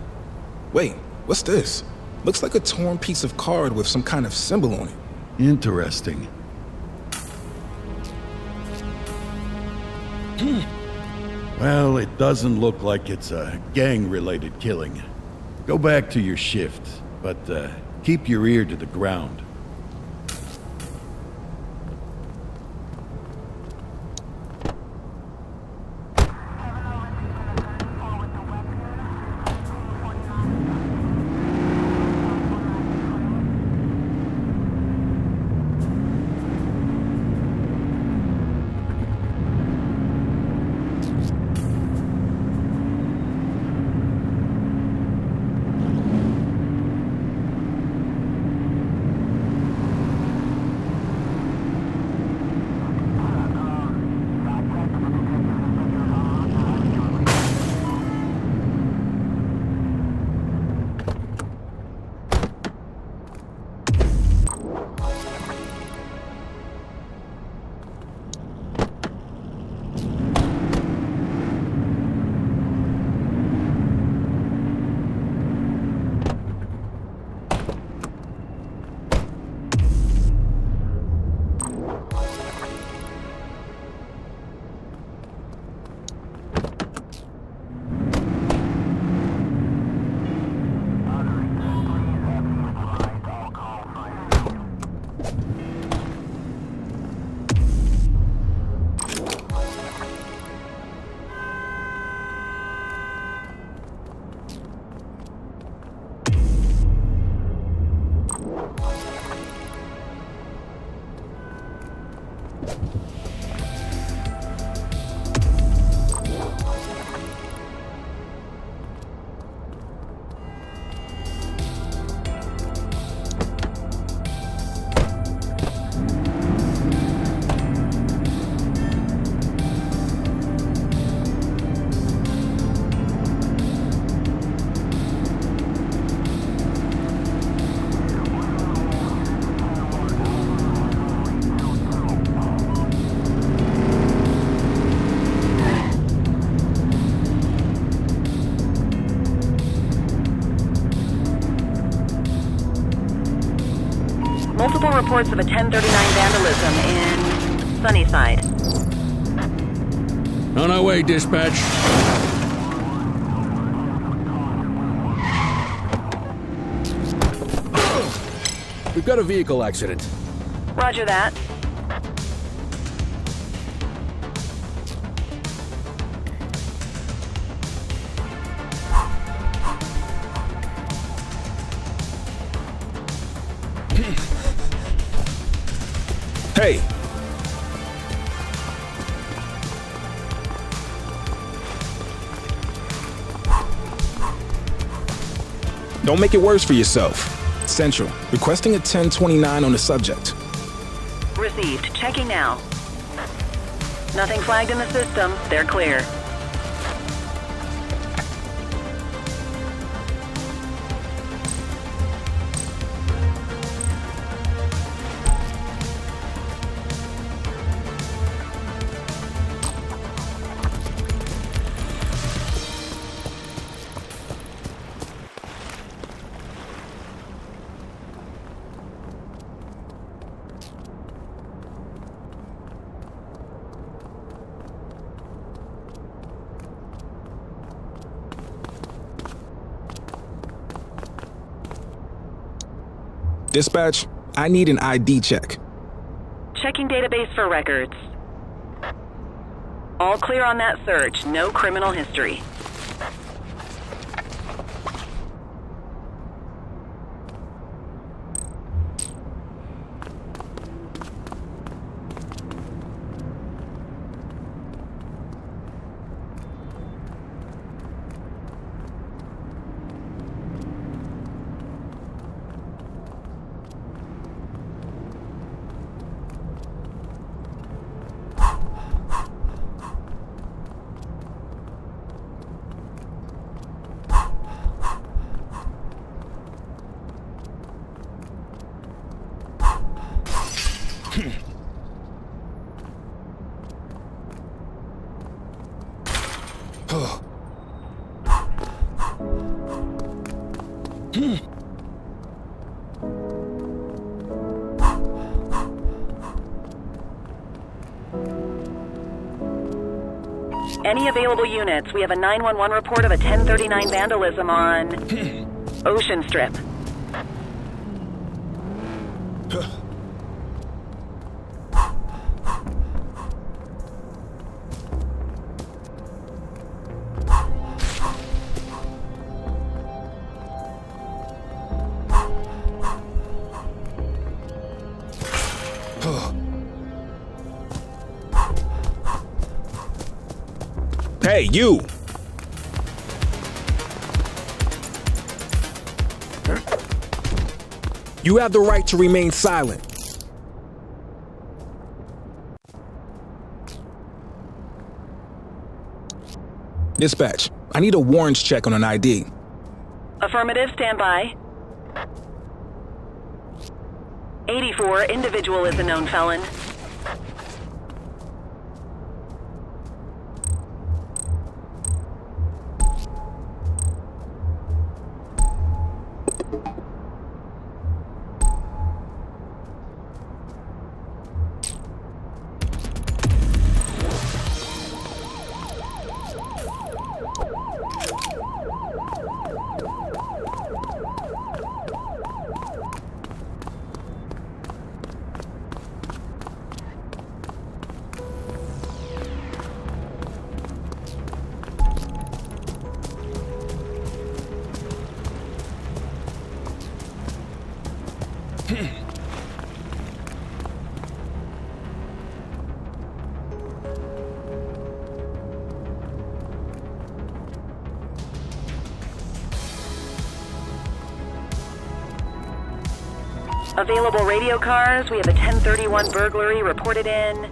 Wait, what's this? Looks like a torn piece of card with some kind of symbol on it. Interesting. Well, it doesn't look like it's a gang-related killing. Go back to your shift, but keep your ear to the ground. Multiple reports of a 1039 vandalism in Sunnyside. On our way, dispatch. We've got a vehicle accident. Roger that. Hey! Don't make it worse for yourself. Central, requesting a 1029 on the subject. Received. Checking now. Nothing flagged in the system. They're clear. Dispatch, I need an ID check. Checking database for records. All clear on that search. No criminal history. Any available units? We have a 911 report of a 1039 vandalism on Ocean Strip. Hey, you! You have the right to remain silent. Dispatch, I need a warrants check on an ID. Affirmative, stand by. 84, individual is a known felon. Available radio cars. We have a 1031 burglary reported in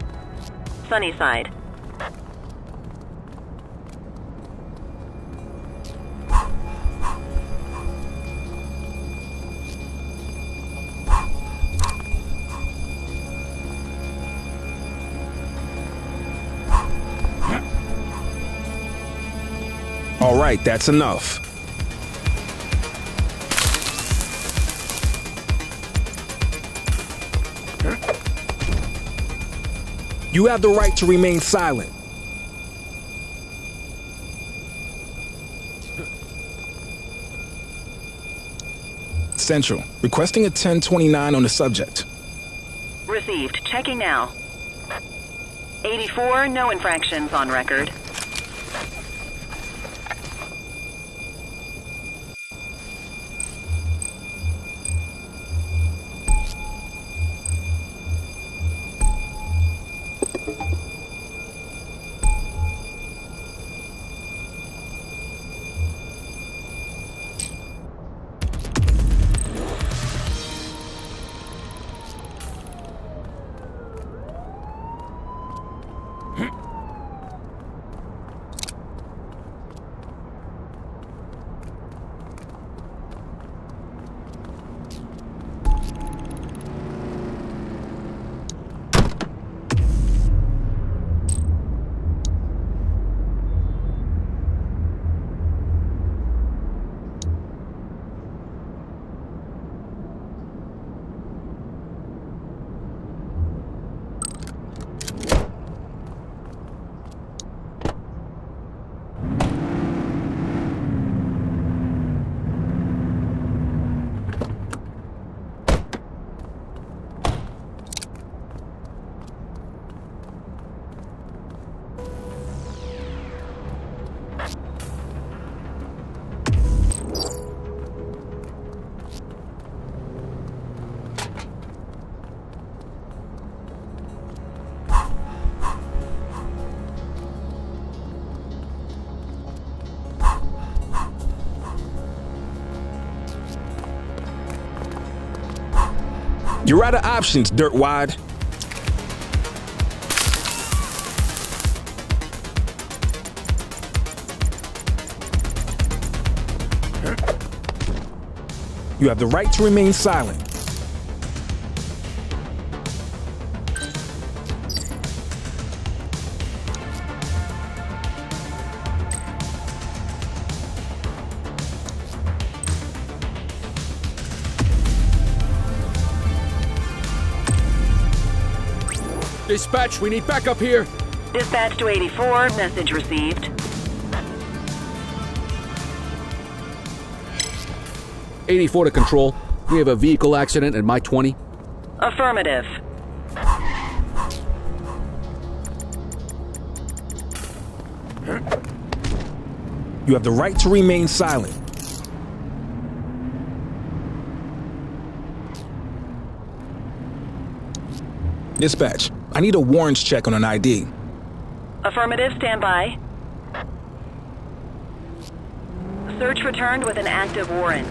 Sunnyside. All right, that's enough. You have the right to remain silent. Central, requesting a 1029 on the subject. Received. Checking now. 84, no infractions on record. You're out of options, dirtwad. You have the right to remain silent. Dispatch, we need backup here. Dispatch to 84, message received. 84 to control. We have a vehicle accident at my 20. Affirmative. You have the right to remain silent. Dispatch, I need a warrants check on an ID. Affirmative, stand by. Search returned with an active warrant.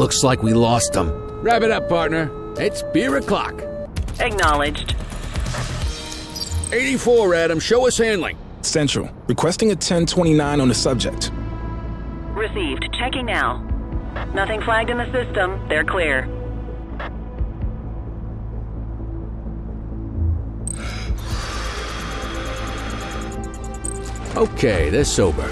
Looks like we lost them. Wrap it up, partner. It's beer o'clock. Acknowledged. 84, Adam. Show us handling. Central, requesting a 1029 on the subject. Received. Checking now. Nothing flagged in the system. They're clear. Okay, they're sober.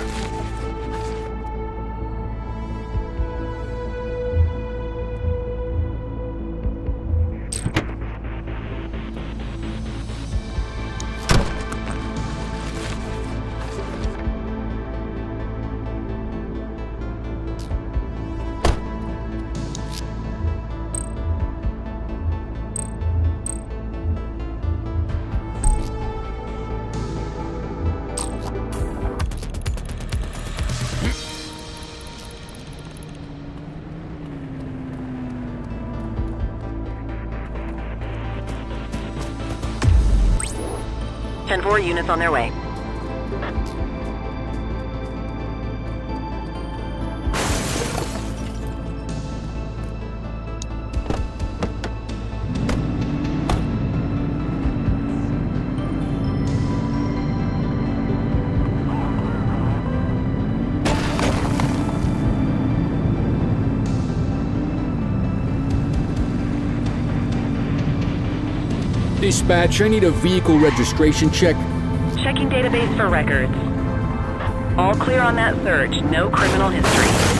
Four units on their way. Dispatch, I need a vehicle registration check. Checking database for records. All clear on that search. No criminal history.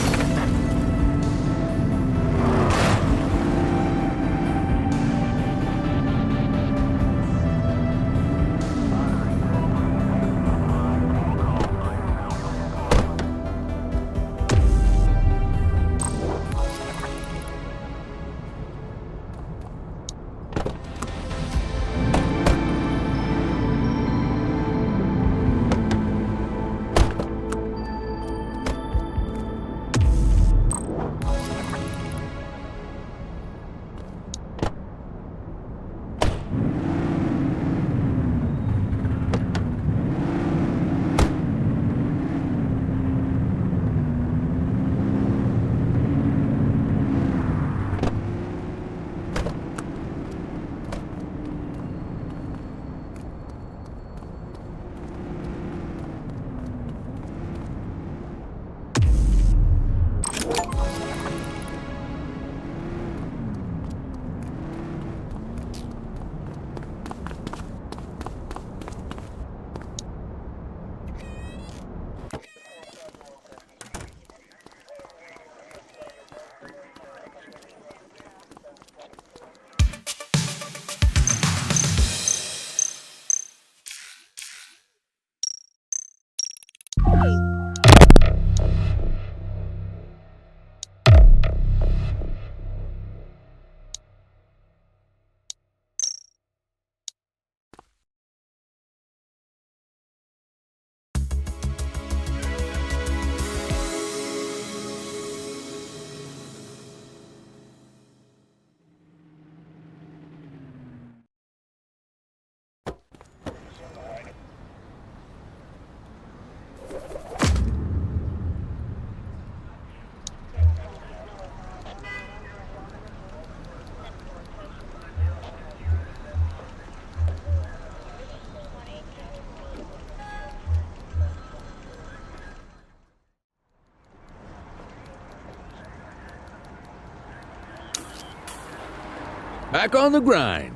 Back on the grind.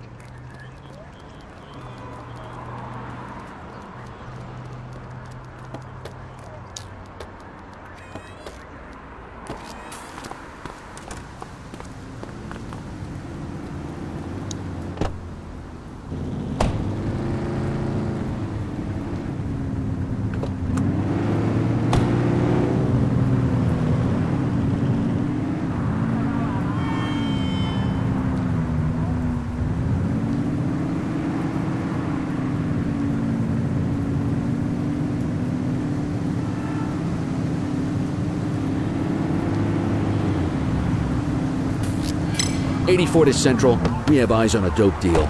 '84 to Central. We have eyes on a dope deal.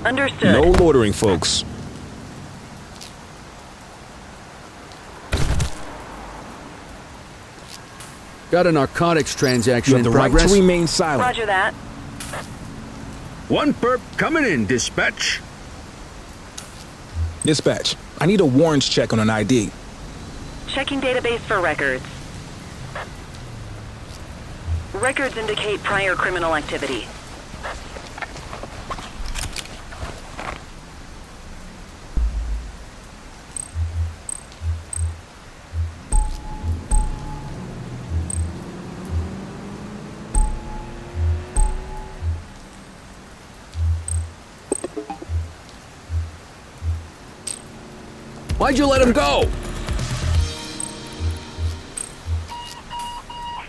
Understood. No loitering, folks. Got a narcotics transaction You have in the right progress. to remain silent. Roger that. One perp coming in, dispatch. Dispatch, I need a warrants check on an ID. Checking database for records. Records indicate prior criminal activity. Why'd you let him go?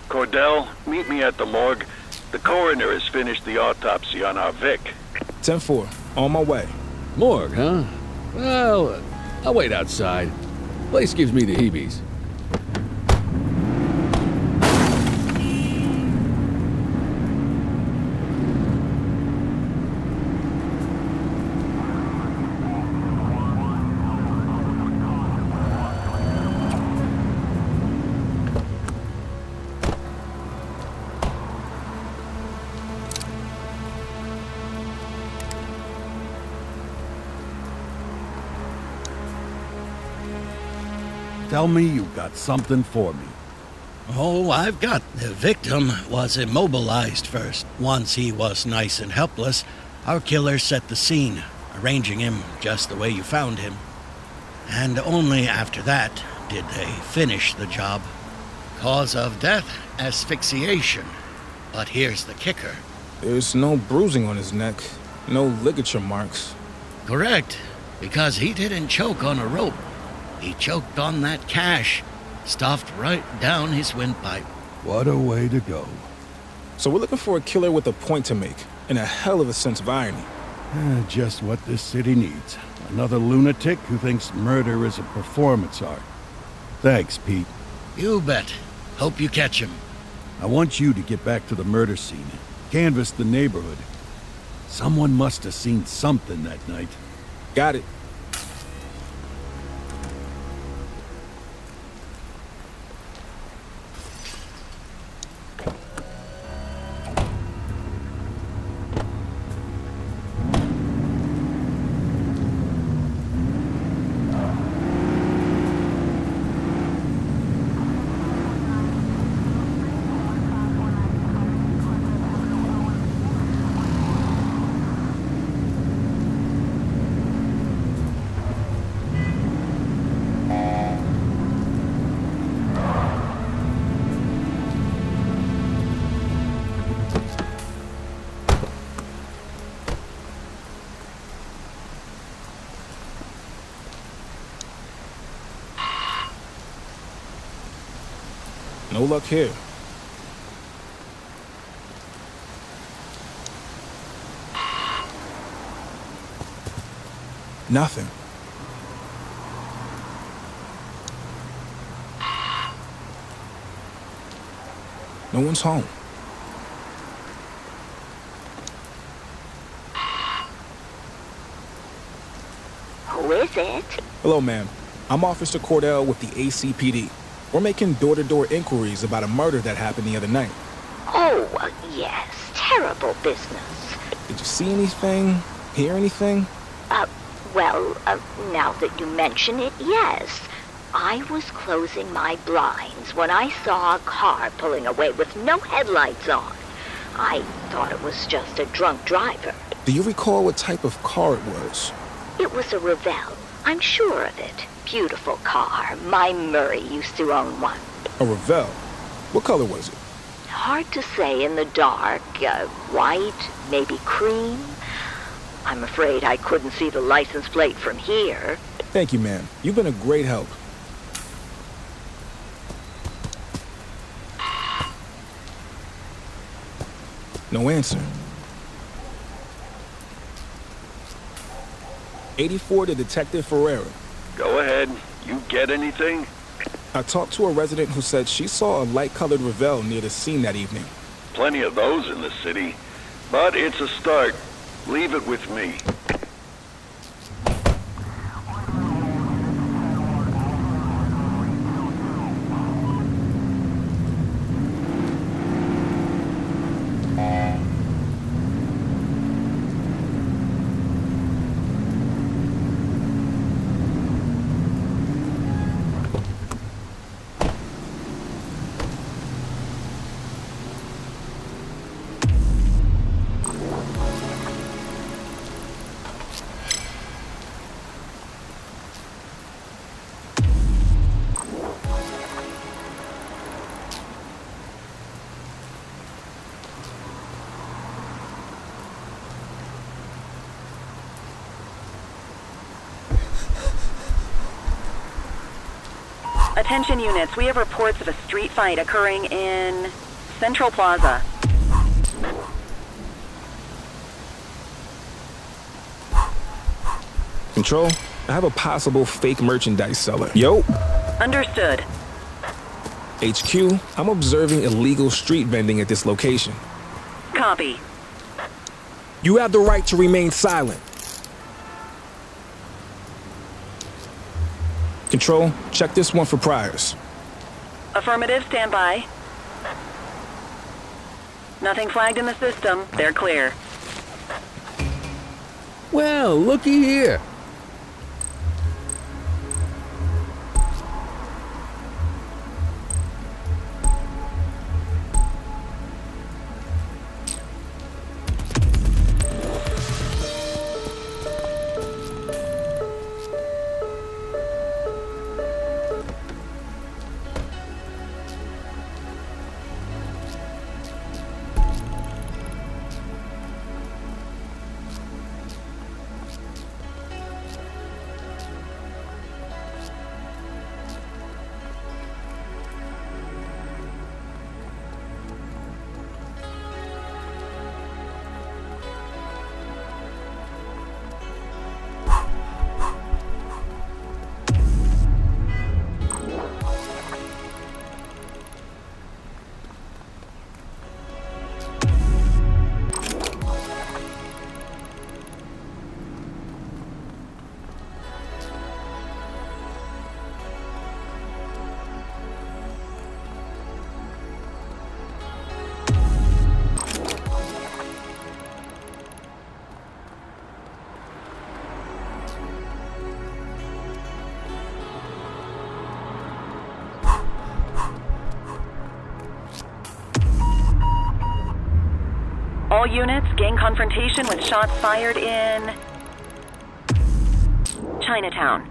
Cordell, meet me at the morgue. The coroner has finished the autopsy on our Vic. 10-4, on my way. Morgue, huh? Well, I'll wait outside. Place gives me the heebies. Tell me you got something for me. Oh, I've got. The victim was immobilized first. Once he was nice and helpless, our killer set the scene, arranging him just the way you found him. And only after that did they finish the job. Cause of death, asphyxiation. But here's the kicker. There's no bruising on his neck, no ligature marks. Correct, because he didn't choke on a rope. He choked on that cash, stuffed right down his windpipe. What a way to go. So we're looking for a killer with a point to make, and a hell of a sense of irony. Just what this city needs. Another lunatic who thinks murder is a performance art. Thanks, Pete. You bet. Hope you catch him. I want you to get back to the murder scene. Canvass the neighborhood. Someone must have seen something that night. Got it. No luck here. Nothing. No one's home. Who is it? Hello, ma'am. I'm Officer Cordell with the ACPD. We're making door-to-door inquiries about a murder that happened the other night. Oh, yes. Terrible business. Did you see anything? Hear anything? Now that you mention it, yes. I was closing my blinds when I saw a car pulling away with no headlights on. I thought it was just a drunk driver. Do you recall what type of car it was? It was a Revell. I'm sure of it. Beautiful car. My Murray used to own one. A Revell? What color was it? Hard to say in the dark. White, maybe cream. I'm afraid I couldn't see the license plate from here. Thank you, ma'am. You've been a great help. No answer. 84 to Detective Ferreira. Go ahead. You get anything? I talked to a resident who said she saw a light-colored Revell near the scene that evening. Plenty of those in the city. But it's a start. Leave it with me. Attention units, we have reports of a street fight occurring in Central Plaza. Control, I have a possible fake merchandise seller. Yo. Understood. HQ, I'm observing illegal street vending at this location. Copy. You have the right to remain silent. Control, check this one for priors. Affirmative, stand by. Nothing flagged in the system. They're clear. Well, looky here. All units, gang confrontation with shots fired in Chinatown.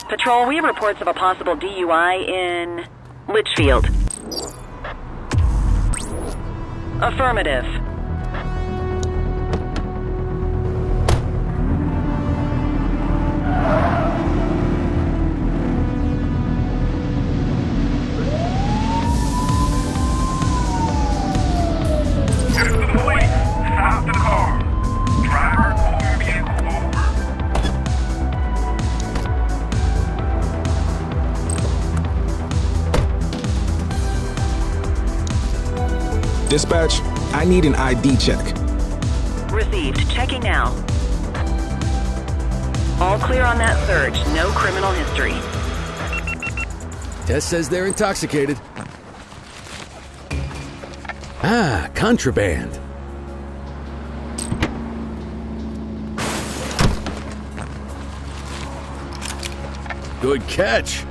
Patrol, we have reports of a possible DUI in Litchfield. Affirmative. This is the police. Stop the car. Driver, pull your vehicle over. Dispatch, I need an ID check. Received. Checking now. All clear on that search. No criminal history. Tess says they're intoxicated. Ah, contraband. Good catch.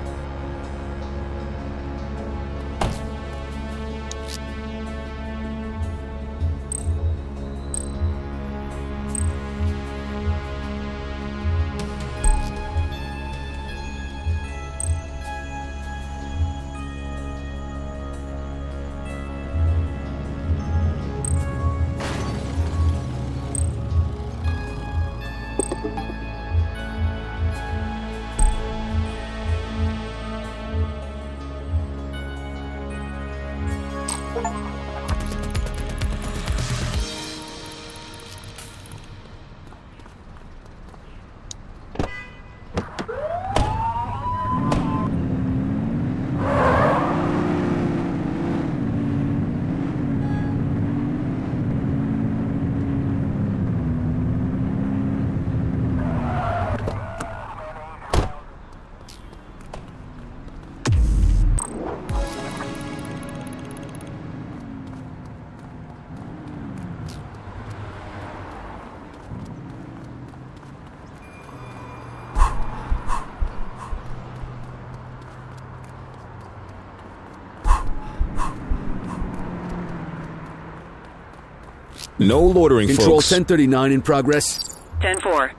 No loitering, Control folks. 1039 in progress. 10-4.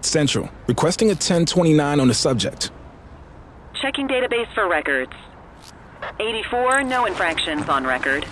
Central, requesting a 1029 on the subject. Checking database for records. 84, no infractions on record.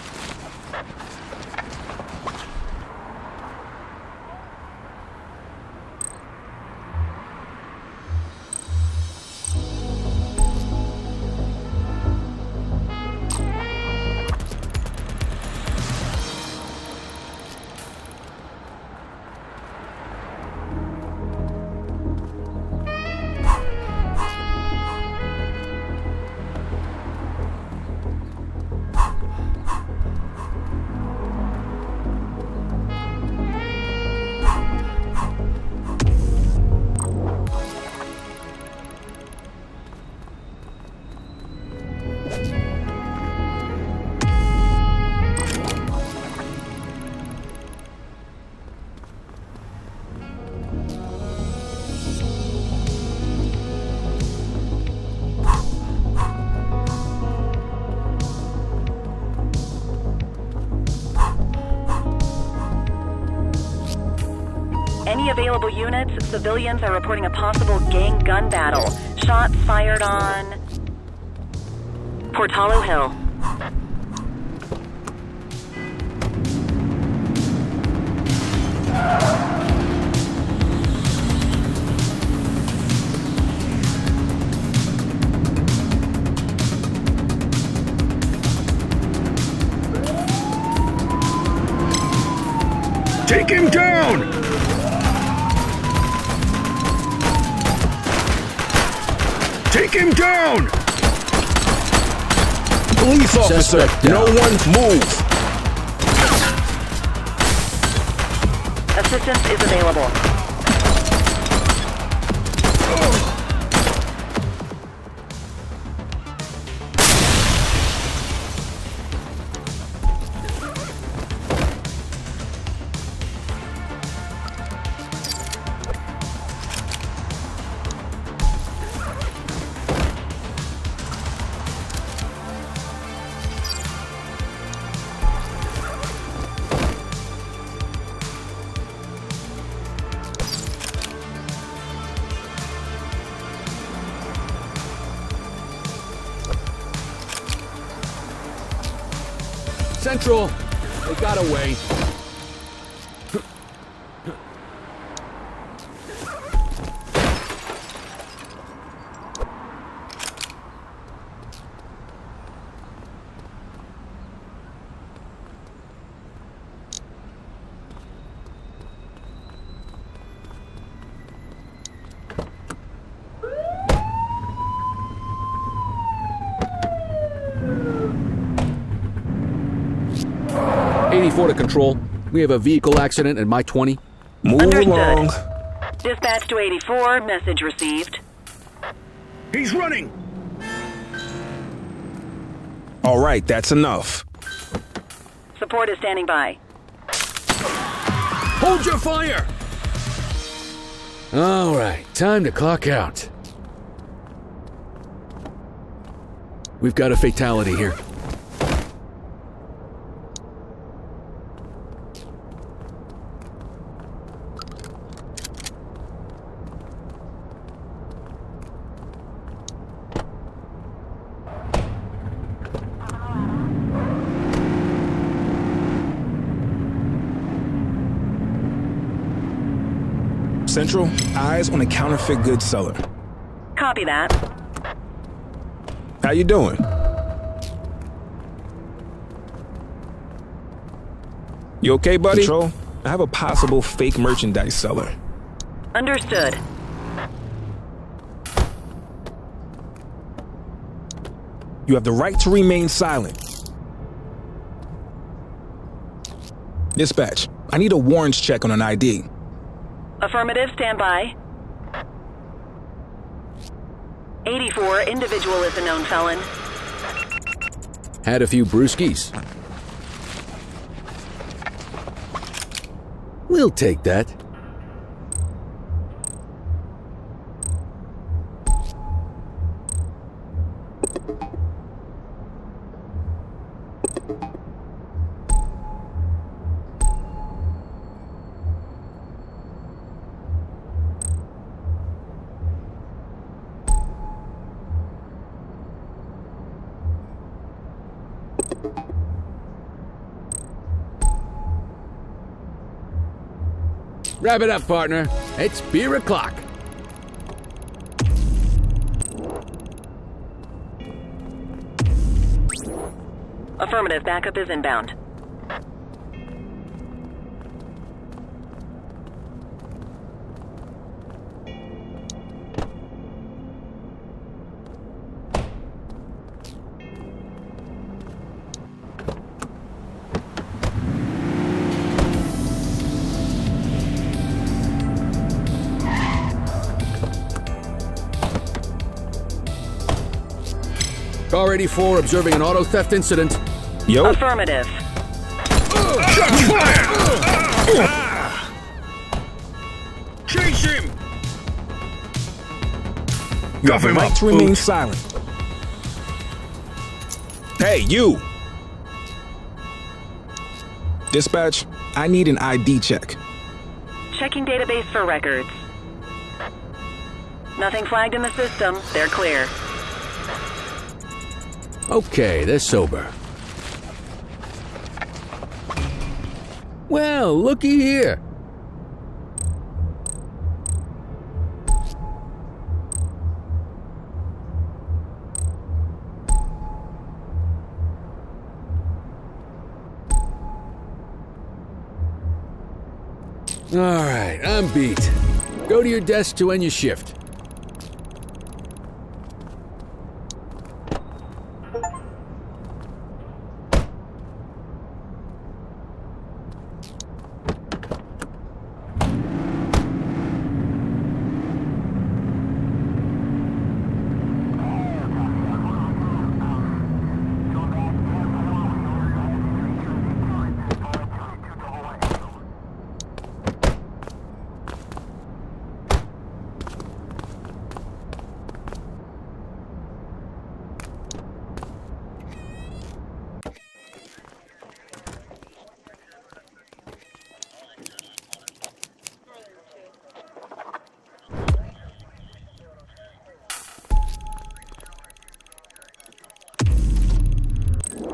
Any available units, civilians are reporting a possible gang gun battle. Shots fired on Portalo Hill. Take him down! Take him down! Police officer, no one move! Assistance is available. Central. They got away. To control. We have a vehicle accident at my 20. Move along. Dispatch to 84, message received. He's running! All right, that's enough. Support is standing by. Hold your fire! All right, time to clock out. We've got a fatality here. Central, eyes on a counterfeit goods seller. Copy that. How you doing? You okay, buddy? Control, I have a possible fake merchandise seller. Understood. You have the right to remain silent. Dispatch, I need a warrants check on an ID. Affirmative, stand by. 84, individual is a known felon. Had a few brewskis. We'll take that. Wrap it up, partner. It's beer o'clock. Affirmative, backup is inbound. Car 84 observing an auto theft incident. Yo. Affirmative. Shots fired! Chase him! You have the right to remain silent. Hey, you! Dispatch, I need an ID check. Checking database for records. Nothing flagged in the system. They're clear. Okay, they're sober. Well, looky here. All right, I'm beat. Go to your desk to end your shift.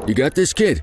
You got this, kid?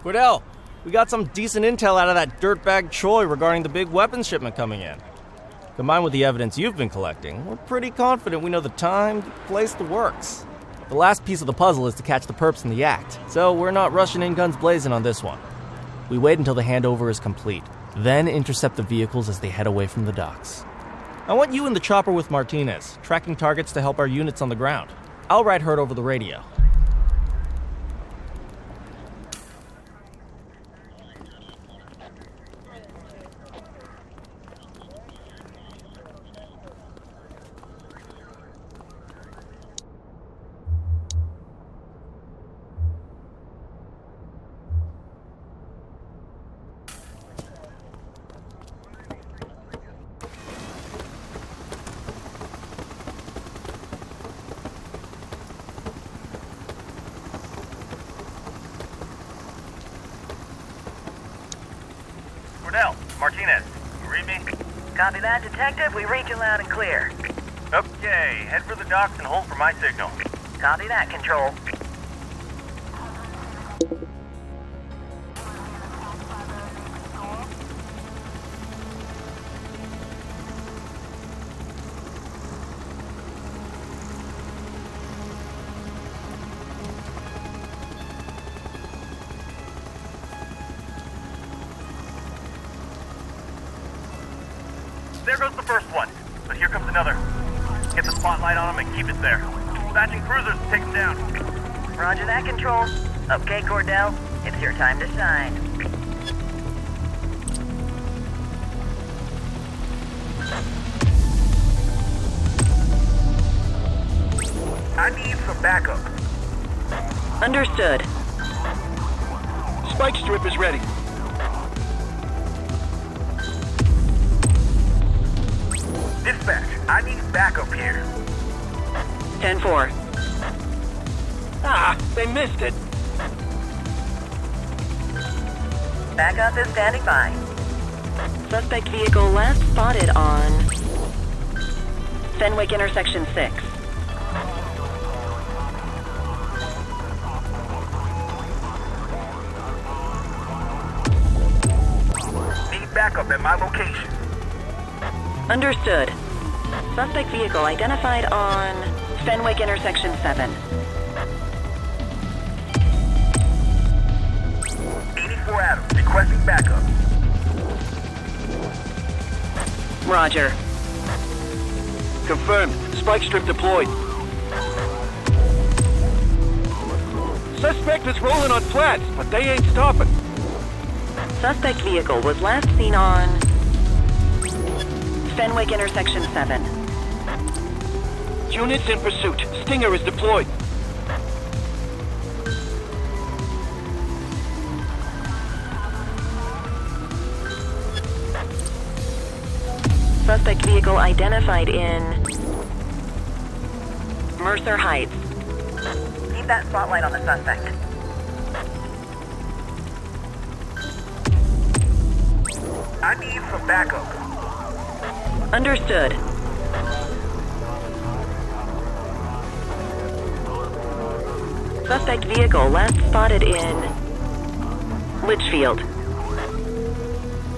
Cordell, we got some decent intel out of that dirtbag Troy regarding the big weapons shipment coming in. Combined with the evidence you've been collecting, we're pretty confident we know the time, the place, the works. The last piece of the puzzle is to catch the perps in the act, so we're not rushing in guns blazing on this one. We wait until the handover is complete, then intercept the vehicles as they head away from the docks. I want you in the chopper with Martinez, tracking targets to help our units on the ground. I'll ride herd over the radio. Martinez, you read me? Copy that, Detective. We read you loud and clear. Okay, head for the docks and hold for my signal. Copy that, Control. There goes the first one, but here comes another. Get the spotlight on him and keep it there. Dispatching cruisers to take him down. Roger that, Control. Okay, Cordell, it's your time to shine. I need some backup. Understood. Spike strip is ready. Dispatch, I need backup here. 10-4. Ah, they missed it. Backup is standing by. Suspect vehicle last spotted on Fenwick intersection 6. Need backup at my location. Understood. Suspect vehicle identified on Fenwick intersection 7. 84 Adams, requesting backup. Roger. Confirmed. Spike strip deployed. Suspect is rolling on flats, but they ain't stopping. Suspect vehicle was last seen on Fenwick intersection 7. Units in pursuit. Stinger is deployed. Suspect vehicle identified in Mercer Heights. Keep that spotlight on the suspect. I need some backup. Understood. Suspect vehicle last spotted in Litchfield.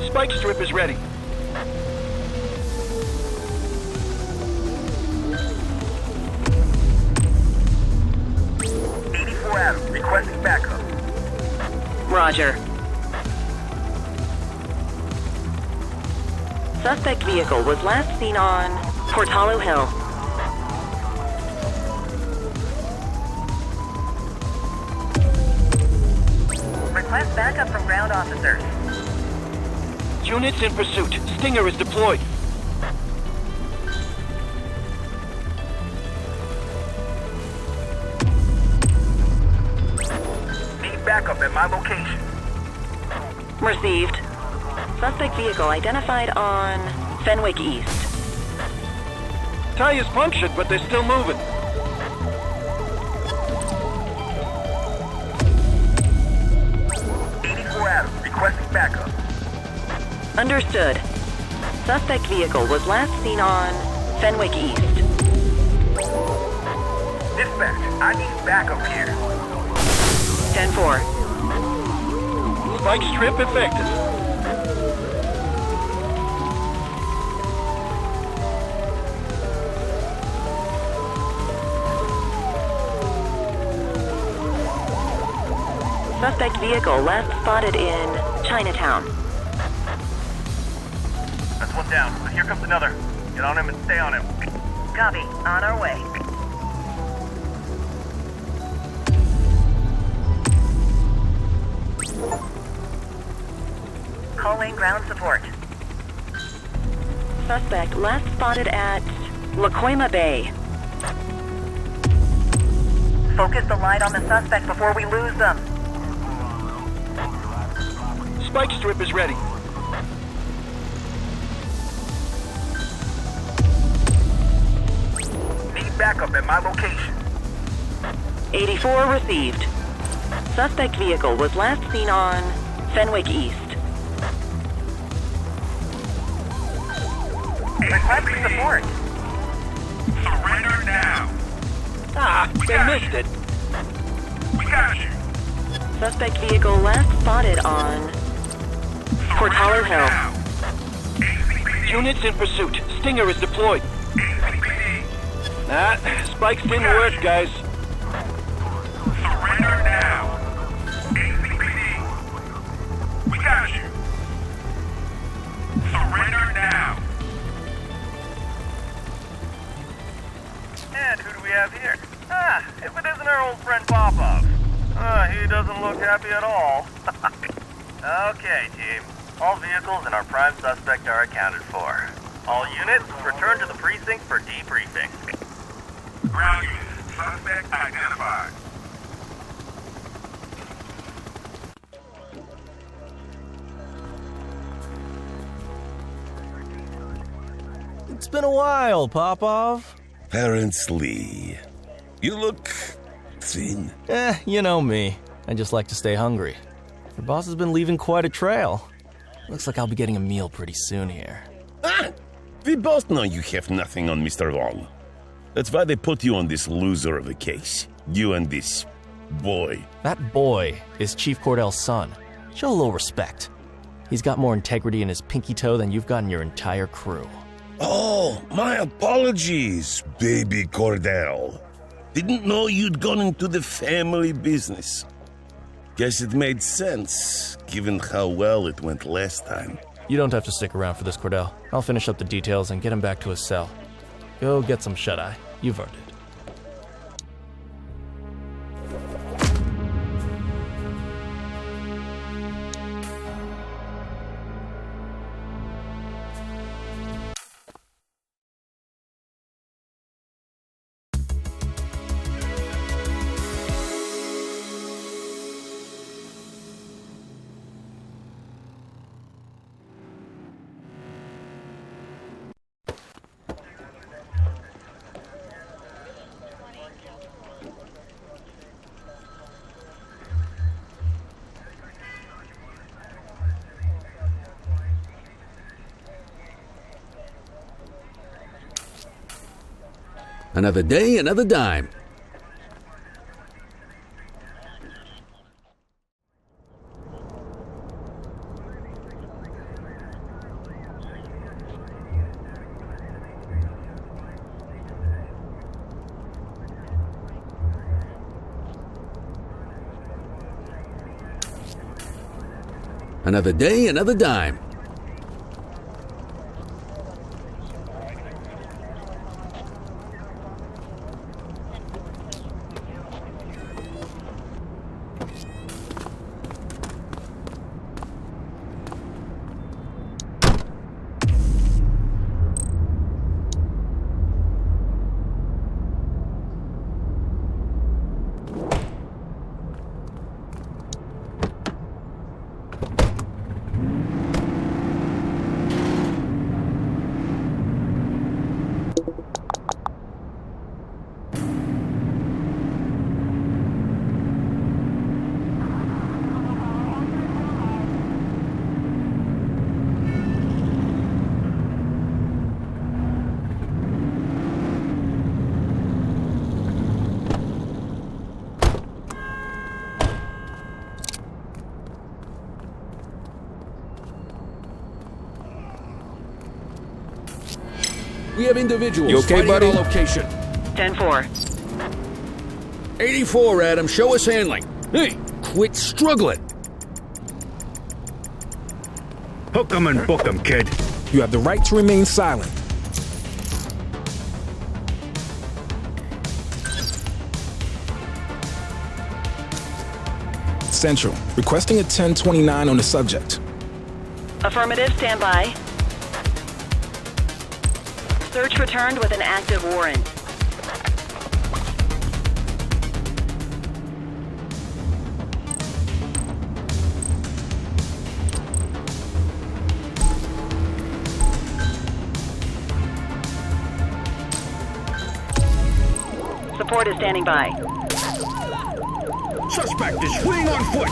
Spike strip is ready. Adam, requesting backup. Roger. Suspect vehicle was last seen on Port Hollow Hill. Request backup from ground officers. Units in pursuit. Stinger is deployed. Backup at my location. Received. Suspect vehicle identified on Fenwick East. Tires punctured, but they're still moving. Adam, requesting backup. Understood. Suspect vehicle was last seen on Fenwick East. Dispatch, I need backup here. 10-4. Spike strip effective. Suspect vehicle last spotted in Chinatown. That's one down, but here comes another. Get on him and stay on him. Copy. On our way. Calling ground support. Suspect last spotted at Lacoima Bay. Focus the light on the suspect before we lose them. Spike strip is ready. Need backup at my location. 84 received. Suspect vehicle was last seen on Fenwick East. Request support. Surrender now. They missed it. We got you. Suspect vehicle last spotted on Portalo Hill. Units in pursuit. Stinger is deployed. Spikes didn't work, guys. Surrender now. ACPD. We got you. Surrender now. And who do we have here? If it isn't our old friend Popov. He doesn't look happy at all. Okay, team. All vehicles and our prime suspect are accounted for. All units, return to the precinct for debriefing. Ground unit. Suspect identified. It's been a while, Popov. Apparently. You look thin. You know me. I just like to stay hungry. Your boss has been leaving quite a trail. Looks like I'll be getting a meal pretty soon here. We both know you have nothing on Mr. Long. That's why they put you on this loser of a case. You and this boy. That boy is Chief Cordell's son. Show a little respect. He's got more integrity in his pinky toe than you've got in your entire crew. Oh, my apologies, baby Cordell. Didn't know you'd gone into the family business. Guess it made sense, given how well it went last time. You don't have to stick around for this, Cordell. I'll finish up the details and get him back to his cell. Go get some shut-eye. You've earned it. Another day, another dime. Another day, another dime. We have individuals You okay, fighting buddy? at our location. 10-4. 84, Adam. Show us handling. Hey, quit struggling. Hook 'em and book 'em, kid. You have the right to remain silent. Central, requesting a 1029 on the subject. Affirmative, stand by. Search returned with an active warrant. Support is standing by. Suspect is fleeing on foot.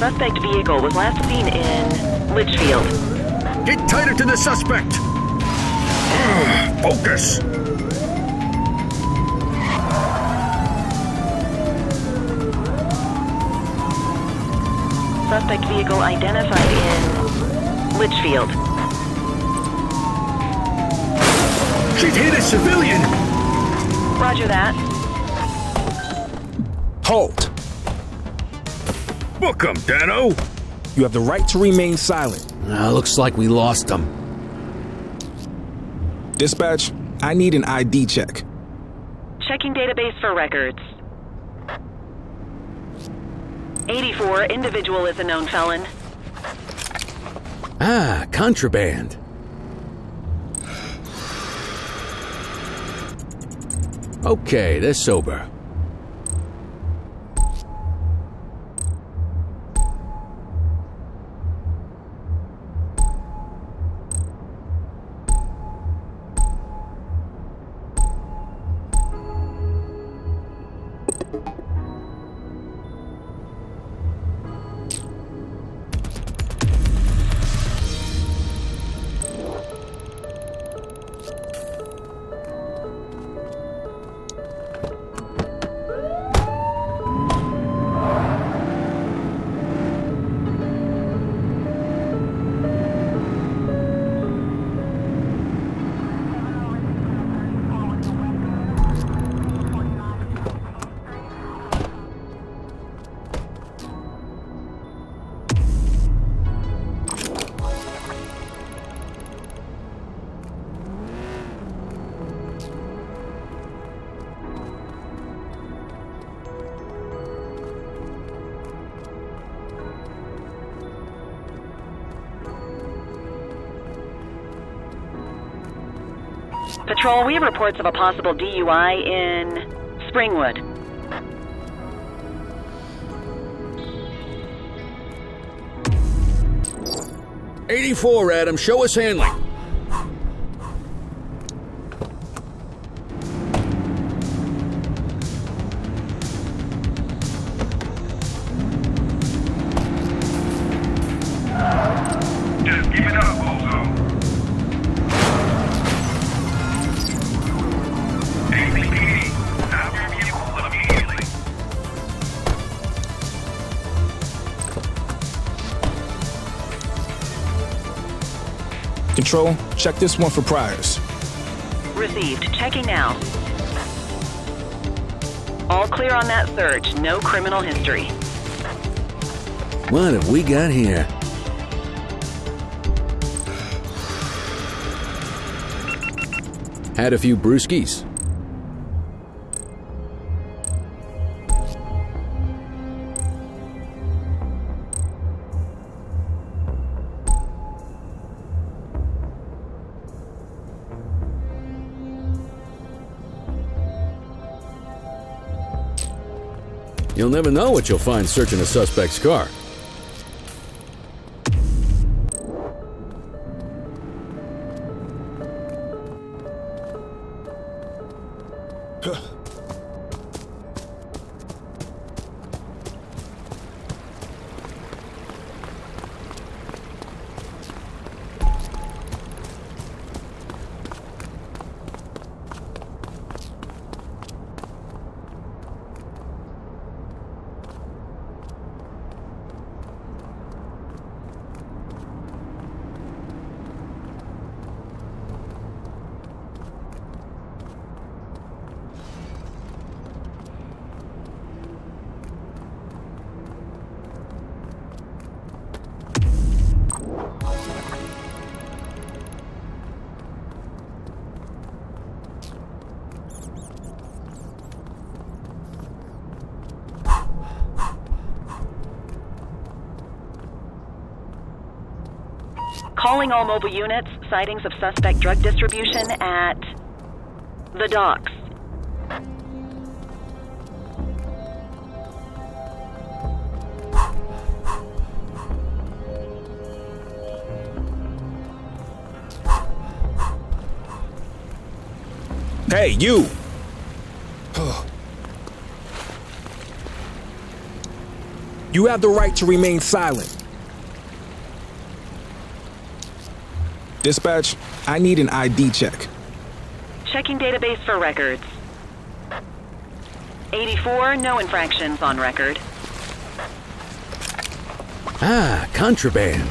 Suspect vehicle was last seen in Litchfield. Get tighter to the suspect. Focus. Suspect vehicle identified in Litchfield. She's hit a civilian. Roger that. Halt! Book 'em, Dano. You have the right to remain silent. Looks like we lost them. Dispatch, I need an ID check. Checking database for records. 84, individual is a known felon. Ah, contraband. Okay, they're sober. Patrol, we have reports of a possible DUI in Springwood. '84, Adam. Show us handling. Just give it up, Bozo. ACPD, stop your vehicle immediately. Control, check this one for priors. Received. Checking now. All clear on that search. No criminal history. What have we got here? Had a few brewskis. You'll never know what you'll find searching a suspect's car. Calling all mobile units, sightings of suspect drug distribution at the docks. Hey, you! You have the right to remain silent. Dispatch, I need an ID check. Checking database for records. 84, no infractions on record. Ah, contraband.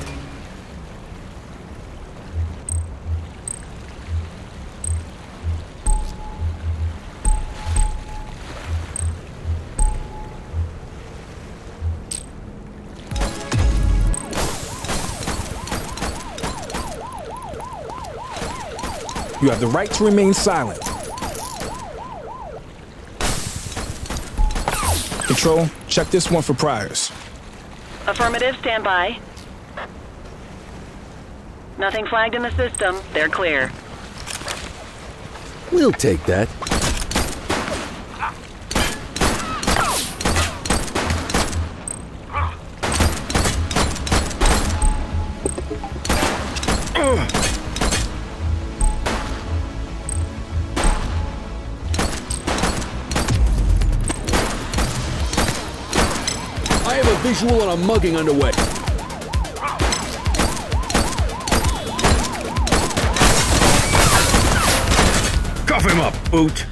You have the right to remain silent. Control, check this one for priors. Affirmative, stand by. Nothing flagged in the system. They're clear. We'll take that. I have a visual on a mugging underway. Cuff him up, boot.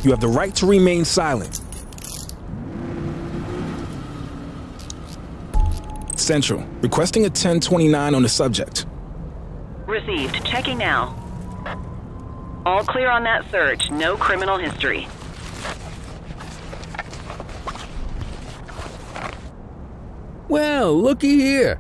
You have the right to remain silent. Central, requesting a 1029 on the subject. Received. Checking now. All clear on that search. No criminal history. Well, looky here.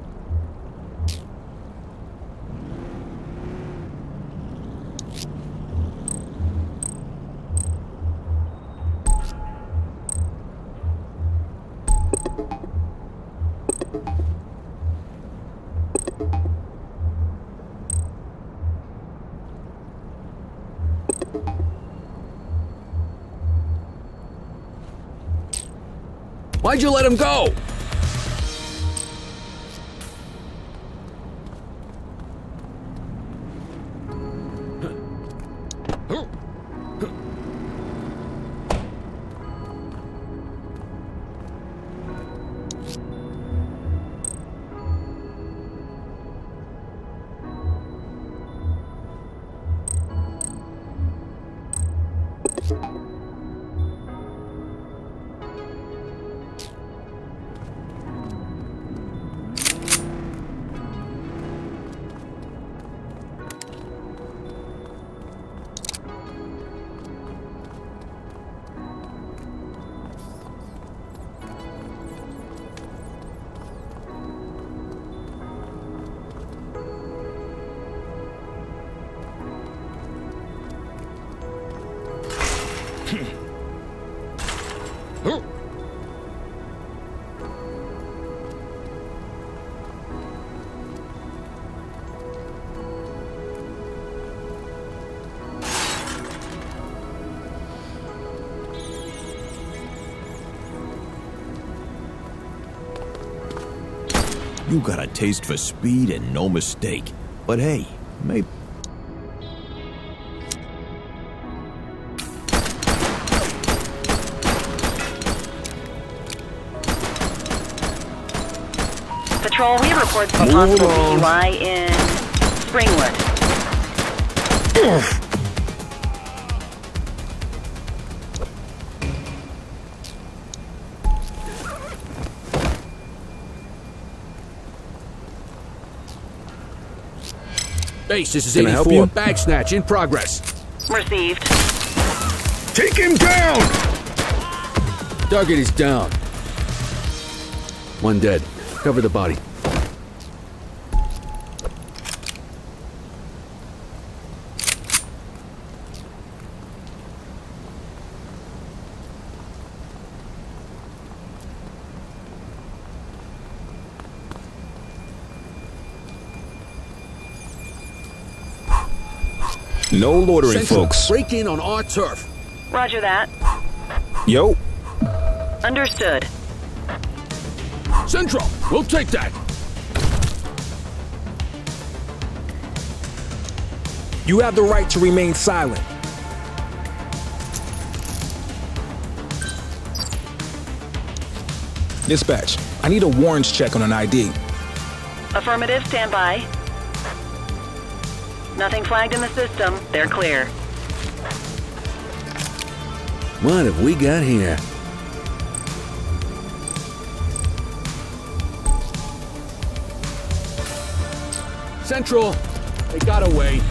Why'd you let him go? You got a taste for speed and no mistake. But hey, maybe... Patrol, we report some possible DUI in Springwood. Base, this is Can I help 84. you? Bag snatch in progress. Received. Take him down! Target is down. One dead. Cover the body. No loitering, Central, folks. break in on our turf. Roger that. Yo. Understood. Central, we'll take that. You have the right to remain silent. Dispatch, I need a warrants check on an ID. Affirmative, stand by. Nothing flagged in the system. They're clear. What have we got here? Central, they got away.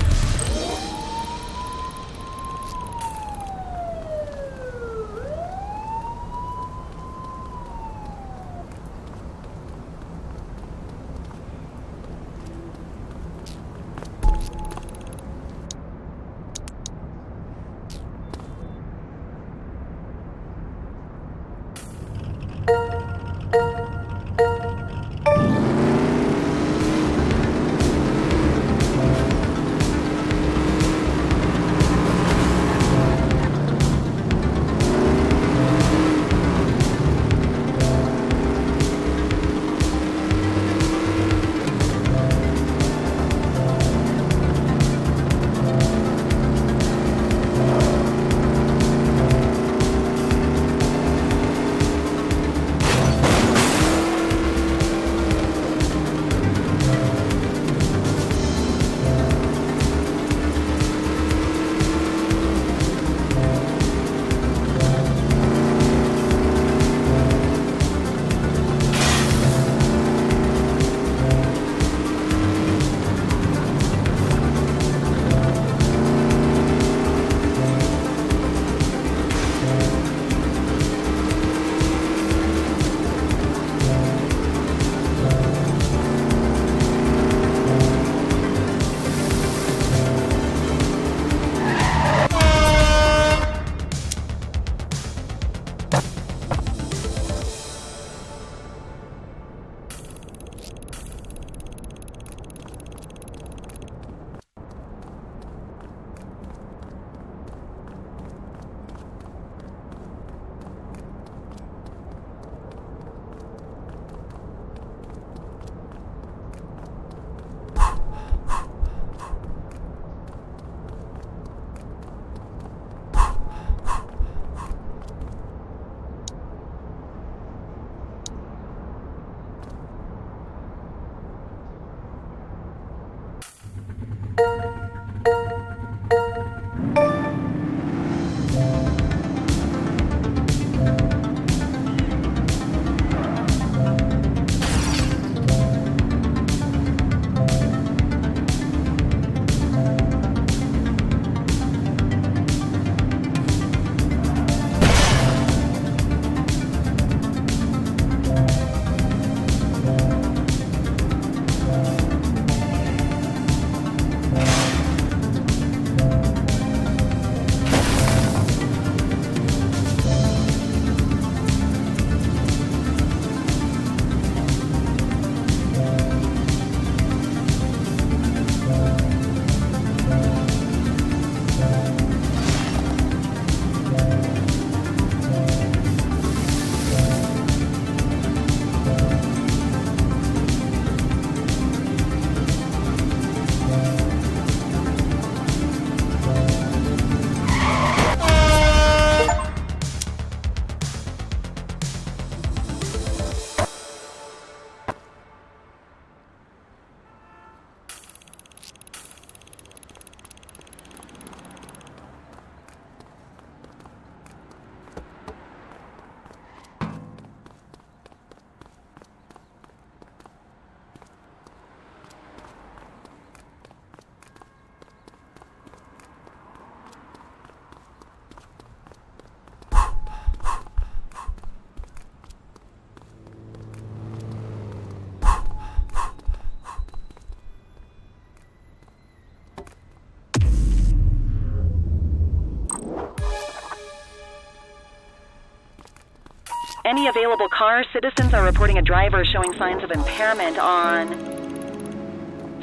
Any available cars, citizens are reporting a driver showing signs of impairment on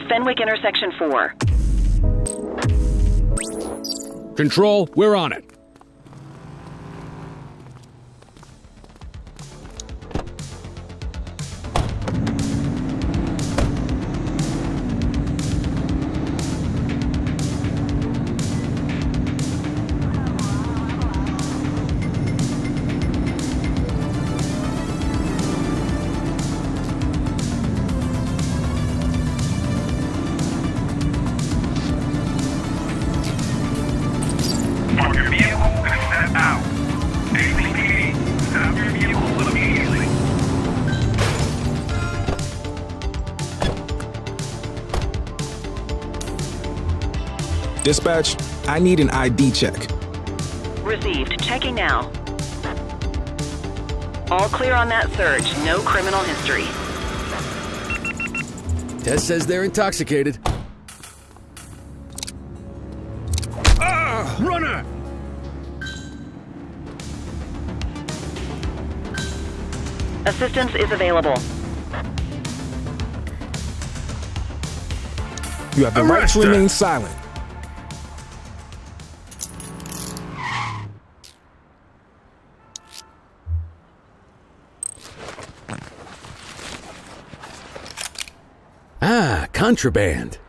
Fenwick Intersection 4. Control, we're on it. Dispatch, I need an ID check. Received. Checking now. All clear on that search. No criminal history. Tess says they're intoxicated. Runner! Assistance is available. You have the right to remain silent. Ah, contraband.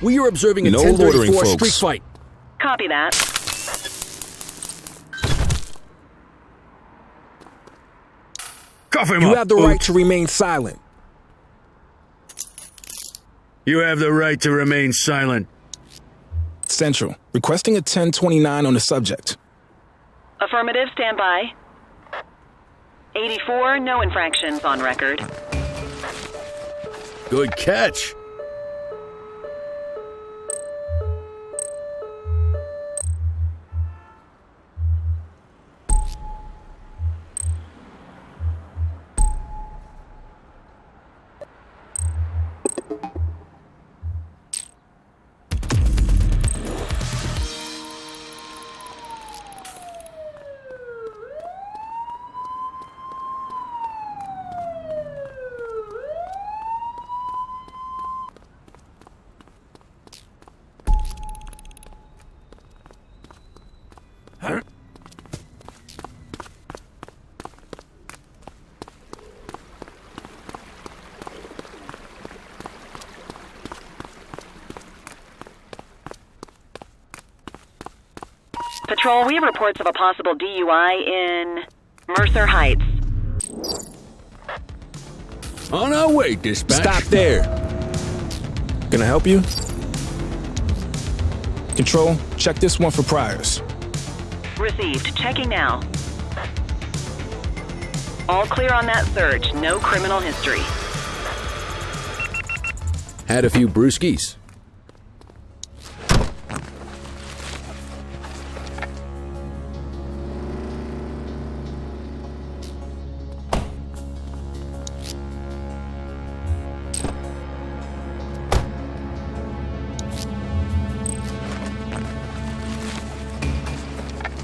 We are observing a No 1034 loitering, folks. street fight. Copy that. Cuff him You up. have the right to remain silent. You have the right to remain silent. Central, requesting a 1029 on the subject. Affirmative, stand by. 84, no infractions on record. Good catch. Patrol, we have reports of a possible DUI in Mercer Heights. On our way, dispatch. Stop there. Can I help you? Control, check this one for priors. Received. Checking now. All clear on that search. No criminal history. Had a few brewskis.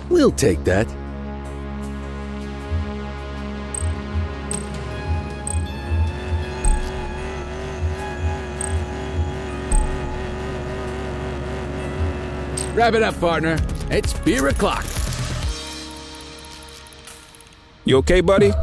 We'll take that. Wrap it up, partner. It's beer o'clock. You okay, buddy?